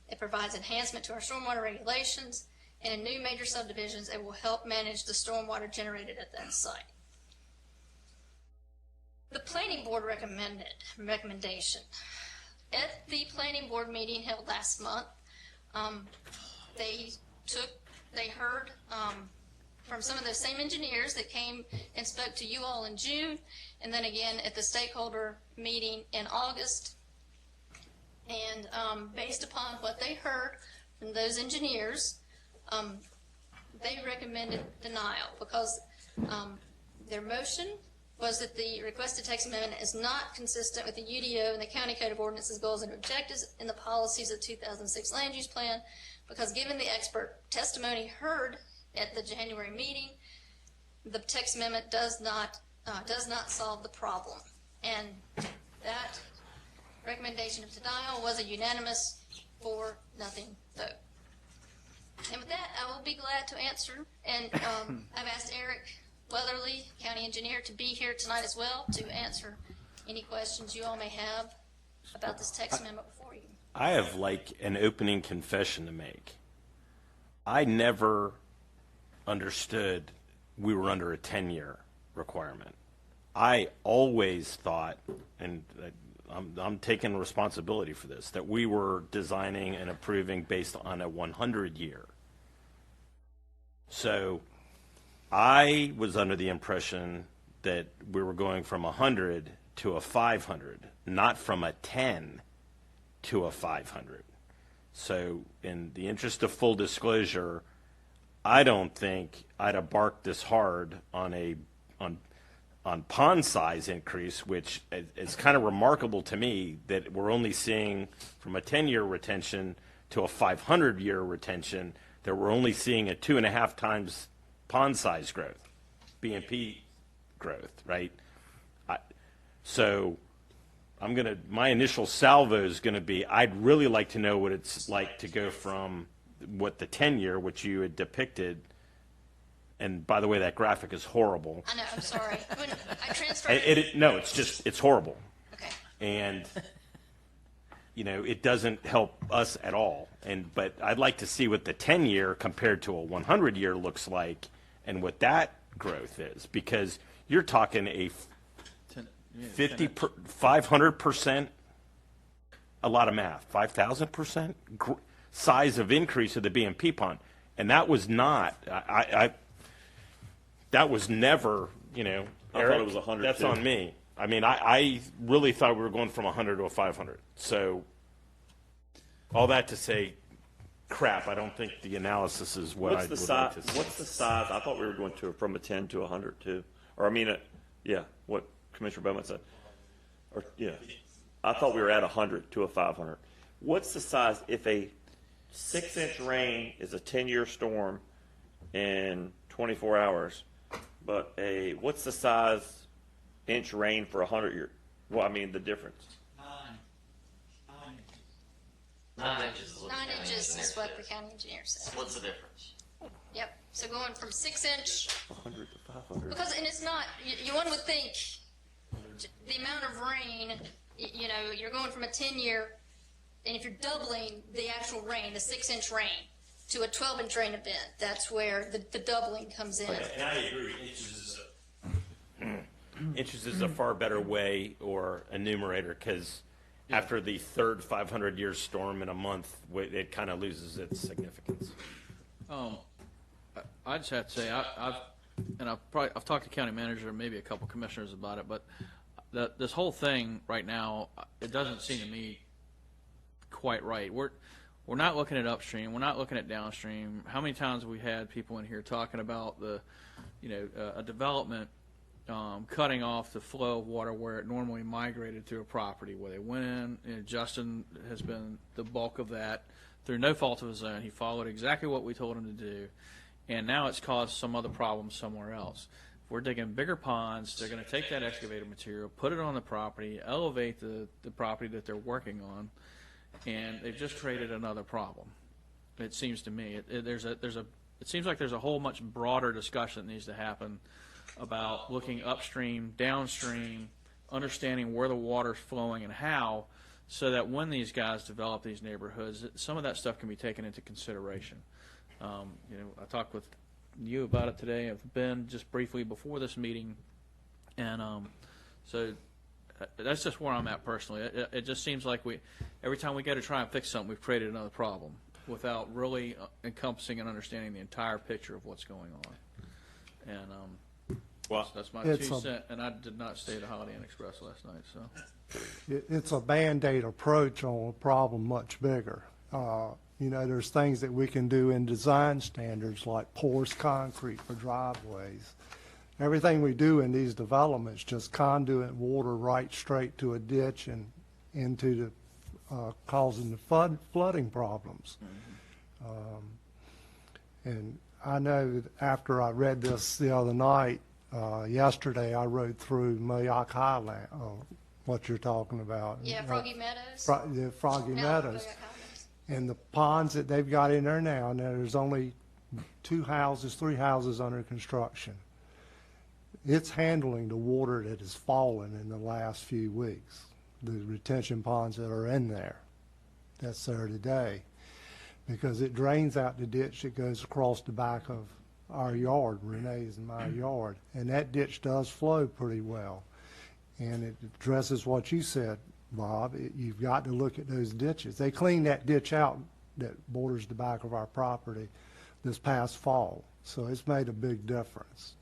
It provides enhancement to our stormwater regulations, and in new major subdivisions, it will help manage the stormwater generated at that site. The planning board recommendation. At the planning board meeting held last month, they heard from some of those same engineers that came and spoke to you all in June, and then again at the stakeholder meeting in August. And based upon what they heard from those engineers, they recommended denial because their motion was that the requested text amendment is not consistent with the UDO and the County Code of Ordinances goals and objectives in the policies of 2006 land use plan, because given the expert testimony heard at the January meeting, the text amendment does not solve the problem. And that recommendation of denial was a unanimous 4-0 vote. And with that, I will be glad to answer. And I've asked Eric Weatherly, county engineer, to be here tonight as well to answer any questions you all may have about this text amendment before you. I have like an opening confession to make. I never understood we were under a 10-year requirement. I always thought, and I'm taking responsibility for this, that we were designing and approving based on a 100-year. So I was under the impression that we were going from 100 to a 500, not from a 10 to a 500. So in the interest of full disclosure, I don't think I'd have barked this hard on pond size increase, which is kind of remarkable to me that we're only seeing from a 10-year retention to a 500-year retention, that we're only seeing a 2.5 times pond size growth, BMP growth, right? So my initial salvo is going to be, I'd really like to know what it's like to go from what the 10-year, which you had depicted, and by the way, that graphic is horrible. I know, I'm sorry. When I transferred it. No, it's horrible. Okay. And, it doesn't help us at all. But I'd like to see what the 10-year compared to a 100-year looks like and what that growth is, because you're talking a 500%, a lot of math, 5,000% size of increase of the BMP pond. And that was not, that was never you know, I thought it was 100 That's too. on me. I mean, I really thought we were going from 100 to a 500. So all that to say, crap, I don't think the analysis is what I would like to see. What's the size? I thought we were going to from a 10 to 100 too. Or I mean, yeah, what Commissioner Bowman said. Or yeah, I thought we were at 100 to a 500. What's the size if a 6-inch rain is a 10-year storm in 24 hours, but what's the size inch rain for 100 year? Well, I mean the difference. 9 inches. 9 inches is what the county engineer said. What's the difference? Yep. So going from 6-inch, 100 to 500. because, and it's not, one would think the amount of rain, you know, you're going from a 10-year, and if you're doubling the actual rain, the 6-inch rain, to a 12-inch rain event, that's where the doubling comes in. And I agree. Inches is a far better way or a numerator because after the third 500-year storm in a month, it kind of loses its significance. I just have to say, I've talked to county manager and maybe a couple commissioners about it, but this whole thing right now, it doesn't seem to me quite right. We're not looking at upstream. We're not looking at downstream. How many times have we had people in here talking about a development cutting off the flow of water where it normally migrated through a property, where they went in, and Justin has been the bulk of that through no fault of his own. He followed exactly what we told him to do, and now it's caused some other problems somewhere else. If we're digging bigger ponds, they're going to take that excavated material, put it on the property, elevate the property that they're working on, and they've just created another problem. It seems to me it seems like there's a whole much broader discussion that needs to happen about looking upstream, downstream, understanding where the water's flowing and how, so that when these guys develop these neighborhoods, some of that stuff can be taken into consideration. I talked with you about it today. I've been just briefly before this meeting, and so that's just where I'm at personally. It just seems like every time we go to try and fix something, we've created another problem without really encompassing and understanding the entire picture of what's going on. And well, that's my 2 cents. And I did not stay at the Holiday Inn Express last night, so It's a Band-Aid approach on a problem much bigger. There's things that we can do in design standards like porous concrete for driveways. Everything we do in these developments just conduit water right straight to a ditch and into causing the flooding problems. And I know that after I read this the other night, yesterday I rode through Mayock Highland, what you're talking about. Yeah, Froggy Meadows. Froggy No, Meadows. Mayock Highlands. And the ponds that they've got in there now, there's only 3 houses under construction. It's handling the water that has fallen in the last few weeks, the retention ponds that are in there. That's there today. Because it drains out the ditch that goes across the back of our yard, Renee's and my yard. And that ditch does flow pretty well. And it addresses what you said, Bob. You've got to look at those ditches. They cleaned that ditch out that borders the back of our property this past fall. So it's made a big difference.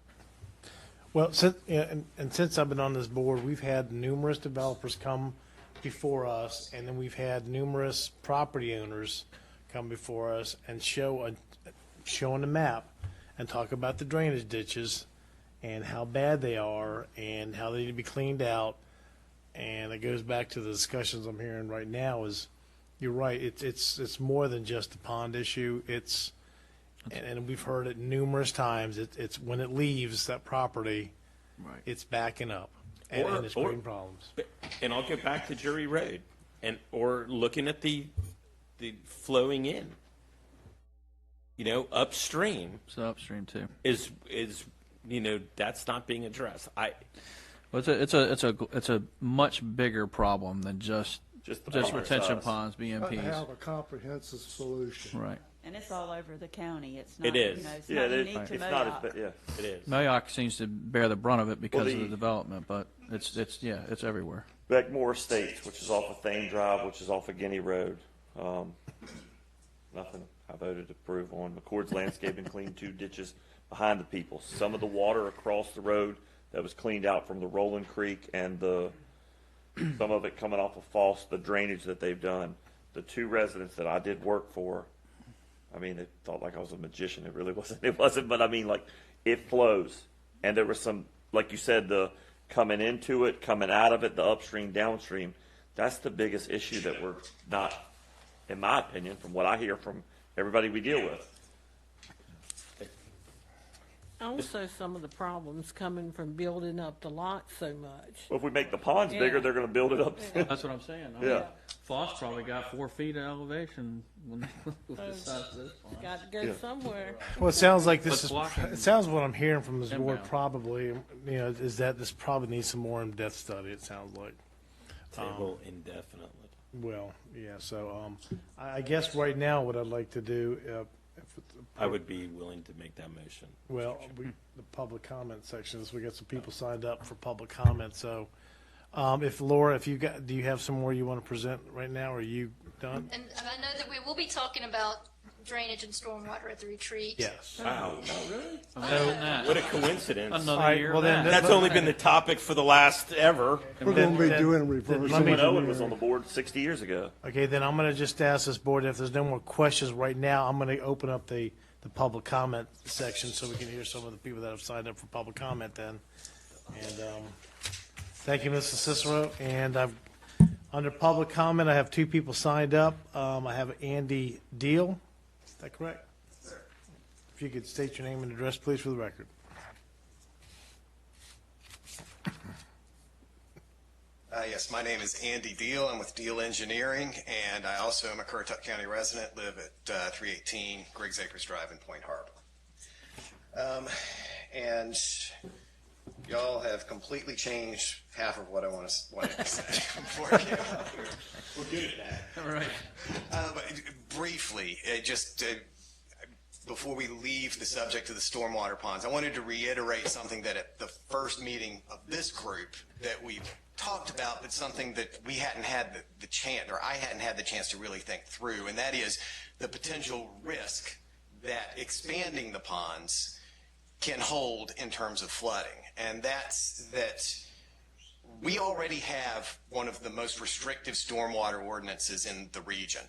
Well, since I've been on this board, we've had numerous developers come before us, and then we've had numerous property owners come before us and showing the map and talk about the drainage ditches and how bad they are and how they need to be cleaned out. And it goes back to the discussions I'm hearing right now. Is you're right. It's more than just a pond issue. And we've heard it numerous times. It's when it leaves that property, right, it's backing up and it's creating problems. And I'll get back to Jury Road, or looking at the flowing in. Upstream. So upstream too is that's not being addressed. Well, it's a much bigger problem than just retention ponds, BMPs. Have a comprehensive solution. Right. And it's all over the county. It's not, It is. it's not unique to Mayock. It is. Mayock seems to bear the brunt of it because of the development, but it's everywhere. Beckmore Estates, which is off of Thane Drive, which is off of Guinea Road. Nothing I voted to approve on. McCord's Landscaping cleaned 2 ditches behind the people. Some of the water across the road that was cleaned out from the Rolling Creek and some of it coming off of Falls, the drainage that they've done. The 2 residents that I did work for, I mean, they thought like I was a magician. It really wasn't. It wasn't, but I mean, like, it flows. And there was some, like you said, the coming into it, coming out of it, the upstream, downstream. That's the biggest issue that we're not, in my opinion, from what I hear from everybody we deal with. Also, some of the problems coming from building up the lot so much. Well, if we make the ponds bigger, they're going to build it up. That's what I'm saying. I mean, Yeah. Foss probably got 4 feet of elevation when with the size of this pond. Got to go somewhere. Well, it sounds like this But is, blocking- it sounds what I'm hearing from this board Inbound. probably, is that this probably needs some more in-depth study, it sounds like. Table indefinitely. Well, yeah, so, I guess right now what I'd like to do, I would be willing to make that motion. well, the public comment section is, we got some people signed up for public comment, so, if Laura, do you have some more you want to present right now, or are you done? And I know that we will be talking about drainage and stormwater at the retreat. Yes. Wow. Imagine that. What a coincidence. Another All right, year well, of then that. That's only been the topic for the last ever. We're going to be doing reverse let me- Owen was on the board 60 years ago. Okay, then I'm going to just ask this board, if there's no more questions right now, I'm going to open up the public comment section so we can hear some of the people that have signed up for public comment then. And thank you, Mr. Cicero. And under public comment, I have 2 people signed up. I have Andy Deal. Is that correct? Sir. If you could state your name and address, please, for the record. Yes, my name is Andy Deal. I'm with Deal Engineering, and I also am a Currituck County resident, live at 318 Griggs Acres Drive in Point Harbor. And y'all have completely changed half of what I wanted to say before I came up here. We're good at that. All right. But briefly, before we leave the subject of the stormwater ponds, I wanted to reiterate something that at the first meeting of this group that we've talked about, but something that we hadn't had the chance, or I hadn't had the chance to really think through, and that is the potential risk that expanding the ponds can hold in terms of flooding. And that's that we already have one of the most restrictive stormwater ordinances in the region.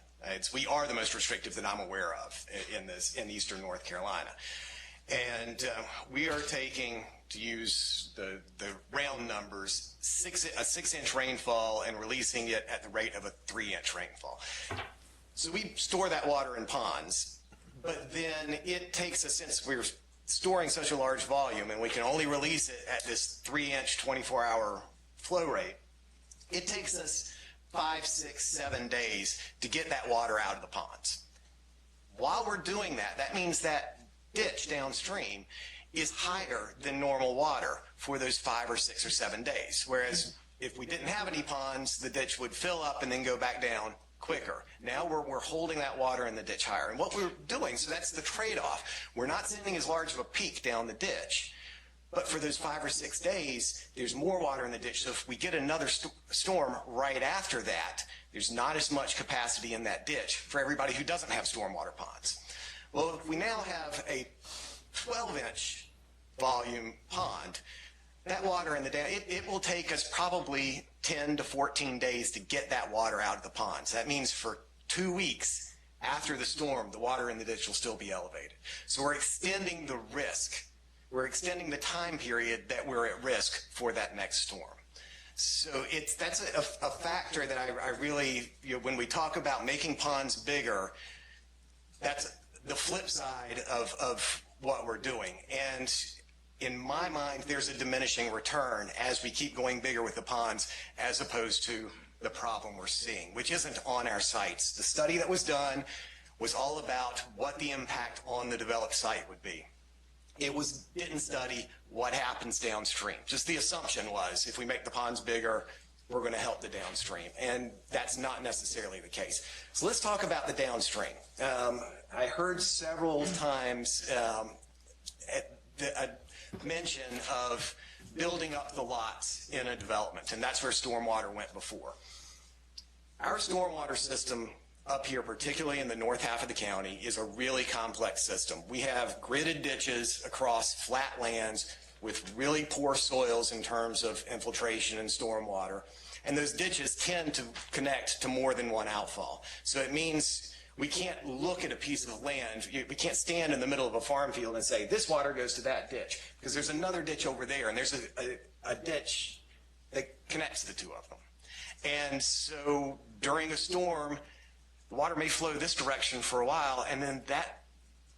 We are the most restrictive that I'm aware of in eastern North Carolina. And we are taking, to use the round numbers, a 6-inch rainfall and releasing it at the rate of a 3-inch rainfall. So we store that water in ponds, but then it takes us, since we're storing such a large volume and we can only release it at this 3-inch 24-hour flow rate, it takes us 5, 6, 7 days to get that water out of the ponds. While we're doing that, that means that ditch downstream is higher than normal water for those 5 or 6 or 7 days. Whereas if we didn't have any ponds, the ditch would fill up and then go back down quicker. Now we're holding that water in the ditch higher. And what we're doing, so that's the trade-off. We're not sending as large of a peak down the ditch, but for those 5 or 6 days, there's more water in the ditch. So if we get another storm right after that, there's not as much capacity in that ditch for everybody who doesn't have stormwater ponds. Well, if we now have a 12-inch volume pond, that water in the dam, it will take us probably 10 to 14 days to get that water out of the ponds. That means for 2 weeks after the storm, the water in the ditch will still be elevated. So we're extending the risk. We're extending the time period that we're at risk for that next storm. So that's a factor that I really, when we talk about making ponds bigger, that's the flip side of what we're doing. And in my mind, there's a diminishing return as we keep going bigger with the ponds as opposed to the problem we're seeing, which isn't on our sites. The study that was done was all about what the impact on the developed site would be. It didn't study what happens downstream. Just the assumption was if we make the ponds bigger, we're going to help the downstream. And that's not necessarily the case. So let's talk about the downstream. I heard several times a mention of building up the lots in a development, and that's where stormwater went before. Our stormwater system up here, particularly in the north half of the county, is a really complex system. We have gridded ditches across flat lands with really poor soils in terms of infiltration and stormwater. And those ditches tend to connect to more than one outfall. So it means we can't look at a piece of land, we can't stand in the middle of a farm field and say, this water goes to that ditch, because there's another ditch over there, and there's a ditch that connects the two of them. And so during a storm, the water may flow this direction for a while, and then that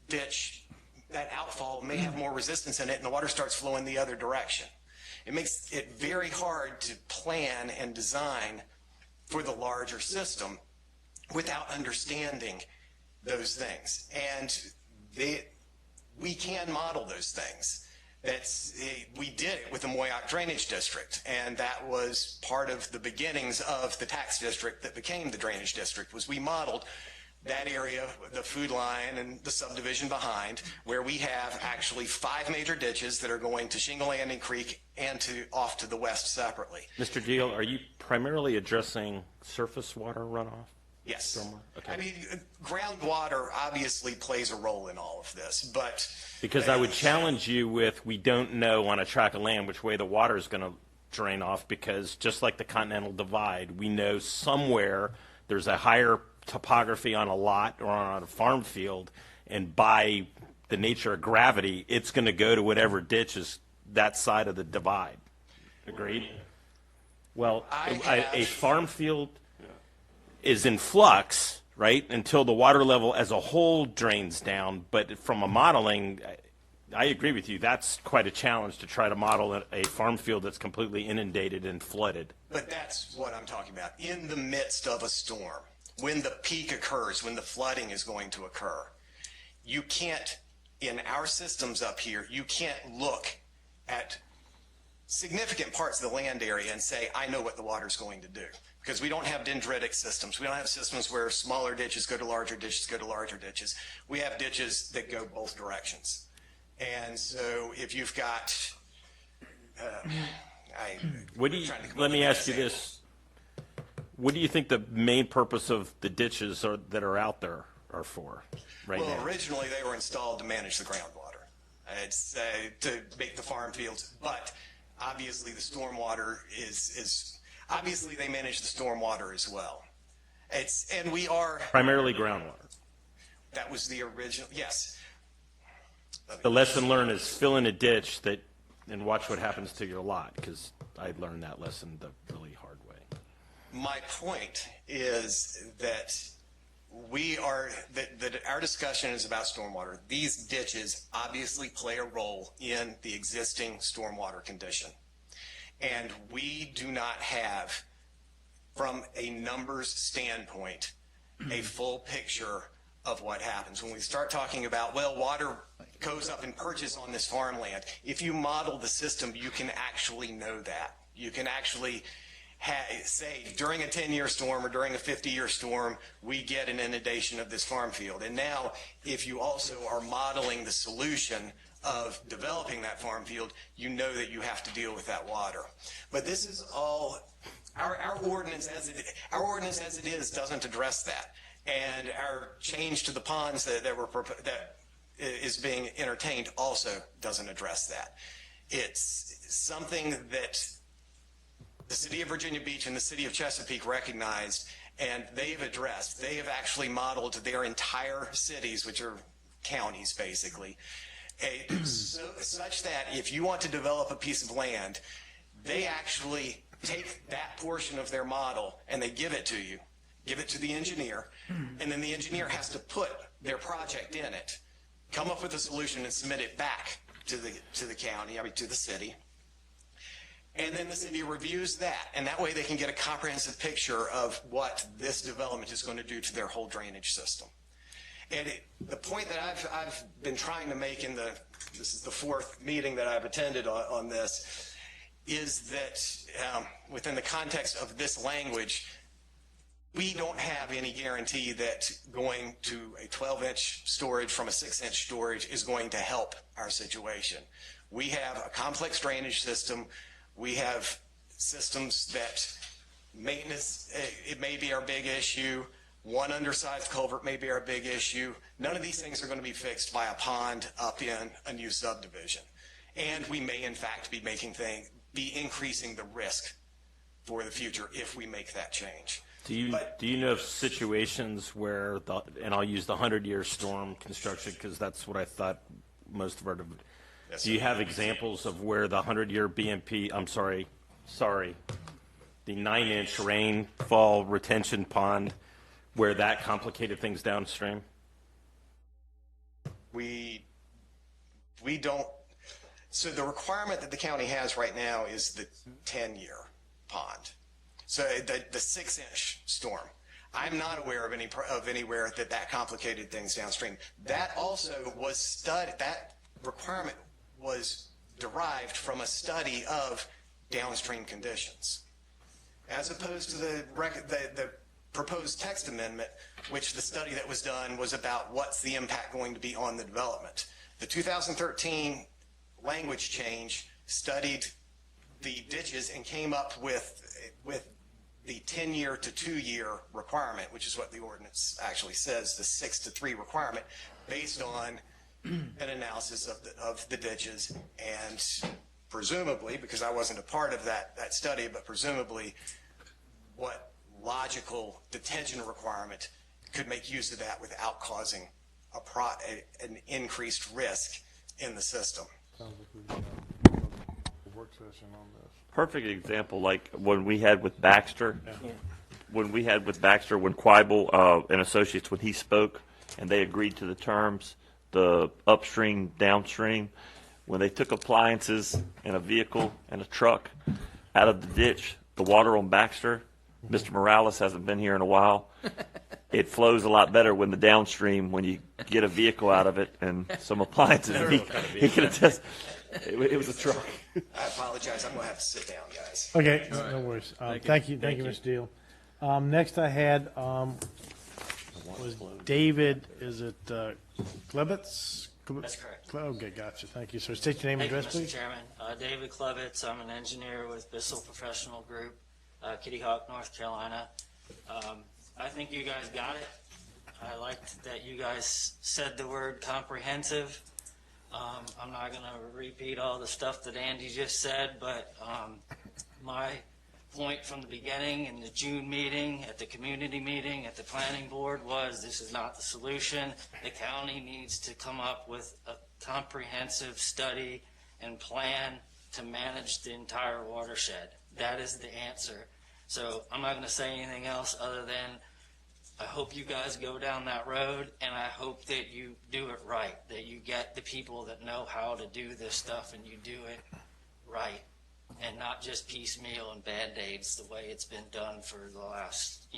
ditch, that outfall may have more resistance in it, and the water starts flowing the other direction. It makes it very hard to plan and design for the larger system without understanding those things. And we can model those things. We did it with the Moyock Drainage District, and that was part of the beginnings of the tax district that became the drainage district, was we modeled that area, the food line and the subdivision behind, where we have actually 5 major ditches that are going to Shingle Landing Creek and off to the west separately. Mr. Deal, are you primarily addressing surface water runoff? Yes. Okay. I mean, groundwater obviously plays a role in all of this, but... Because I would challenge you with, we don't know on a tract of land which way the water is going to drain off, because just like the Continental Divide, we know somewhere there's a higher topography on a lot or on a farm field, and by the nature of gravity, it's going to go to whatever ditch is that side of the divide. Agreed? Well, a farm field is in flux, right, until the water level as a whole drains down. But from a modeling, I agree with you. That's quite a challenge to try to model a farm field that's completely inundated and flooded. But that's what I'm talking about. In the midst of a storm, when the peak occurs, when the flooding is going to occur, you can't, in our systems up here, you can't look at significant parts of the land area and say, I know what the water's going to do. Because we don't have dendritic systems. We don't have systems where smaller ditches go to larger ditches, go to larger ditches. We have ditches that go both directions. And so if you've got, let me ask you this. What do you think the main purpose of the ditches that are out there are for right now? Well, originally they were installed to manage the groundwater. It's to make the farm fields, but obviously the stormwater is obviously they manage the stormwater as well. And we are primarily groundwater. That was the original, yes. The lesson learned is fill in a ditch and watch what happens to your lot, because I learned that lesson the really hard way. My point is that that our discussion is about stormwater. These ditches obviously play a role in the existing stormwater condition. And we do not have, from a numbers standpoint, a full picture of what happens. When we start talking about, well, water goes up and perches on this farmland, if you model the system, you can actually know that. You can actually say, during a 10-year storm or during a 50-year storm, we get an inundation of this farm field. And now, if you also are modeling the solution of developing that farm field, you know that you have to deal with that water. But this is all, our ordinance as it is doesn't address that. And our change to the ponds that is being entertained also doesn't address that. It's something that the city of Virginia Beach and the city of Chesapeake recognized, and they've addressed. They have actually modeled their entire cities, which are counties basically, such that if you want to develop a piece of land, they actually take that portion of their model and they give it to you, give it to the engineer, and then the engineer has to put their project in it, come up with a solution and submit it back to the county, to the city. And then the city reviews that, and that way they can get a comprehensive picture of what this development is going to do to their whole drainage system. And the point that I've been trying to make this is the 4th meeting that I've attended on this, is that within the context of this language, we don't have any guarantee that going to a 12-inch storage from a 6-inch storage is going to help our situation. We have a complex drainage system. We have systems that maintenance, it may be our big issue. One undersized culvert may be our big issue. None of these things are going to be fixed by a pond up in a new subdivision. And we may, in fact, be increasing the risk for the future if we make that change. Do you know of situations where and I'll use the 100-year storm construction because that's what I thought most of our. Yes, do you have examples of where the 100-year BMP? I'm sorry, the 9-inch rainfall retention pond, where that complicated things downstream? We don't. So the requirement that the county has right now is the 10-year pond. So the 6-inch storm. I'm not aware of anywhere that complicated things downstream. That also was studied. That requirement was derived from a study of downstream conditions, as opposed to the proposed text amendment, which the study that was done was about what's the impact going to be on the development. The 2013 language change studied the ditches and came up with the 10-year to 2-year requirement, which is what the ordinance actually says, the 6 to 3 requirement, based on an analysis of the ditches, and presumably, because I wasn't a part of that study, but presumably what logical detention requirement could make use of that without causing an increased risk in the system. Sounds like we got a work session on this. Perfect example, like when we had with Baxter. Yeah. When Quibel and Associates, when he spoke and they agreed to the terms, the upstream, downstream, when they took appliances and a vehicle and a truck out of the ditch, the water on Baxter, Mr. Morales hasn't been here in a while. It flows a lot better when the downstream, when you get a vehicle out of it and some appliances. He can attest. It was a truck. I apologize. I'm going to have to sit down, guys. Okay, no worries. Thank you, Mr. Deal. Next I had was David, is it Klebitz? That's correct. Okay, gotcha. Thank you, sir. State your name and address, please. Mr. Chairman. David Klebitz. I'm an engineer with Bissell Professional Group, Kitty Hawk, North Carolina. I think you guys got it. I liked that you guys said the word comprehensive. I'm not going to repeat all the stuff that Andy just said, but my point from the beginning in the June meeting, at the community meeting, at the planning board was this is not the solution. The county needs to come up with a comprehensive study and plan to manage the entire watershed. That is the answer. So I'm not going to say anything else other than I hope you guys go down that road, and I hope that you do it right, that you get the people that know how to do this stuff and you do it right, and not just piecemeal and Band-Aids the way it's been done for the last,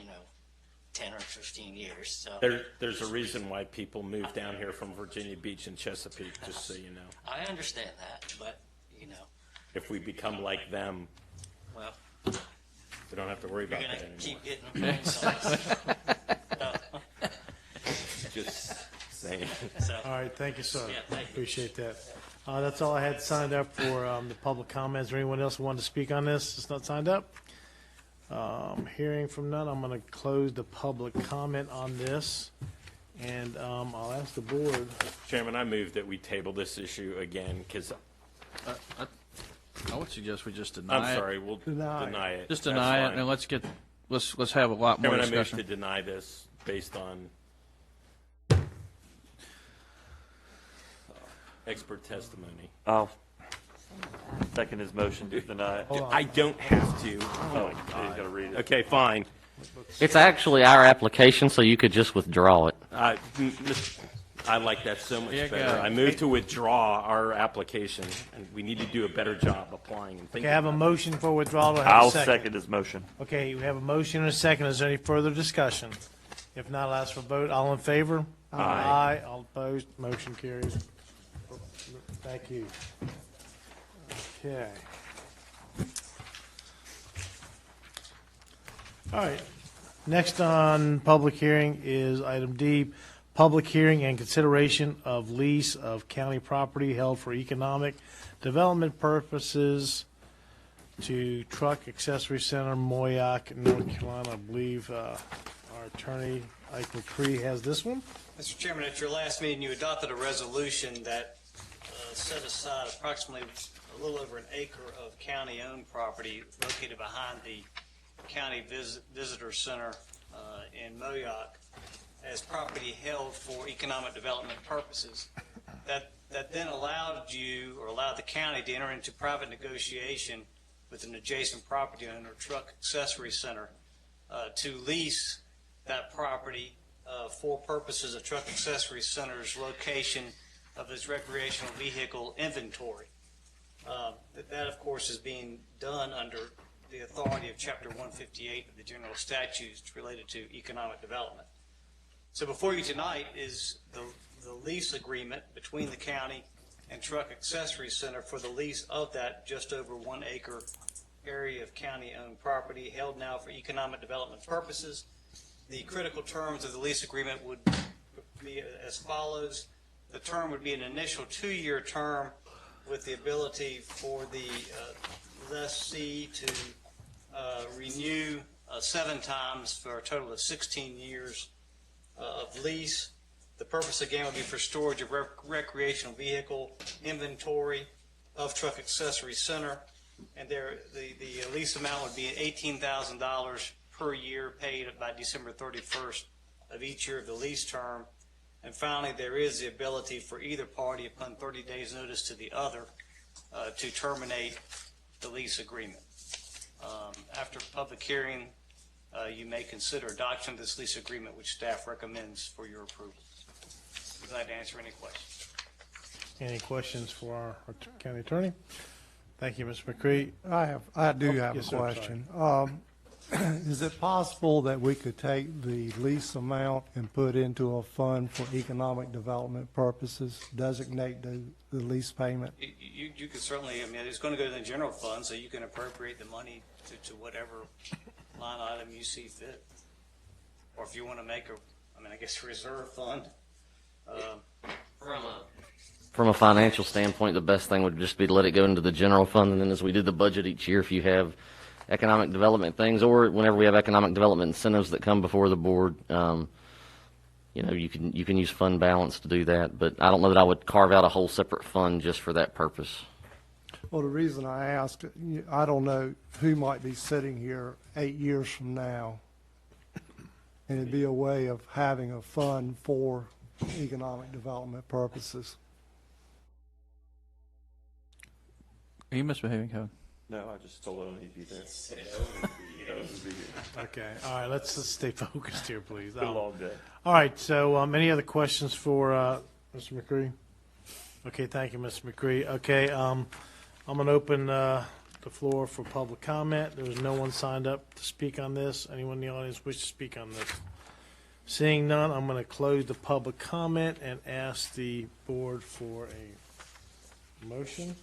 10 or 15 years. So There's a reason why people move down here from Virginia Beach and Chesapeake, just so you know. I understand that, but, if we become like them, well, we don't have to worry about that anymore. Keep getting the points on us. Just saying. All right, thank you, sir. Yeah, thank you. Appreciate that. That's all I had signed up for the public comments. Is there anyone else who wanted to speak on this that's not signed up? Hearing from none, I'm going to close the public comment on this, and I'll ask the board. Chairman, I move that we table this issue again because I would suggest we just deny it. I'm sorry, we'll deny it. Just deny it, and let's have a lot more Chairman, discussion. I move to deny this based on expert testimony. I'll second his motion to deny it. I don't have to. Oh, he's got to read it. Okay, fine. It's actually our application, so you could just withdraw it. I like that so much better. go. I move to withdraw our application, and we need to do a better job applying and Okay, thinking. I have a motion for withdrawal. Do I have a I'll second? second his motion. Okay, we have a motion and a second. Is there any further discussion? If not, I'll ask for a vote. All in favor? Aye. All opposed? Motion carries. Thank you. Okay. All right. Next on public hearing is item D, public hearing and consideration of lease of county property held for economic development purposes to Truck Accessory Center, Moyock, North Carolina. I believe our attorney, Ike McCree, has this one. Mr. Chairman, at your last meeting, you adopted a resolution that set aside approximately a little over an acre of county-owned property located behind the County Visitor Center in Moyoc as property held for economic development purposes. That then allowed the county to enter into private negotiation with an adjacent property owner, Truck Accessory Center, to lease that property for purposes of Truck Accessory Center's location of its recreational vehicle inventory. That, of course, is being done under the authority of Chapter 158 of the General Statutes related to economic development. So before you tonight is the lease agreement between the county and Truck Accessory Center for the lease of that just over 1 acre area of county-owned property held now for economic development purposes. The critical terms of the lease agreement would be as follows. The term would be an initial 2-year term with the ability for the lessee to renew 7 times for a total of 16 years of lease. The purpose again would be for storage of recreational vehicle inventory of Truck Accessory Center, and the lease amount would be $18,000 per year paid by December 31st of each year of the lease term. And finally, there is the ability for either party, upon 30 days notice to the other, to terminate the lease agreement. After public hearing, you may consider adoption of this lease agreement, which staff recommends for your approval. I'd be glad to answer any questions. Any questions for our county attorney? Thank you, Mr. McCree. I do have yes, a sir, question. Is it possible that we could take the lease amount and put into a fund for economic development purposes, designate the lease payment? You could certainly, I mean, it's going to go to the general fund, so you can appropriate the money to whatever line item you see fit. Or if you want to make I guess a reserve fund. From a financial standpoint, the best thing would just be to let it go into the general fund, and then as we do the budget each year, if you have economic development things, or whenever we have economic development incentives that come before the board, you can use fund balance to do that. But I don't know that I would carve out a whole separate fund just for that purpose. Well, the reason I ask, I don't know who might be sitting here 8 years from now, and it'd be a way of having a fund for economic development purposes. Are you misbehaving, Kevin? No, I just told him he'd be there. Okay, all right, let's stay focused here, please. Been a long day. All right, so any other questions for Mr. McCree? Okay, thank you, Mr. McCree. Okay, I'm going to open the floor for public comment. There was no one signed up to speak on this. Anyone in the audience wish to speak on this? Seeing none, I'm going to close the public comment and ask the board for a motion.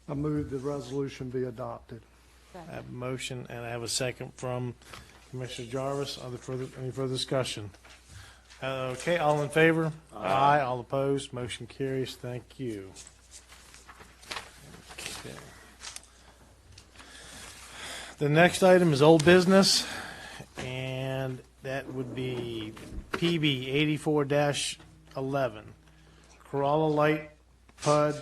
I move the resolution be adopted. I have a motion, and I have a second from Commissioner Jarvis. Any further discussion? Okay, all in favor? Aye. All opposed? Motion carries. Thank you. Okay. The next item is old business, and that would be PB 84-11, Corolla Light PUD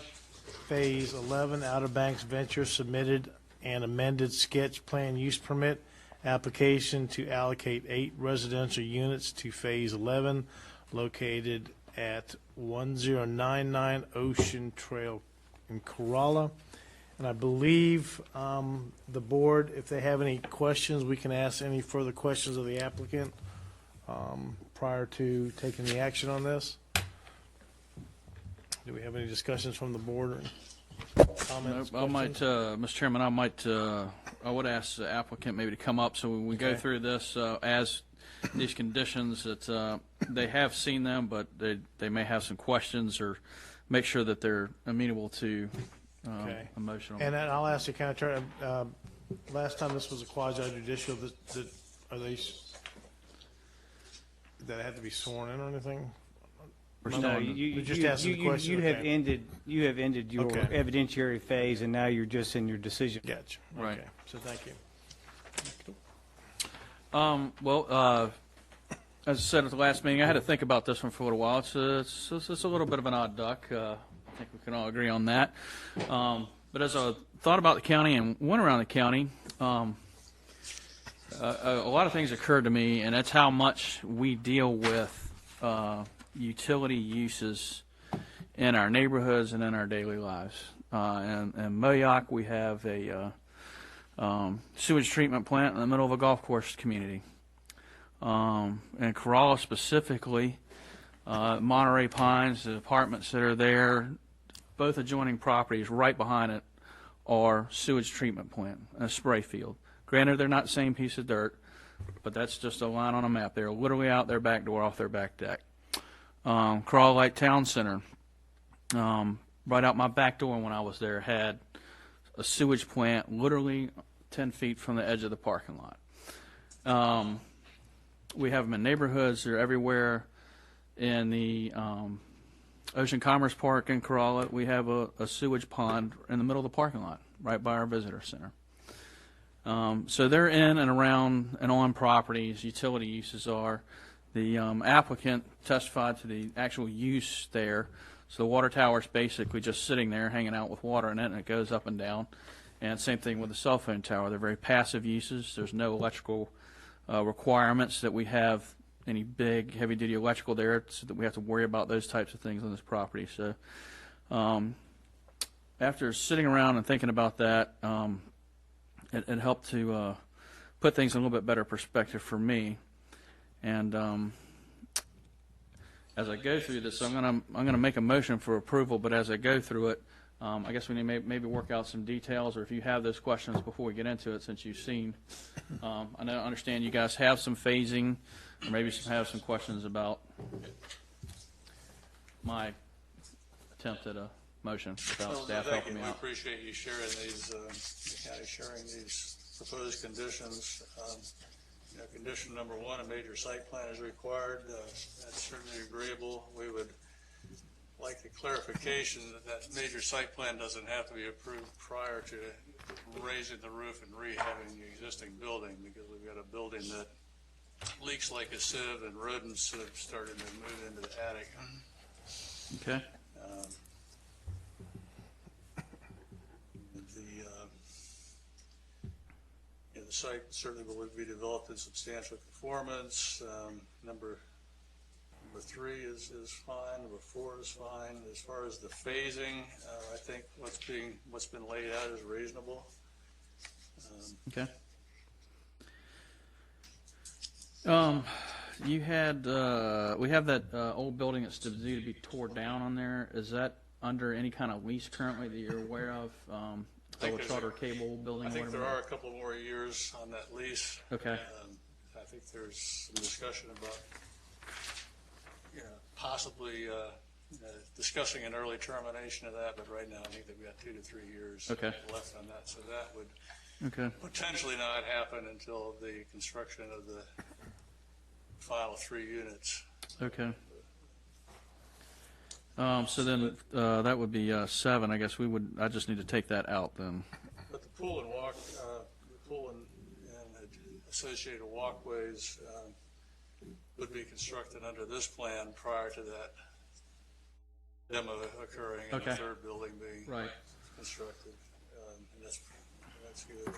Phase 11 Outer Banks Venture submitted an amended sketch plan use permit application to allocate 8 residential units to Phase 11 located at 1099 Ocean Trail in Corolla. And I believe the board, if they have any questions, we can ask any further questions of the applicant prior to taking the action on this. Do we have any discussions from the board or comments? I might, Mr. Chairman, I would ask the applicant maybe to come up so when we go through this as these conditions that they have seen them, but they may have some questions or make sure that they're amenable to a motion. And then I'll ask the county attorney. Last time this was a quasi judicial. Are they? Did that have to be sworn in or anything? No, you have ended your evidentiary phase, and now you're just in your decision. Gotcha. Right. Okay. So thank you. As I said at the last meeting, I had to think about this one for a little while. It's a little bit of an odd duck. I think we can all agree on that. But as I thought about the county and went around the county, a lot of things occurred to me, and that's how much we deal with utility uses in our neighborhoods and in our daily lives. And in Moyock, we have a sewage treatment plant in the middle of a golf course community. And Corolla specifically, Monterey Pines, the apartments that are there, both adjoining properties right behind it are sewage treatment plant, a spray field. Granted, they're not the same piece of dirt, but that's just a line on a map. They're literally out their back door off their back deck. Corolla Light Town Center, right out my back door when I was there, had a sewage plant literally 10 feet from the edge of the parking lot. We have them in neighborhoods. They're everywhere. In the Ocean Commerce Park in Corolla, we have a sewage pond in the middle of the parking lot, right by our visitor center. So they're in and around and on properties. Utility uses are. The applicant testified to the actual use there. So the water tower is basically just sitting there hanging out with water in it, and it goes up and down. And same thing with the cell phone tower. They're very passive uses. There's no electrical requirements that we have any big heavy-duty electrical there, so that we have to worry about those types of things on this property. So after sitting around and thinking about that, it helped to put things in a little bit better perspective for me. And as I go through this, I'm gonna make a motion for approval. But as I go through it, I guess we need to maybe work out some details, or if you have those questions before we get into it, since you've seen. I understand you guys have some phasing, or maybe have some questions about my attempt at a motion without staff Thank helping you. me We out. appreciate you sharing these, the county sharing these proposed conditions. Condition number 1, a major site plan is required. That's certainly agreeable. We would like the clarification that major site plan doesn't have to be approved prior to raising the roof and rehabbing the existing building, because we've got a building that leaks like a sieve, and rodents have started to move into the attic. Okay. The site certainly will be developed in substantial conformance. Number 3 is fine. Number 4 is fine. As far as the phasing, I think what's been laid out is reasonable. Okay. You had we have that old building that's due to be torn down on there. Is that under any kind of lease currently that you're aware of? The charter cable building. I think there are a couple more years on that lease. Okay. I think there's some discussion about possibly discussing an early termination of that, but right now I think they've got 2 to 3 years left on that. So that would potentially not happen until the construction of the final 3 units. Okay. So then that would be 7. I guess I just need to take that out then. But the pool and associated walkways would be constructed under this plan prior to that demo occurring and the third building being constructed. And that's good.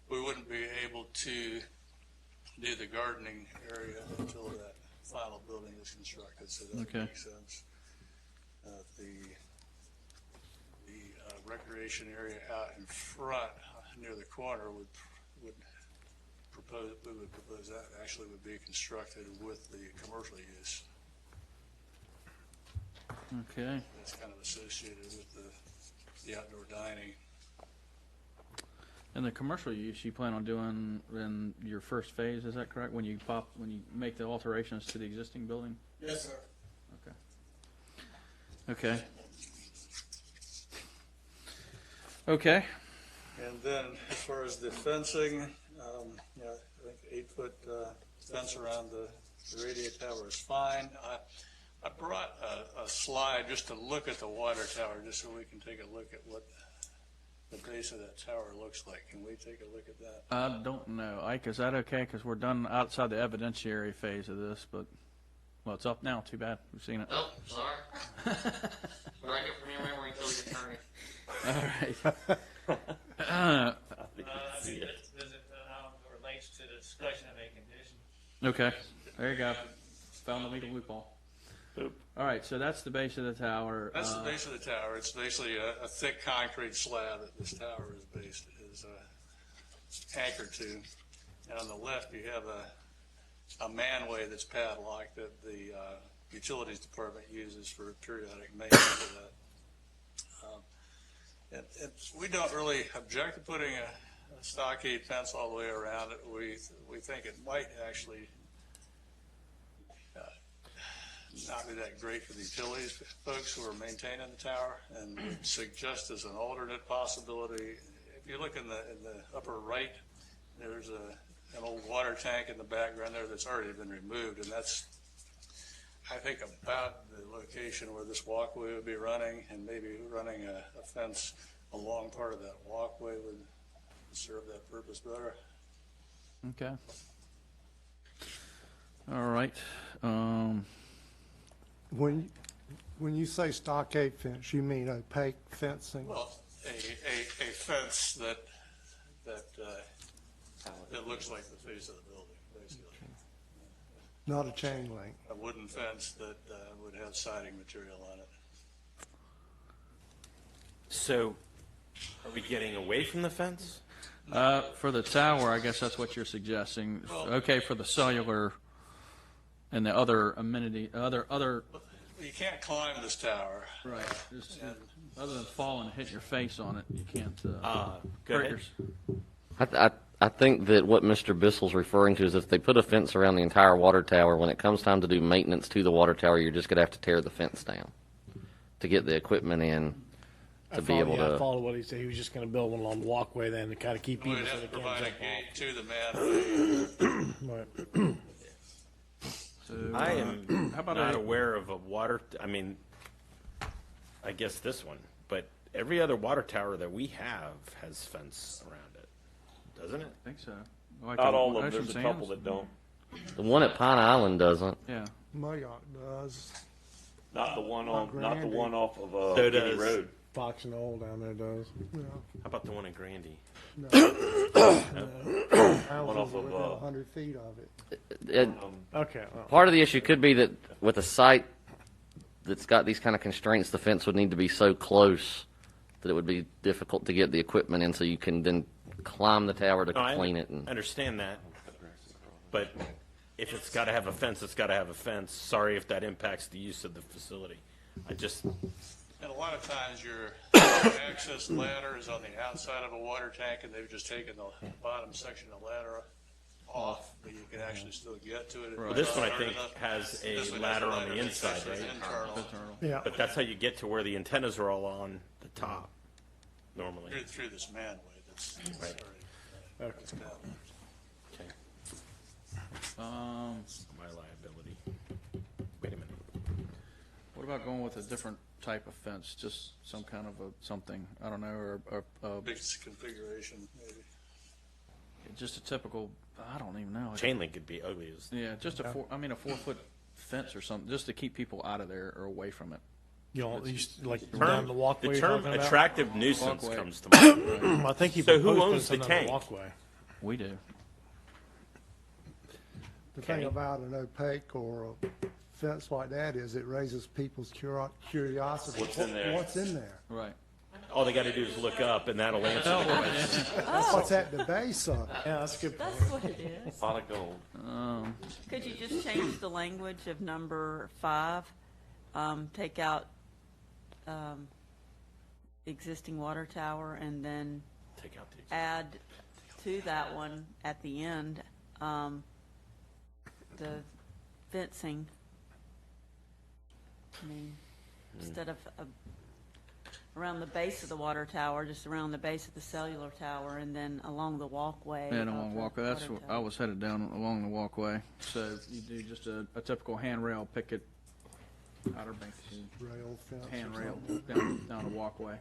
We wouldn't be able to do the gardening area until that final building is constructed, so that makes sense. The recreation area out in front near the corner we would propose that actually would be constructed with the commercial use. Okay. That's kind of associated with the outdoor dining. And the commercial use you plan on doing in your first phase, is that correct? When you make the alterations to the existing building? Yes, sir. Okay. Okay. And then as far as the fencing, I think 8-foot fence around the radio tower is fine. I brought a slide just to look at the water tower, just so we can take a look at what the base of that tower looks like. Can we take a look at that? I don't know. Ike, is that okay? Because we're done outside the evidentiary phase of this, but Well, it's up now. Too bad. We've seen it. Oh, sorry. Strike it from your memory until you attorney. All right. Relates to the discussion of a condition. Okay. There you go. Found the legal loophole. All right. So that's the base of the tower. That's the base of the tower. It's basically a thick concrete slab that this tower is anchored to. And on the left, you have a manway that's padlocked that the utilities department uses for periodic maintenance of that. We don't really object to putting a stockade fence all the way around it. We think it might actually not be that great for the utilities folks who are maintaining the tower, and would suggest as an alternate possibility. If you look in the upper right, there's an old water tank in the background there that's already been removed, and that's, I think, about the location where this walkway would be running, and maybe running a fence along part of that walkway would serve that purpose better. Okay. All right. When you say stockade fence, you mean opaque fencing? Well, a fence that looks like the face of the building, basically. Not a chain link. A wooden fence that would have siding material on it. So, are we getting away from the fence? For the tower, I guess that's what you're suggesting. Okay, for the cellular and the other amenity, other. You can't climb this tower. Right. Other than fall and hit your face on it, you can't. Go ahead. I think that what Mr. Bissell's referring to is if they put a fence around the entire water tower, when it comes time to do maintenance to the water tower, you're just going to have to tear the fence down to get the equiment in to be able I to. followed what he said. He was just going to build one along the walkway then to kind of keep people We'd so have they to can't provide a jump gate off. to the man. Right. So, I am how about not aware of a water. I mean, I guess this one, but every other water tower that we have has fence around it, doesn't it? I think so. Like Not the all of them. Ocean There's a couple Sands? that don't. The one at Pine Island doesn't. Yeah. Mayock does. Not the one off of So Guinea does- Road. Fox and Old down there does. Yeah. How about the one in Grandy? No. One Houses off of, within 100 feet of it. Okay. Well, Part of the issue could be that with a site that's got these kind of constraints, the fence would need to be so close that it would be difficult to get the equipment in, so you can then climb the tower to No, I clean it. And understand that, but if it's got to have a fence, it's got to have a fence. Sorry if that impacts the use of the facility. I just. And a lot of times your access ladder is on the outside of a water tank, and they've just taken the bottom section of the ladder off, but you can actually still get to it. Well, this one I think has a This one ladder on the that's inside, right? internal. Yeah. But that's how you get to where the antennas are all on the top, normally. Through this manway that's Right. already. that's down. Okay. Um, My liability. Wait a minute. what about going with a different type of fence? Just some kind of something, I don't know, or Big configuration, maybe. just a typical, I don't even know. Chain link could be ugly as. Yeah, just a 4-foot fence or something, just to keep people out of there or away from it. you know, like The down term, the walkway. the you're term talking about? attractive nuisance Walkway. comes to mind. I think he So who proposed owns putting the something on tank? walkway. We do. The thing about an opaque or a fence like that is it raises people's curiosity. What's in there? What's in there? Right. All they got to do is look up, and that'll answer the question. What's at the base of it? Yeah, that's a good That's point. what it is. Pot of gold. Could you just change the language of number 5? Take out existing water tower, and then Take out the. add to that one at the end the fencing. I mean, instead of around the base of the water tower, just around the base of the cellular tower, and then along the walkway. Yeah, of along the the walkway. That's water what tower. I was headed down along the walkway. So you do just a typical handrail picket, Outer Banks Rail fence. or handrail something. down a walkway.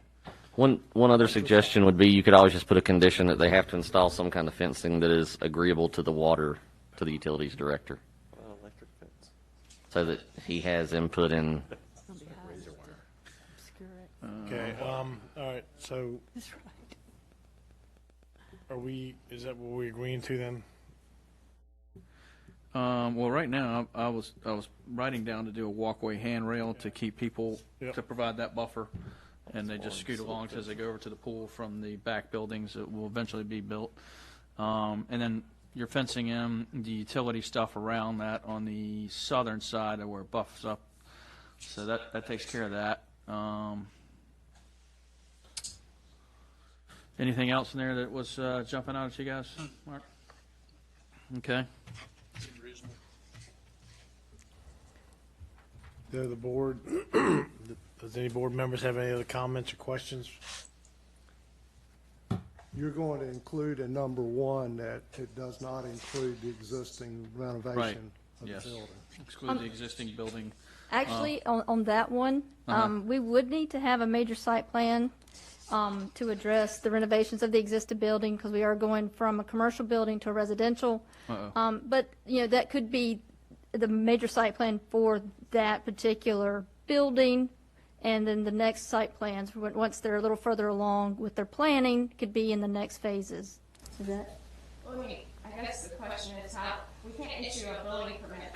one other suggestion would be you could always just put a condition that they have to install some kind of fencing that is agreeable to the utilities director. Electric fence. so that he has input in. Okay, all right, so is that what we're agreeing to then? Well, right now, I was writing down to do a walkway handrail to keep people, to provide that buffer, and they just scoot along as they go over to the pool from the back buildings that will eventually be built. And then you're fencing in the utility stuff around that on the southern side of where it buffs up. So that takes care of that. Anything else in there that was jumping out at you guys, Mark? Okay. The board, does any board members have any other comments or questions? You're going to include in number 1 that it does not include the existing renovation of the building. Exclude the existing building. Actually, on that one, we would need to have a major site plan to address the renovations of the existing building, because we are going from a commercial building to a residential. But, that could be the major site plan for that particular building, and then the next site plans, once they're a little further along with their planning, could be in the next phases. Is that? Well, I guess the question is how, we can't issue a building permit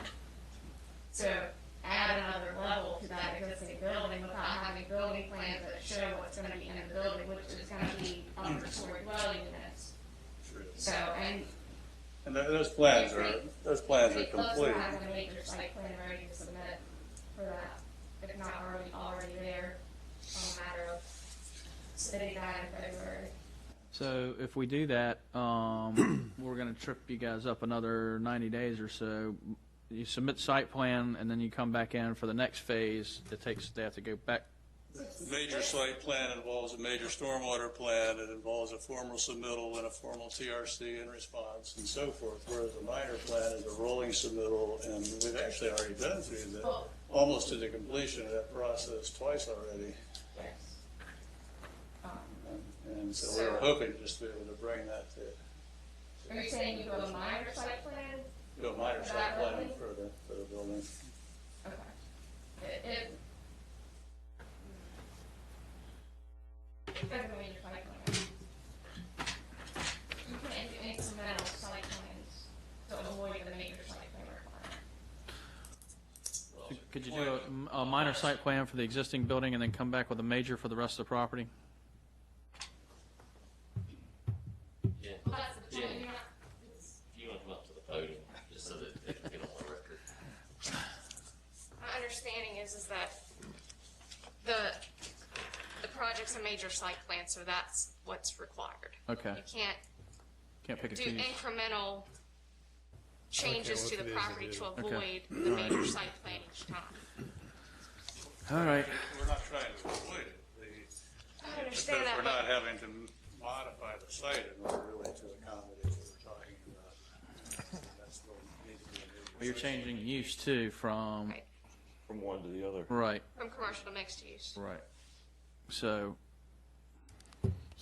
to add another level to that existing building without having building plans that show what's going to be in the building, which is going to be understory dwelling units. So, And those plans are complete. Close to having a major site plan ready to submit for that, if not already there, on a matter of sitting down in February. So if we do that, we're going to trip you guys up another 90 days or so. You submit site plan, and then you come back in for the next phase. They have to go back. Major site plan involves a major stormwater plan. It involves a formal submittal and a formal TRC in response and so forth, whereas a minor plan is a rolling submittal, and we've actually already been through almost to the completion of that process twice already. And so we were hoping just to be able to bring that to. Are you saying you do a minor site plan? Do a minor site plan for the building. Okay. You can't do incremental site plans to avoid the major site plan requirement. Could you do a minor site plan for the existing building and then come back with a major for the rest of the property? Yeah. If you want to come up to the podium, just so that it can get on the record. My understanding is that the project's a major site plan, so that's what's required. Okay. You Can't pick and do choose. incremental changes to the property to avoid Okay. the major site plan each time. All right. We're not trying to avoid it. I understand that, We're but not having to modify the site in order really to accommodate what we're talking about. That's what needs to be a major Well, you're site. changing use too from one to the other. Right. from commercial to mixed use. Right. So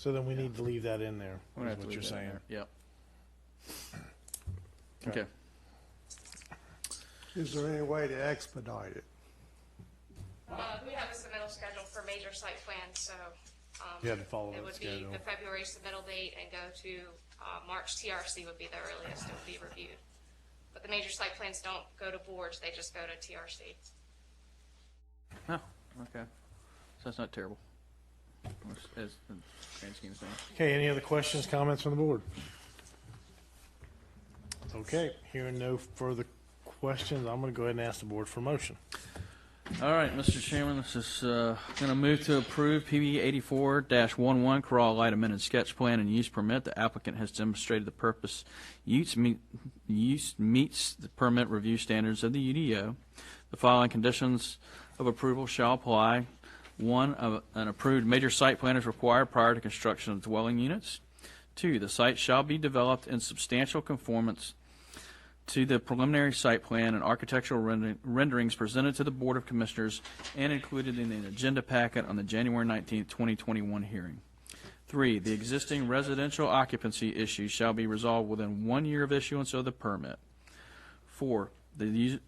then we need to leave that in there, we're gonna is have to what you're leave that in saying. there. Yep. Okay. Is there any way to expedite it? We have a submittal schedule for major site plans, so You had to follow it that would schedule. be the February submittal date and go to March TRC would be the earliest it would be reviewed. But the major site plans don't go to boards, they just go to TRC. Oh, okay. So that's not terrible. As in the grand scheme of things. Okay, any other questions, comments from the board? Okay, hearing no further questions, I'm going to go ahead and ask the board for a motion. All right, Mr. Chairman, this is going to move to approve PB 84-11 Corral Light amended sketch plan and use permit. The applicant has demonstrated the purpose use meets the permit review standards of the UDO. The following conditions of approval shall apply. One, an approved major site plan is required prior to construction of dwelling units. Two, the site shall be developed in substantial conformance to the preliminary site plan and architectural renderings presented to the Board of Commissioners and included in the agenda packet on the January 19, 2021 hearing. 3, the existing residential occupancy issue shall be resolved within 1 year of issuance of the permit. 4, the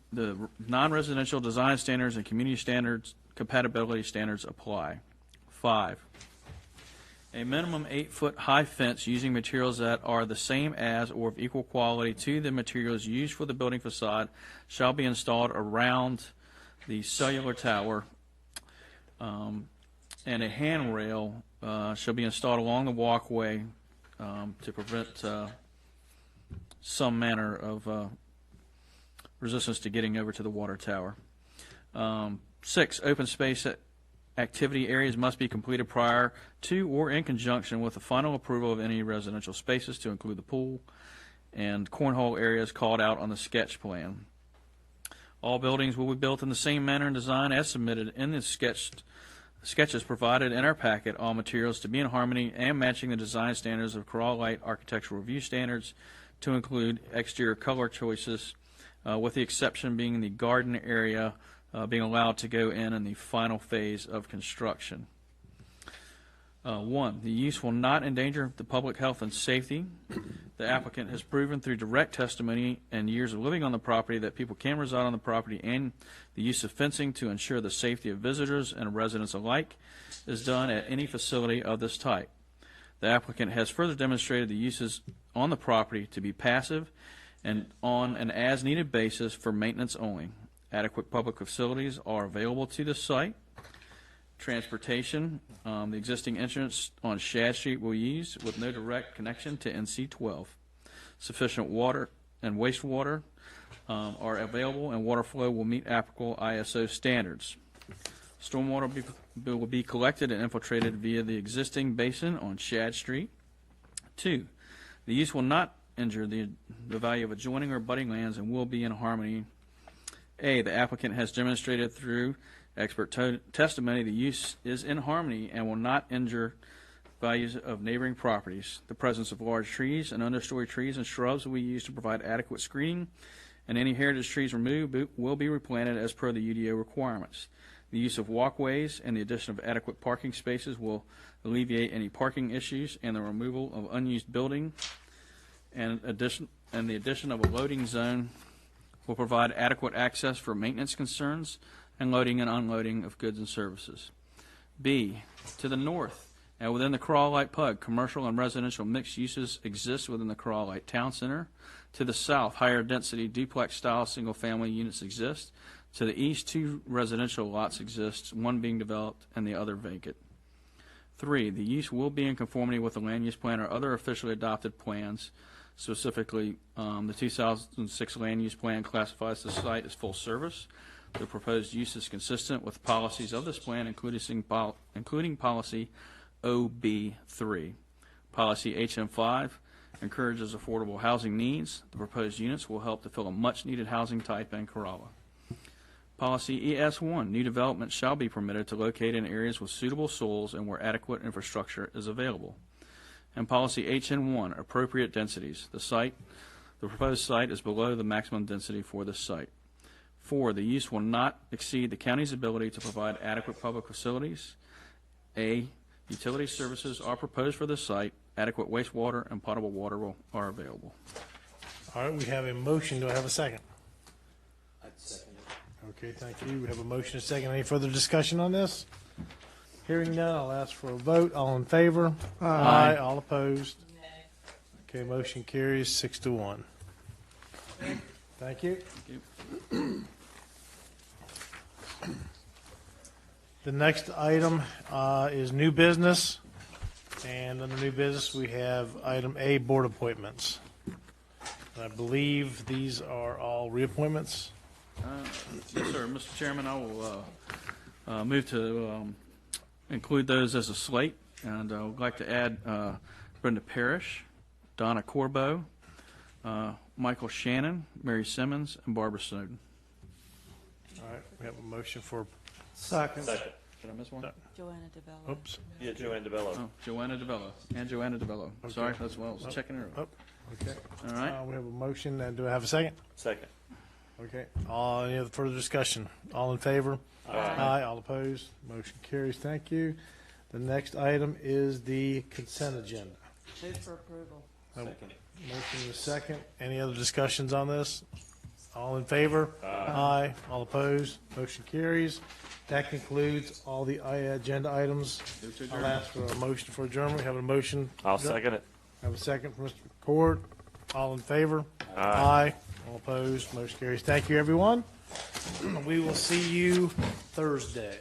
non-residential design standards and community standards compatibility standards apply. 5, a minimum 8-foot high fence using materials that are the same as or of equal quality to the materials used for the building facade shall be installed around the cellular tower, and a handrail shall be installed along the walkway to prevent some manner of resistance to getting over to the water tower. 6, open space activity areas must be completed prior to or in conjunction with the final approval of any residential spaces, to include the pool and cornhole areas called out on the sketch plan. All buildings will be built in the same manner and design as submitted in the sketches provided in our packet. All materials to be in harmony and matching the design standards of Corolla Light Architectural Review Standards, to include exterior color choices, with the exception being the garden area being allowed to go in the final phase of construction. 1, the use will not endanger the public health and safety. The applicant has proven through direct testimony and years of living on the property that people can reside on the property, and the use of fencing to ensure the safety of visitors and residents alike is done at any facility of this type. The applicant has further demonstrated the uses on the property to be passive and on an as-needed basis for maintenance only. Adequate public facilities are available to the site. Transportation, the existing entrance on Shad Street will use with no direct connection to NC 12. Sufficient water and wastewater are available, and water flow will meet applicable ISO standards. Stormwater will be collected and infiltrated via the existing basin on Shad Street. 2, the use will not injure the value of adjoining or abutting lands and will be in harmony. A, the applicant has demonstrated through expert testimony the use is in harmony and will not injure values of neighboring properties. The presence of large trees and understory trees and shrubs will be used to provide adequate screening, and any heritage trees removed will be replanted as per the UDO requirements. The use of walkways and the addition of adequate parking spaces will alleviate any parking issues, and the removal of unused building and the addition of a loading zone will provide adequate access for maintenance concerns and loading and unloading of goods and services. B, to the north and within the Corolla Light PUG, commercial and residential mixed uses exist within the Corolla Light Town Center. To the south, higher density duplex style single family units exist. To the east, 2 residential lots exist, one being developed and the other vacant. 3, the use will be in conformity with the land use plan or other officially adopted plans. Specifically, the 2006 land use plan classifies the site as full service. The proposed use is consistent with policies of this plan, including policy OB3. Policy HM5 encourages affordable housing needs. The proposed units will help to fill a much-needed housing type in Corolla. Policy ES1, new development shall be permitted to locate in areas with suitable soils and where adequate infrastructure is available. And policy HN1, appropriate densities. The proposed site is below the maximum density for this site. 4, the use will not exceed the county's ability to provide adequate public facilities. A, utility services are proposed for this site. Adequate wastewater and potable water are available. All right, we have a motion. Do I have a second? I'd second it. Okay, thank you. We have a motion and a second. Any further discussion on this? Hearing none, I'll ask for a vote. All in favor? Aye. All opposed? Okay, motion carries 6-1. Thank you. Thank you. The next item is new business. And under new business, we have item A, board appointments. And I believe these are all reappointments. Yes, sir. Mr. Chairman, I will move to include those as a slate, and I would like to add Brenda Parrish, Donna Corbo, Michael Shannon, Mary Simmons, and Barbara Snowden. All right, we have a motion for. Second. Did I miss one? Joanna DeBello. Oops. Yeah, Joanne DeBello. Oh, Joanna DeBello and Joanna DeBello. Okay. Sorry, that's what I was checking her. Oh, okay. All right. We have a motion, and do I have a second? Second. Okay. Any other further discussion? All in favor? Aye. All opposed? Motion carries. Thank you. The next item is the consent agenda. Move for approval. Second. Motion is second. Any other discussions on this? All in favor? Aye. All opposed? Motion carries. That concludes all the agenda items. I'll ask for a motion for adjournment. We have a motion. I'll second it. Have a second from Mr. Cord. All in favor? Aye. All opposed? Motion carries. Thank you, everyone. We will see you Thursday.